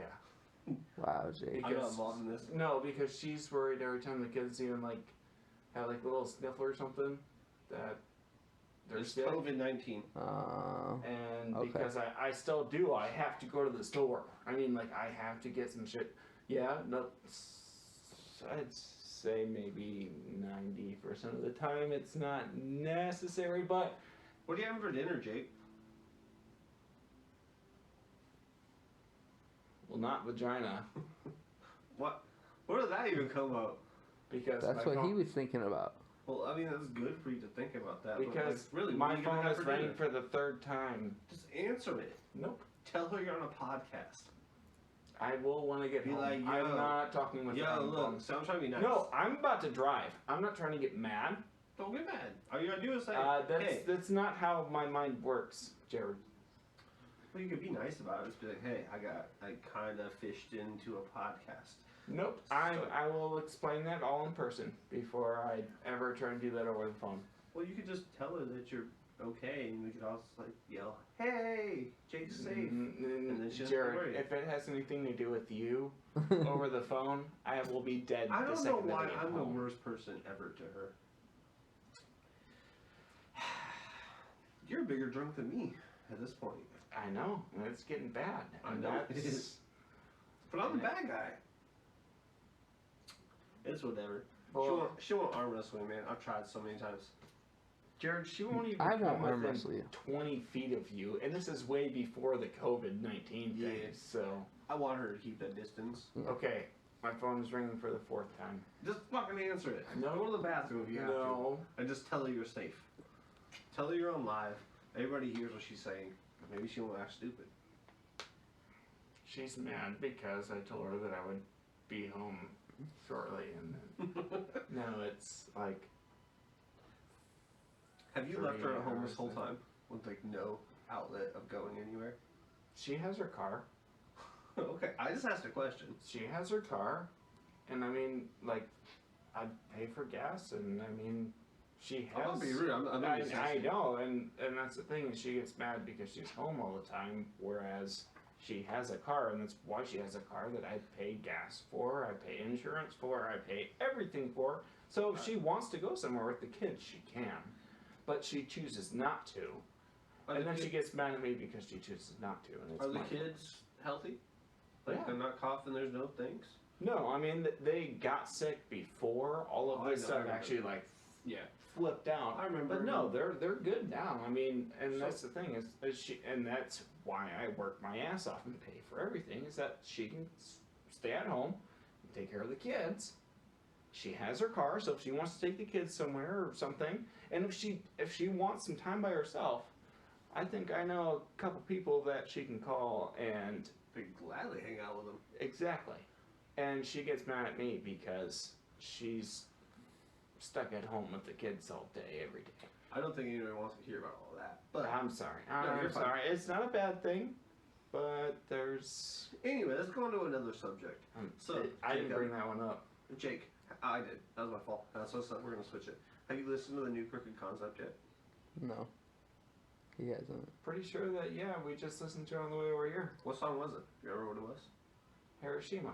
Wow, Jake. I'm not involved in this. No, because she's worried every time the kids even like have like a little sniffle or something that they're It's sick. COVID-19. And okay. because I still do, I have to go to the store. I mean, like, I have to get some shit. Yeah, no, I'd say maybe 90% of the time it's not necessary, but... What are you having for dinner, Jake? Well, not vagina. What? Where did that even come up? Because That's what he was thinking about. Well, I mean, that's good for you to think about that. Because but, like, really, what my are you gonna phone have is for ringing dinner? for the third time. Just answer it. Nope. Tell her you're on a podcast. I will when I get Be home. like, yo, I'm not talking with her on the look, phone. so I'm trying to be nice. No, I'm about to drive. I'm not trying to get mad. Don't get mad. All you gotta do is say, hey. That's not how my mind works, Jared. Well, you could be nice about it. Just be like, hey, I kind of fished into a podcast. Nope. I will explain that all in person before I ever try and do that over the phone. Well, you could just tell her that you're okay, and we could also like yell, "Hey, Jake's safe," and then she'll Jared, if it has anything to do with you over the phone, I will be dead. I the don't know second that why we get I'm the home. worst person ever to her. You're a bigger drunk than me at this point. I know, and it's getting bad. I And know it that's- is. But I'm the bad guy. It's whatever. Well- she won't arm wrestle me, man. I've tried so many times. Jared, she won't even I won't come arm within wrestle you. 20 feet of you, and this is way before the COVID-19 thing, Yeah. so... I want her to keep that distance. Okay, my phone is ringing for the 4th time. Just fucking answer it. No. Go to the bathroom if you have No. to. And just tell her you're safe. Tell her you're on live. Everybody hears what she's saying. Maybe she won't act stupid. She's mad because I told her that I would be home shortly, and then... no, it's like... Have you left her at home this whole 30 hours time? With like no outlet of going anywhere? She has her car. Okay, I just asked a question. She has her car, and I mean, like, I pay for gas, and I mean, she has... I'm not being rude, I'm not being I sassy. know, and that's the thing, is she gets mad because she's home all the time, whereas she has a car, and that's why she has a car that I pay gas for, I pay insurance for, I pay everything for. So if she wants to go somewhere with the kids, she can, but she chooses not to. And then she gets mad at me because she chooses not to, and it's Are the my fault. kids healthy? Like Yeah. they're not coughing, there's no things? No, I mean, they got sick before all of Oh, I this know, I stuff remember. actually, like, Yeah. flipped out. I remember. But no, they're good now. I mean, and So- that's the thing is she, and that's why I work my ass off and pay for everything, is that she can stay at home and take care of the kids. She has her car, so if she wants to take the kids somewhere or something, and if she wants some time by herself, I think I know a couple people that she can call and They'd gladly hang out with them. exactly. And she gets mad at me because she's stuck at home with the kids all day, every day. I don't think anyone wants to hear about all that. But I'm sorry. No, I'm you're fine. sorry. It's not a bad thing, but there's... anyway, let's go on to another subject. So I didn't Jacob- bring that one up. Jake, I did. That was my fault. So we're gonna switch it. Have you listened to the new Krooked Concept yet? No. He hasn't. Pretty sure that, yeah, we just listened to it on the way over here. What song was it? You remember what it was? Hiroshima.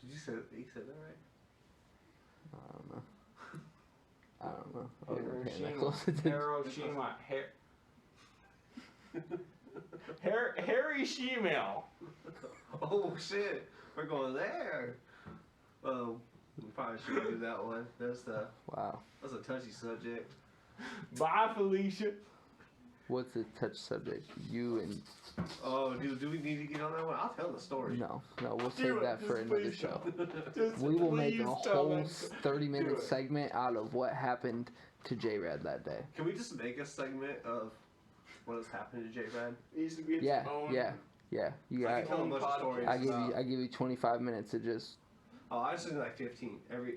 Did you say you said that right? I don't know. I don't know. I wasn't paying that Hiroshima. close attention. Hiroshima. Harry Shemale. Oh shit, we're going there. We probably shouldn't do that one. That's Wow. a touchy subject. Bye, Felicia. What's a touch subject? You and... Oh, do we need to get on that one? I'll tell the story. No, we'll Do save it, that for just another please show. Just We will make a please tell whole them. 30-minute Do it. segment out of what happened to JRad that day. Can we just make a segment of what has happened to JRad? It used to be its Yeah, own- yeah. You I got. can tell a bunch of stories. I give you 25 minutes to just. Oh, I just need like 15. Every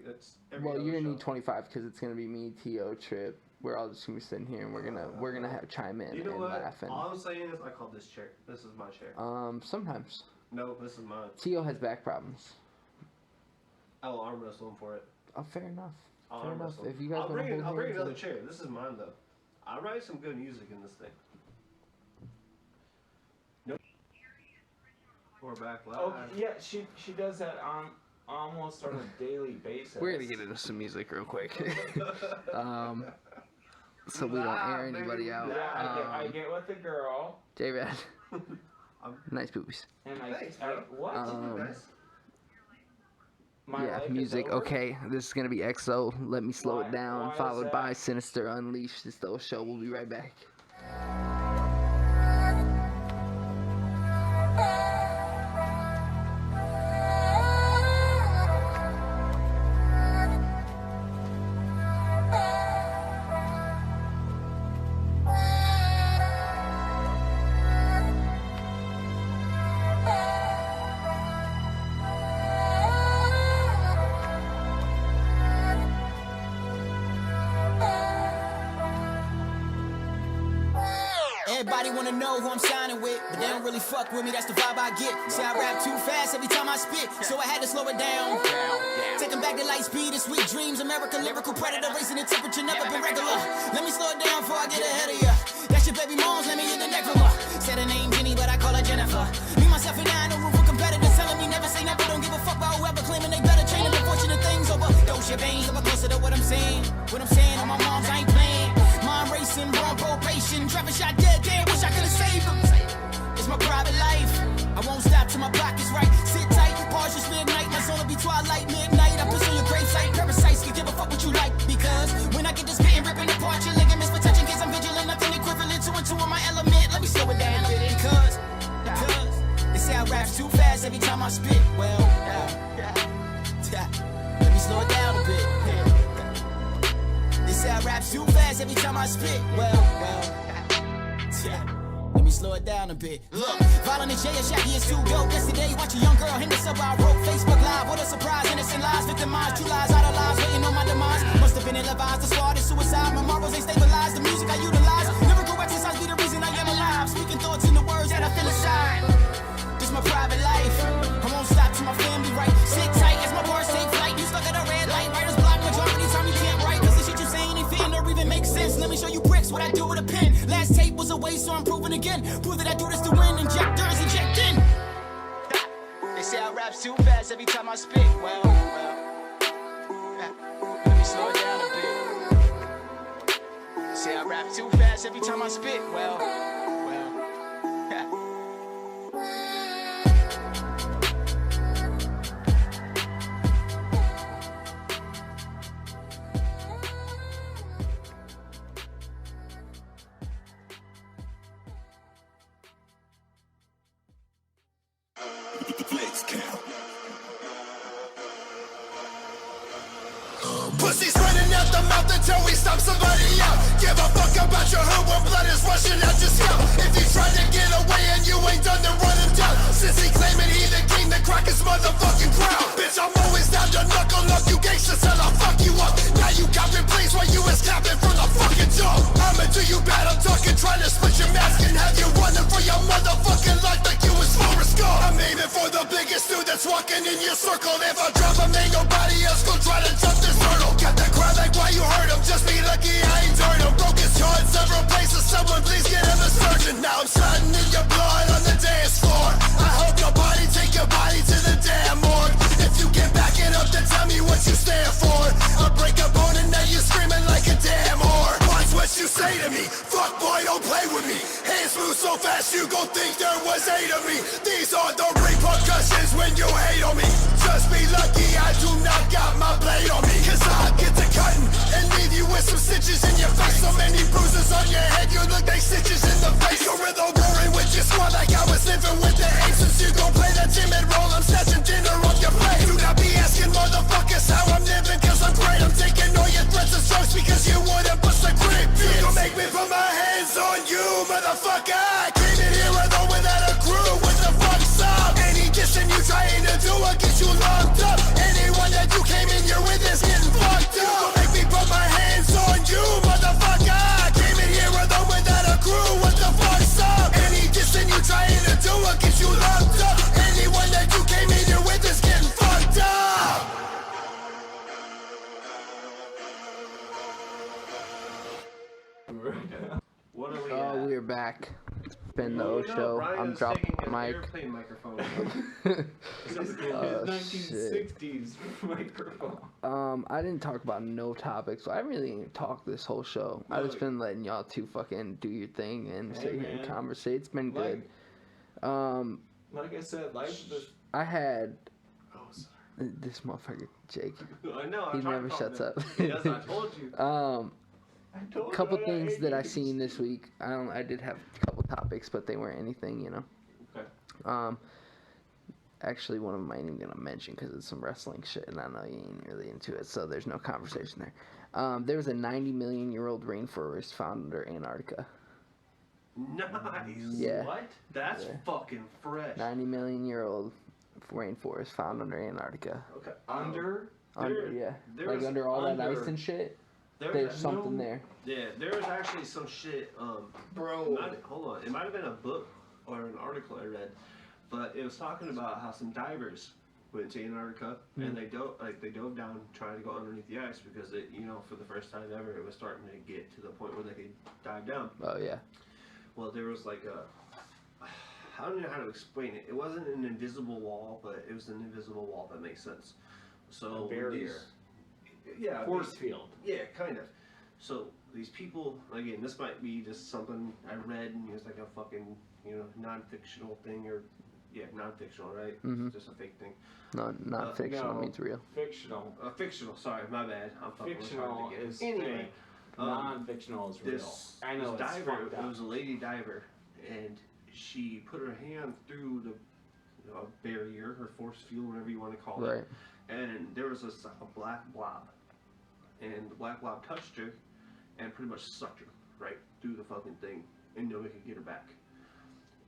Well, other you're gonna show. need 25 because it's gonna be me, T.O., Trip. We're all just gonna be sitting here and we're gonna have chime in You know and what? laugh and. All I'm saying is I call this chair. This is my chair. Sometimes No, this is mine. T.O. has back problems. I will arm wrestle him for it. Oh, fair enough. I'll Fair arm enough. wrestle him. If you guys I'll wanna bring hold hands another up- chair. This is mine though. I write some good music in this thing. Nope. We're back live. Oh yeah, she does that almost on a daily basis. We're gonna get into some music real quick. So we don't air anybody out. Yeah, I get with the girl. JRad. Nice boobies. And Thanks, bro. what? My Yeah, life music. is over? Okay, this is gonna be EXO. Let me slow Why- it down. why is Followed that? by Sinister Unleashed. This is the show. We'll be right back. Everybody wanna know who I'm signing with, but they don't really fuck with me, that's the vibe I get. See, I rap too fast every time I spit, so I had to slow it down. Taking back to light speed and sweet dreams, America, lyrical predator, raising the temperature, never been regular. Let me slow it down before I get ahead of ya. That's your baby moms, let me hit the neck from her. Said her name Jenny, but I call her Jennifer. Me, myself, and I, no room for competitors, telling me never say never, don't give a fuck about whoever claiming they better, training unfortunate things over. Those your veins, ever closer to what I'm saying. What I'm saying on my moms, I ain't playing. Mind racing, born probation, Trevor shot dead, damn, wish I could've saved him. It's my private life, I won't stop till my pocket's right. Sit tight, pause just midnight, my soul will be twilight, midnight. I push on your gravesite, parasites can give a fuck what you like. Because when I get this spitting, ripping apart your ligaments for touching kids, I'm vigilant, nothing equivalent to into on my element. Let me slow it down, because they say I rap too fast every time I spit. Well, let me slow it down a bit. They say I rap too fast every time I spit. Well, let me slow it down a bit. Look, Violent and Jay and Shaggy is too dope. Yesterday, watch a young girl in the sub I wrote. Facebook Live, what a surprise. Innocent lies, victimized. True lies, idolized, waiting on my demise. Must have been ill-advised. The squad is suicide. My morals ain't stabilized. The music I utilize. Lyrical exercise be the reason I am alive. Speaking thoughts in the words that I feel inside. This my private life. I won't stop till my family right. Sit tight as my bars take flight. You stuck at a red light. Writer's block. Majority time you can't write. Cause the shit you say ain't fitting or even make sense. Let me show you bricks what I do with a pen. Last tape was a waste, so I'm proving again. Prove that I do this to win. Injectors injecting. They say I rap too fast every time I spit. Well, let me slow it down a bit. They say I rap too fast every time I spit. Well. Pussies running out the mouth until we stomp somebody out. Give a fuck about your hood when blood is rushing out your scalp. If you try to get away and you ain't done, then run him down. Since he claiming he the king, then crack his motherfucking crown. Bitch, I'm always down to knuckle up. You gangsters till I fuck you up. Now you got replaced while you was capping from the fucking jump. I'ma do you bad, I'm talking, trying to split your mask and have you running for your motherfucking life like you was Forrest Gump. I'm aiming for the biggest dude that's walking in your circle. If I drop him, ain't nobody else gon' try to jump this hurdle. Got that crowd like why you hurt him. Just be lucky I ain't hurt him. Broke his jaw in several places. Someone please get him a surgeon. Now I'm sliding in your blood on the dance floor. I hope your body take your body to the damn morgue. If you get backing up, then tell me what you stand for. I'll break a bone and now you're screaming like a damn whore. Watch what you say to me. Fuck boy, don't play with me. Hands move so fast you gon' think there was 8 of me. These are the repercussions when you hate on me. Just be lucky I do not got my blade on me. Cause I'll get to cutting and leave you with some stitches in your face. So many bruises on your head, you look like stitches in the face. Gorilla roaring with your squad like I was living with the apes. Since you gon' play that timid role, I'm snatching dinner off your plate. Do not be asking motherfuckers how I'm living, cause I'm great. I'm taking all your threats and strokes because you wouldn't bust a grip. You gon' make me put my hands on you, motherfucker. I came in here alone without a crew. What the fuck's up? Any dissing you trying to do will get you locked up. Anyone that you came in here with is getting fucked up. You gon' make me put my hands on you, motherfucker. I came in here alone without a crew. What the fuck's up? Any dissing you trying to do will get you locked up. Anyone that you came in here with is getting fucked up. What are we Oh, at? we're back. It's been the O No, Show. Brian's I'm dropping. taking mic. airplane microphone. His Oh, 1960s microphone. I didn't talk about no topics, so I really didn't talk this whole show. I just been letting y'all two fucking do your thing and sit here and conversate. It's been good. Like I said, life is. I had Oh, sorry. this motherfucker Jake. I know. He never shuts up. Yes, I told you. Couple things that I seen this week. I did have a couple topics, but they weren't anything, you know. Okay. Actually, one of them I ain't even gonna mention because it's some wrestling shit, and I know you ain't really into it, so there's no conversation there. There was a 90 million year old rainforest found under Antarctica. Nice. Yeah. What? That's fucking fresh. 90 million year old rainforest found under Antarctica. Okay. Under? Yeah. there's Like under all that under- ice and shit. There's There's something there. Yeah, there was actually some shit. Bro. Hold on. It might have been a book or an article I read, but it was talking about how some divers went to Antarctica and they dove down trying to go underneath the ice because it, for the first time ever, it was starting to get to the point where they could dive down. Oh yeah. Well, there was like I don't know how to explain it. It wasn't an invisible wall, but it was an invisible wall that makes sense. So A barrier. Yeah. Force field. Yeah, kind of. So these people, again, this might be just something I read and it's like a fucking, non-fictional thing non-fictional, right? Mhm. It's just a fake thing. Not fictional no. means real. Fictional. Fictional, sorry, my bad. I'm fucking Fictional retarded again. is Anyway, fake. Non-fictional is real. I I know this it's diver, fucked it up. was a lady diver, and she put her hand through the barrier, her force field, whatever you want to call Right. it, and there was a black blob, and the black blob touched her, and pretty much sucked her right through the fucking thing, and nobody could get her back.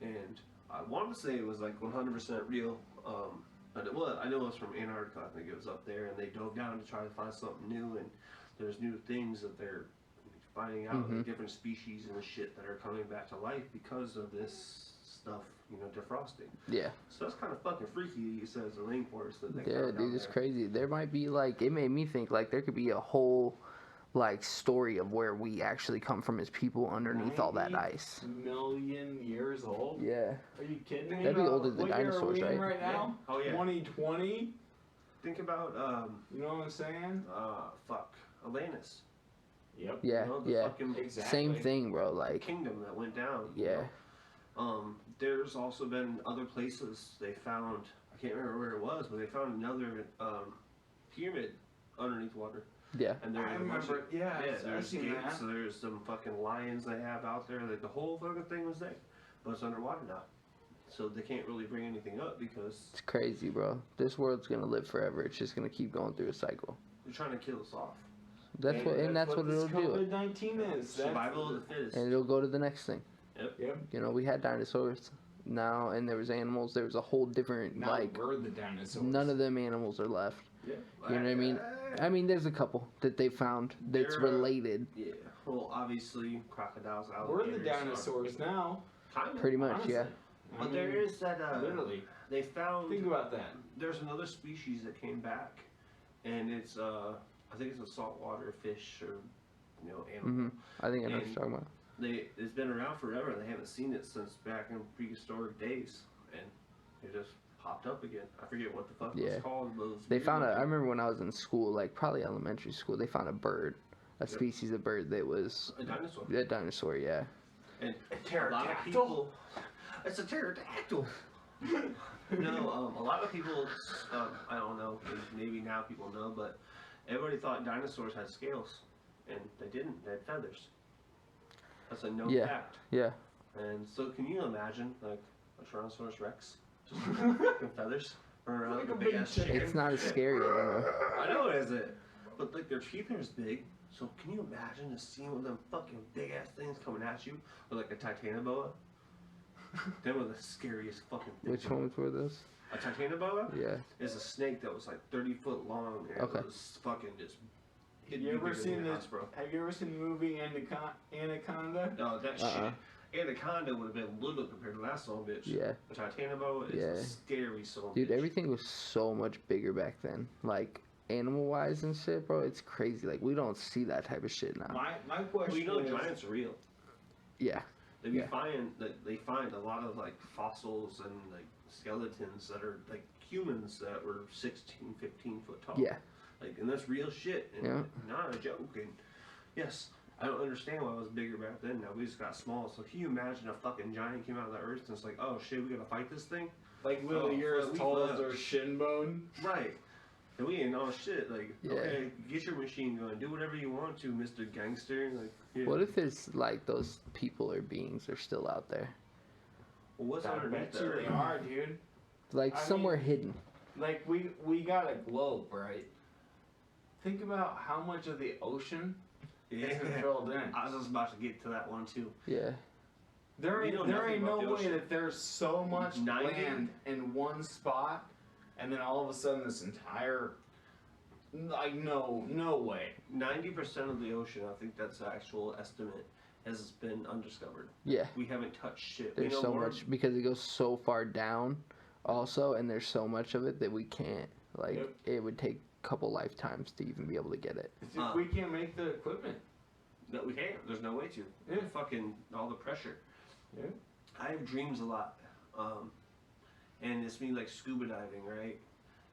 And I want to say it was like 100% real, but it was. I know it was from Antarctica. I think it was up there, and they dove down to try to find something new, and there's new things that they're finding out, like different species and shit that are coming back to life because of this stuff, defrosting. Yeah. So that's kind of fucking freaky. He says the rainforest that they Yeah, found dude, down it's there. crazy. There might be like, it made me think like there could be a whole like story of where we actually come from as people underneath all that 90 ice. million years old? Yeah. Are you kidding me? That'd be older than What year dinosaurs, are we in right? right now? Yeah. Oh, yeah. 2020? Think about You know what I'm saying? Atlantis. Yep. Yeah, The yeah. fucking Exactly. Same thing, bro. Like, kingdom that went down. yeah. There's also been other places they found. I can't remember where it was, but they found another pyramid underneath water. Yeah. And there's I a bunch remember, of, yeah, I've there's seen gates, that. so there's some fucking lions they have out there. Like the whole fucking thing was there, but it's underwater now, so they can't really bring anything up because It's crazy, bro. This world's gonna live forever. It's just gonna keep going through a cycle. they're trying to kill us off. That's what this it'll do. COVID-19 is. Survival of the fittest. And it'll go to the next thing. Yep. You know, we had dinosaurs now, and there was animals. There was a whole different Now like. we're the dinosaurs. None of them animals are left. Yeah. You know what I mean? I mean, there's a couple that they found that's They're, related. Yeah. Well, obviously crocodiles, We're alligators. the dinosaurs now. Kind of. Pretty much, honestly. yeah. I But mean, there is that. literally. They found. Think about that. There's another species that came back, and it's I think it's a saltwater fish or animal. I think I know what And you're talking about. It's been around forever. They haven't seen it since back in prehistoric days, and it just popped up again. I forget what the fuck it Yeah. was called. But it was They weird found I looking. remember when I was in school, like probably elementary school, they found a bird, a species of bird that was a dinosaur. a dinosaur. Yeah. And a lot of people. It's a pterodactyl. No, a lot of people. I don't know. Maybe now people know, but everybody thought dinosaurs had scales, and they didn't. They had feathers. That's a known Yeah. fact. Yeah. And so, can you imagine like a Tyrannosaurus Rex, just with fucking feathers, or like a big ass chicken? It's not as scary anymore. I know it isn't, but like their teeth are as big. So can you imagine just seeing one of them fucking big ass things coming at you, or like a titanoboa? They were the scariest fucking things. Which ones were those? A titanoboa Yeah. is a snake that was like 30 foot long and Okay. it was fucking just. Have you ever seen this? Have you ever seen the movie Anaconda? No, that shit. Anaconda would have been little compared to that son of a bitch. Yeah. A titanoboa is Yeah. a scary son of a Dude, bitch. everything was so much bigger back then. Like animal wise and shit, bro. It's crazy. Like we don't see that type of shit now. My question Well, you know is, giants are real. Yeah. They find a lot of like fossils and like skeletons that are like humans that were 16, 15 foot tall. Yeah. Like, and that's real shit, and not a joke. And yes, I don't understand why I was bigger back then. Now we just got small. So can you imagine a fucking giant came out of the earth and it's like, oh shit, we gotta fight this thing? Like literally, you're as tall as their shin bone. Right. And we ain't all shit. Like, okay, get your machine gun, do whatever you want to, Mr. Gangster. Like, yeah. What if it's like those people or beings are still out there? Well, what's underneath that? They are, dude. Like somewhere hidden. Like we got a globe, right? Think about how much of the ocean isn't filled in. I was just about to get to that one too. Yeah. There ain't no way that there's so much land in one spot, and then all of a sudden this entire, like, no way. 90% of the ocean, I think that's the actual estimate, has been undiscovered. Yeah. We haven't touched shit. There's so much, because it goes so far down also, and there's so much of it that we can't, like, it would take a couple lifetimes to even be able to get it. We can't make the equipment. No, we can't. There's no way to. Yeah. Fucking all the pressure. Yeah. I have dreams a lot. And it's me like scuba diving, right?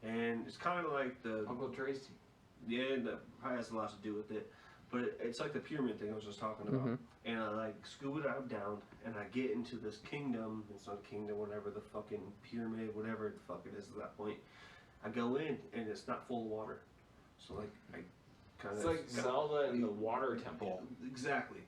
And it's kind of like the Uncle Tracy. Yeah, that probably has a lot to do with it. But it's like the pyramid thing I was just talking about. And I like scuba dive down, and I get into this kingdom. It's not a kingdom, whatever the fucking pyramid, whatever the fuck it is at that point. I go in, and it's not full of water. So like I kind of. It's like Zelda in the water temple. Exactly.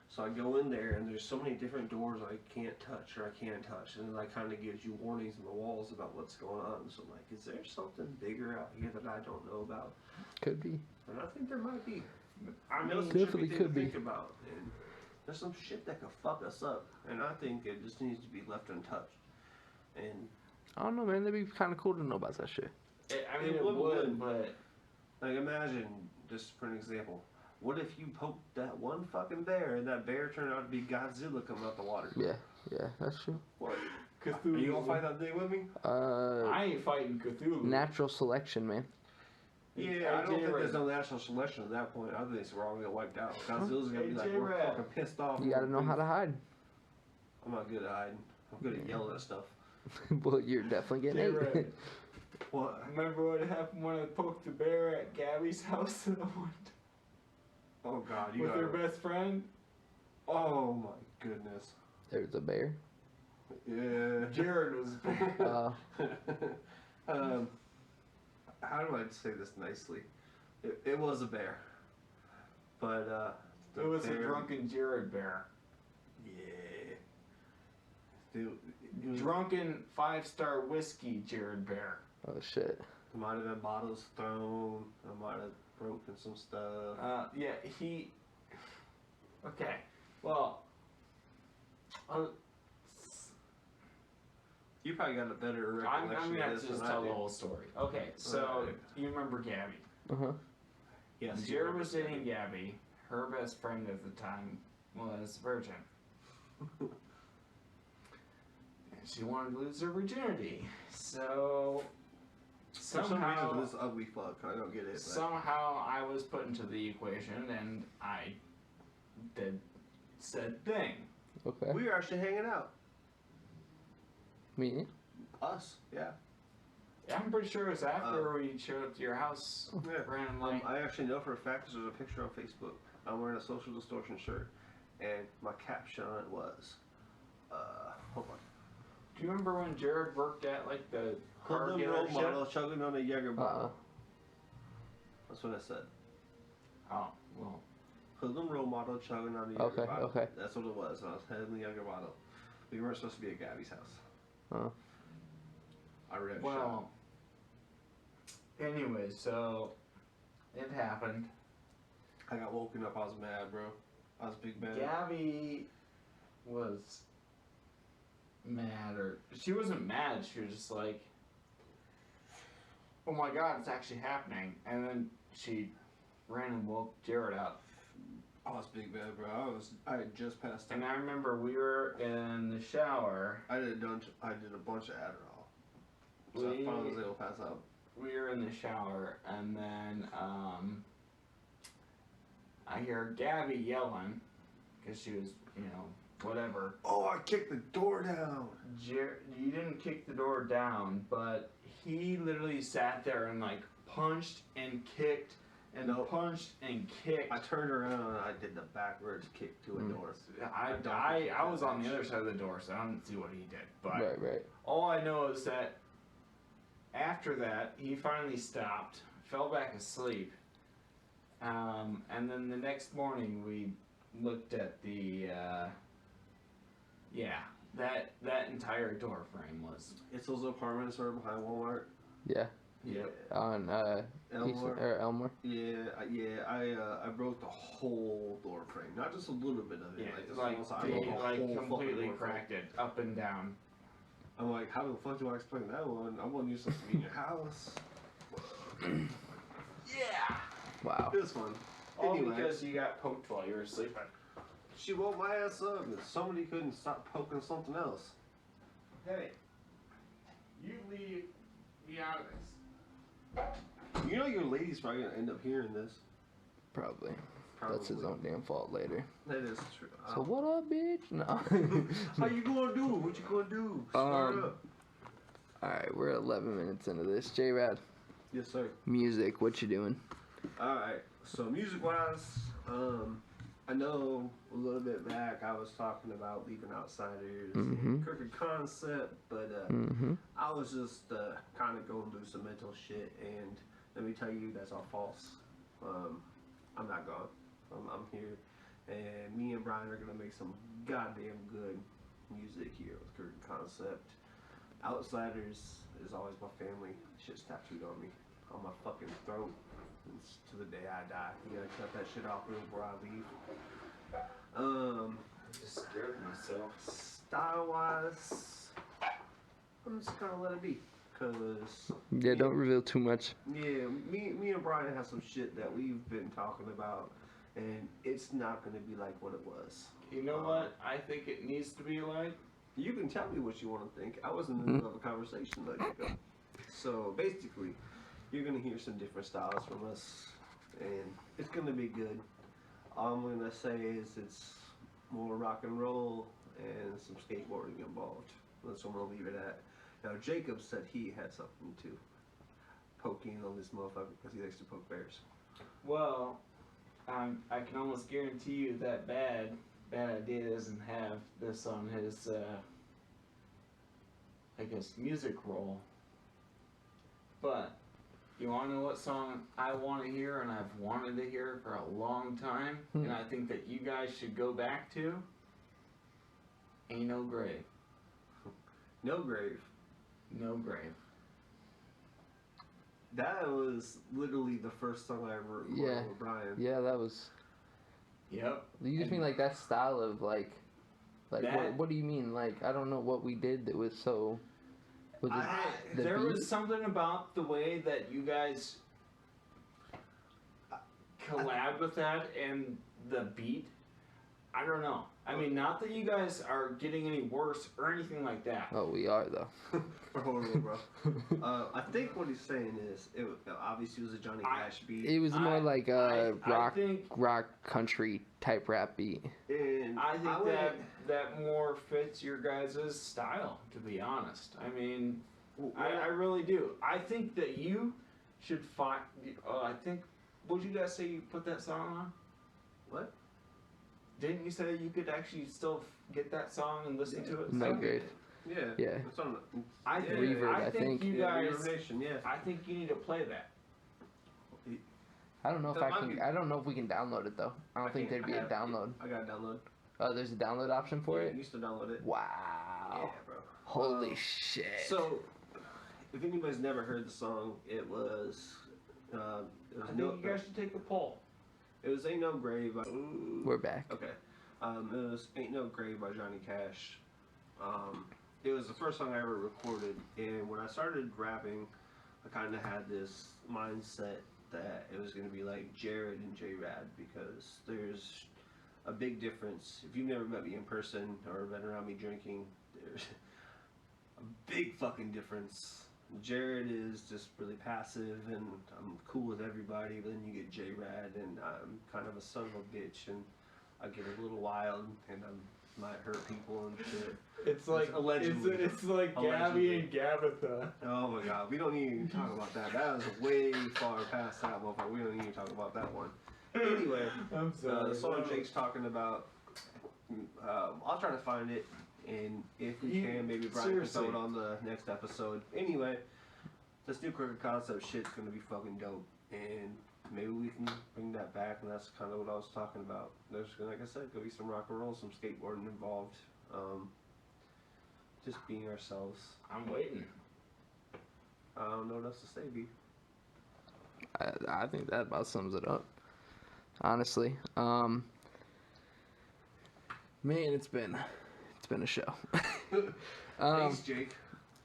So I go in there, and there's so many different doors I can't touch or I can touch, and it like kind of gives you warnings on the walls about what's going on. So I'm like, is there something bigger out here that I don't know about? Could be. And I think there might be. I mean, know some definitely shit we could be. think about, and there's some shit that could fuck us up, and I think it just needs to be left untouched. And I don't know, man. That'd be kind of cool to know about that shit. I mean, it would, but like, imagine, just for an example, what if you poked that one fucking bear and that bear turned out to be Godzilla coming out the water? Yeah, that's true. What? Cthulhu. Are you gonna fight that thing with me? I ain't fighting Cthulhu. Natural selection, man. Yeah, I don't think there's no natural selection at that point. I think we're all gonna get wiped out. Godzilla's gonna be like, we're fucking pissed off. You gotta know how to hide. I'm not good at hiding. I'm good at yelling at stuff. Well, you're definitely getting ate. What? Remember what happened when I poked the bear at Gabby's house? Oh God, with her best friend? Oh my goodness. There's a bear? Yeah. JRad was a bear. How do I say this nicely? It was a bear. But, it was a drunken JRad bear. Yeah. Dude, drunken 5-star whiskey JRad bear. Oh shit. There might have been bottles thrown. I might have broken some stuff. Yeah, he... Okay, well... You probably got a better recollection. I'm gonna have of to this just than I tell do. the whole story. Okay, so you remember Gabby. Yes. JRad was dating Gabby. Her best friend at the time was virgin. And she wanted to lose her virginity. So For some reason, this ugly fuck. I don't get it. Somehow I was put into the equation and I did said thing. Okay. We were actually hanging out. Me? Us, yeah. Yeah, I'm pretty sure it was after we showed up to your house randomly. I actually know for a fact there's a picture on Facebook. I'm wearing a Social Distortion shirt, and my caption on it was, hold on. Do you remember when JRad worked at like the car Hoodlum role dealership? model chugging on a Jäger bottle. That's what I said. Oh, well. Hoodlum role model chugging on a Jäger bottle. Okay. That's what it was. I was heading the Jäger bottle. We weren't supposed to be at Gabby's house. I read well, anyway, so it happened. I got woken up. I was mad, bro. I was big mad. Gabby was mad, or she wasn't mad. She was just like, "Oh my God, it's actually happening!" And then she ran and woke JRad up. I was big mad, bro. I had just passed out. And I remember we were in the shower. I did a bunch of Adderall. So I finally was able to pass out. We were in the shower, and then I hear Gabby yelling because she was, whatever. Oh, I kicked the door down. You didn't kick the door down, but he literally sat there and like punched and kicked and punched and kicked. I turned around and I did the backwards kick to a door. I was on the other side of the door, so I didn't see what he did. But Right. all I know is that after that, he finally stopped, fell back asleep, and then the next morning we looked at the that entire door frame was. It's those apartments are behind Walmart. Yeah. Yep. On Elmore. Yeah. I broke the whole door frame, not just a little bit of it. Like completely cracked it up and down. I'm like, how the fuck do I explain that one? I want you supposed to be in your house. Yeah. Wow. It was fun. All Anyway, because you got poked while you were sleeping. she woke my ass up and somebody couldn't stop poking something else. Hey, you leave me out of this. You know your lady's probably gonna end up hearing this. Probably. That's his own damn fault later. That is true. So what up, bitch? No. How you gonna do? What you gonna do? Start up. Alright, we're 11 minutes into this. JRad. Yes, sir. Music, what you doing? Alright, so music-wise, I know a little bit back I was talking about Leaving Outsiders and Krooked Concept, but I was just kind of going through some mental shit, and let me tell you, that's all false. I'm not gone. I'm here, and me and Brian are going to make some goddamn good music here with Krooked Concept. Outsiders is always my family. Shit's tattooed on me, on my fucking throat. It's to the day I die. You gotta cut that shit off before I leave. I just scared myself. Style-wise, I'm just gonna let it be. Cause Yeah, don't reveal too much. yeah, me and Brian have some shit that we've been talking about, and it's not gonna be like what it was. You know what I think it needs to be like? You can tell me what you want to think. I was in the middle of a conversation like ago. So basically, you're gonna hear some different styles from us, and it's gonna be good. All I'm gonna say is it's more rock and roll and some skateboarding involved. That's what I'm gonna leave it at. Now Jacob said he had something to poke in on this motherfucker because he likes to poke bears. Well, I can almost guarantee you that BadIdea doesn't have this on his, I guess, music roll. But you want to know what song I want to hear and I've wanted to hear for a long time, and I think that you guys should go back to? Ain't No Grave. No Grave. No Grave. That was literally the first song I ever recorded with Brian. Yeah, that was. Yep. You just mean like that style of like what do you mean? Like, I don't know what we did that was so. Was it the there beat? was something about the way that you guys collabed with that and the beat. I don't know. I mean, not that you guys are getting any worse or anything like that. Oh, we are though. We're horrible, bro. I think what he's saying is, it obviously was a Johnny Cash beat. It was more like a rock country type rap beat. And I think that more fits your guys' style, to be honest. I mean, I really do. I think that you should find. I think. Would you guys say you put that song on? What? Didn't you say you could actually still get that song and listen to it? No Grave. Yeah. Yeah. It's on the, I think, Reverb, I think you guys. Reverb Nation, yeah. I think you need to play that. I don't know if That I might can. be- I don't know if we can download it though. I don't think there'd be a download. I got to download. Oh, there's a download option for You it. used to download it. Wow. Yeah, bro. Holy shit. So, if anybody's never heard the song, it was. I think you guys should take a poll. It was Ain't No Grave. We're back. Okay. It was Ain't No Grave by Johnny Cash. It was the first song I ever recorded, and when I started rapping, I kind of had this mindset that it was going to be like JRad and JRad, because there's a big difference. If you've never met me in person or been around me drinking, there's a big fucking difference. JRad is just really passive and I'm cool with everybody, but then you get JRad and I'm kind of a son of a bitch and I get a little wild and I'm might hurt people and shit. It's like allegedly. It's like Gabby and Gabitha. Oh my god, we don't even talk about that. That was way far past that motherfucker. We don't even talk about that one. Anyway, I'm sorry. the song Jake's talking about, I'll try to find it, and if we can, maybe Brian can throw it on the next episode. Anyway, this new Krooked Concept shit's gonna be fucking dope, and maybe we can bring that back, and that's kind of what I was talking about. There's, like I said, gonna be some rock and roll, some skateboarding involved. Just being ourselves. I'm waiting. I don't know what else to say, B. I think that about sums it up. Honestly, man, it's been a show. Thanks, Jake.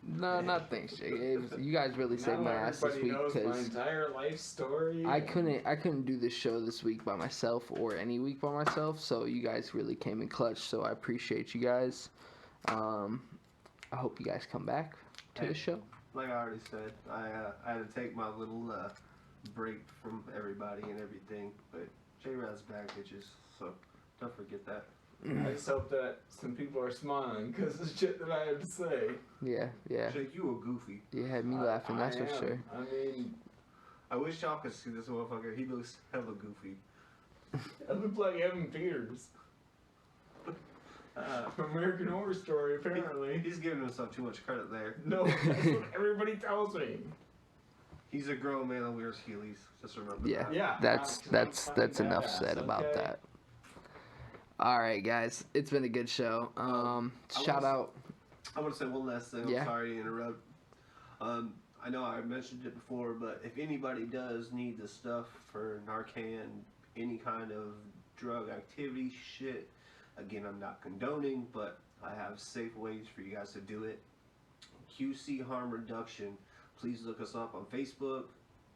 No, not thanks, Jake. You guys really saved my ass this week because my because entire life story. I couldn't do this show this week by myself or any week by myself. So you guys really came in clutch. So I appreciate you guys. I hope you guys come back to the show. Like I already said, I had to take my little break from everybody and everything, but JRad's back, bitches, so don't forget that. I just hope that some people are smiling because of the shit that I have to say. Yeah. Jake, you were goofy. You had me laughing, that's for sure. I mean, I wish y'all could see this motherfucker. He looks hella goofy. I look like Evan Peters. From American Horror Story, apparently. He's giving himself too much credit there. No, that's what everybody tells me. He's a grown man that wears Heelys. Just remember Yeah. that. Yeah. That's enough said about that. All right, guys, it's been a good show. Shout out. I want to say one last thing. Yeah. I'm sorry to interrupt. I know I mentioned it before, but if anybody does need the stuff for Narcan, any kind of drug activity shit, again, I'm not condoning, but I have safe ways for you guys to do it. QC Harm Reduction. Please look us up on Facebook.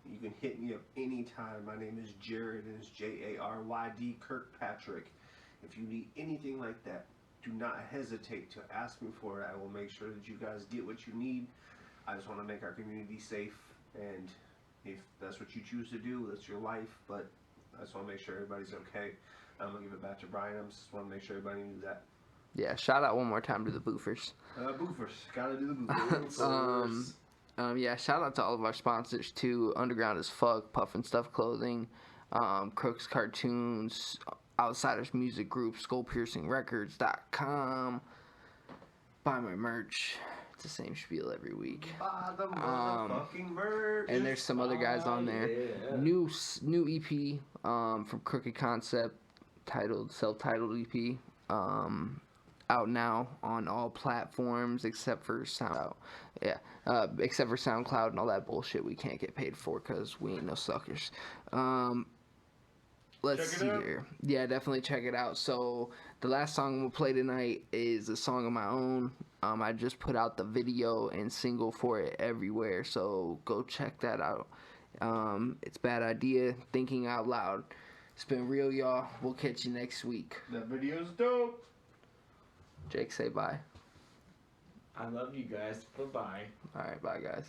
You can hit me up anytime. My name is JRad, and it's JARYD Kirkpatrick. If you need anything like that, do not hesitate to ask me for it. I will make sure that you guys get what you need. I just want to make our community safe, and if that's what you choose to do, that's your life, but I just want to make sure everybody's okay. I'm going to give it back to Brian. I just want to make sure everybody knew that. Yeah, shout out one more time to the Boofers. Boofers. Gotta do the Boofers. Yeah, shout out to all of our sponsors too. Underground as Fuck, Puffin Stuff Clothing, Crooks Cartoons, Outsiders Music Group, SkullPiercingRecords.com. Buy my merch. It's the same spiel every week. Buy the motherfucking merch. And there's some other guys on there. Yeah. New EP from Krooked Concept, self-titled EP. Out now on all platforms except for SoundCloud. Except for SoundCloud and all that bullshit we can't get paid for because we ain't no suckers. Let's see here. Yeah, definitely check it out. So the last song we'll play tonight is a song of my own. I just put out the video and single for it everywhere, so go check that out. It's BadIdea, Thinking Out Loud. It's been real, y'all. We'll catch you next week. That video's dope. Jake, say bye. I love you guys. Bye-bye. All right, bye, guys.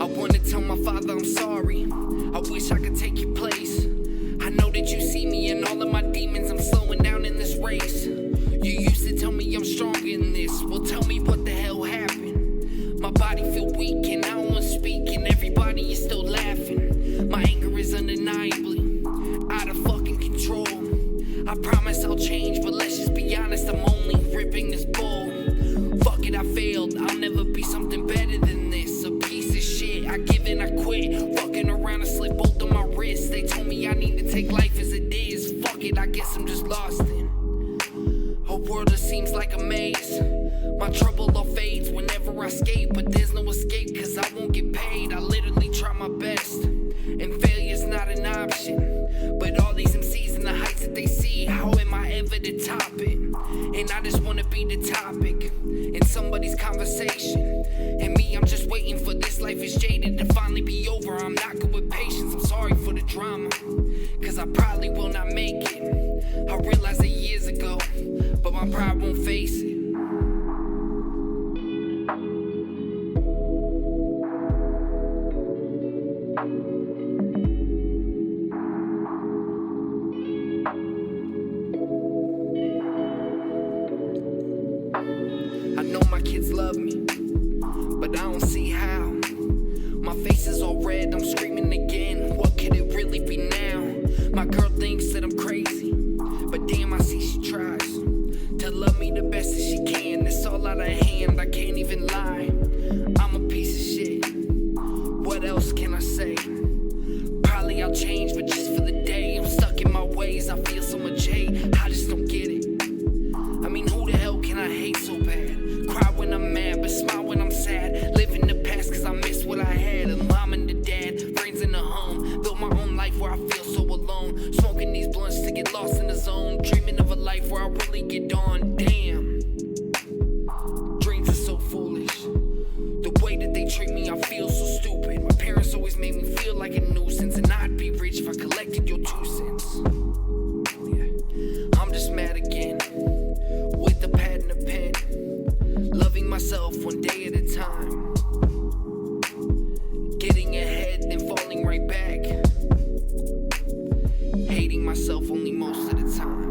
I wanna tell my father I'm sorry. I wish I could take your place. I know that you see me in all of my demons. I'm slowing down in this race. You used to tell me I'm stronger in this. Well, tell me what the hell happened. My body feel weak and I don't wanna speak, and everybody is still laughing. My anger is undeniably out of fucking control. I promise I'll change, but let's just be honest, I'm only ripping this bowl. Fuck it, I failed. I'll never be something better than this. A piece of shit. I give in, I quit. Fucking around and slip both of my wrists. They told me I need to take life as it is. Fuck it, I guess I'm just lost in a world that seems like a maze. My trouble all fades whenever I skate, but there's no escape cause I won't get paid. I literally try my best, and failure's not an option. But all these MCs and the heights that they see, how am I ever to top it? And I just wanna be the topic in somebody's conversation. And me, I'm just waiting for this life is jaded to finally be over. I'm not good with patience, I'm sorry for the drama. Cause cause I probably will not make it. I realized it years ago, but my pride won't face it. I know my kids love me, but I don't see how. My face is all red, I'm screaming again. What could it really be now? My girl thinks that I'm crazy, but damn, I see she tries to love me the best that she can. It's all out of hand, I can't even lie. I'm a piece of shit, what else can I say? Probably I'll change, but just for the day. I'm stuck in my ways, I feel so much hate, I just don't get it. I mean, who the hell can I hate so bad? Cry when I'm mad, but smile when I'm sad. Live in the past cause I miss what I had. A mom and a dad, friends in the home. Built my own life where I feel so alone. Smoking these blunts to get lost in the zone. Dreaming of a life where I really get on. Damn, dreams are so foolish. The way that they treat me, I feel so stupid. My parents always made me feel like a nuisance, and I'd be rich if I collected your 2 cents. Yeah, I'm just mad again, with a pad and a pen. Loving myself one day at a time. Getting ahead, then falling right back. Hating myself only most of the time.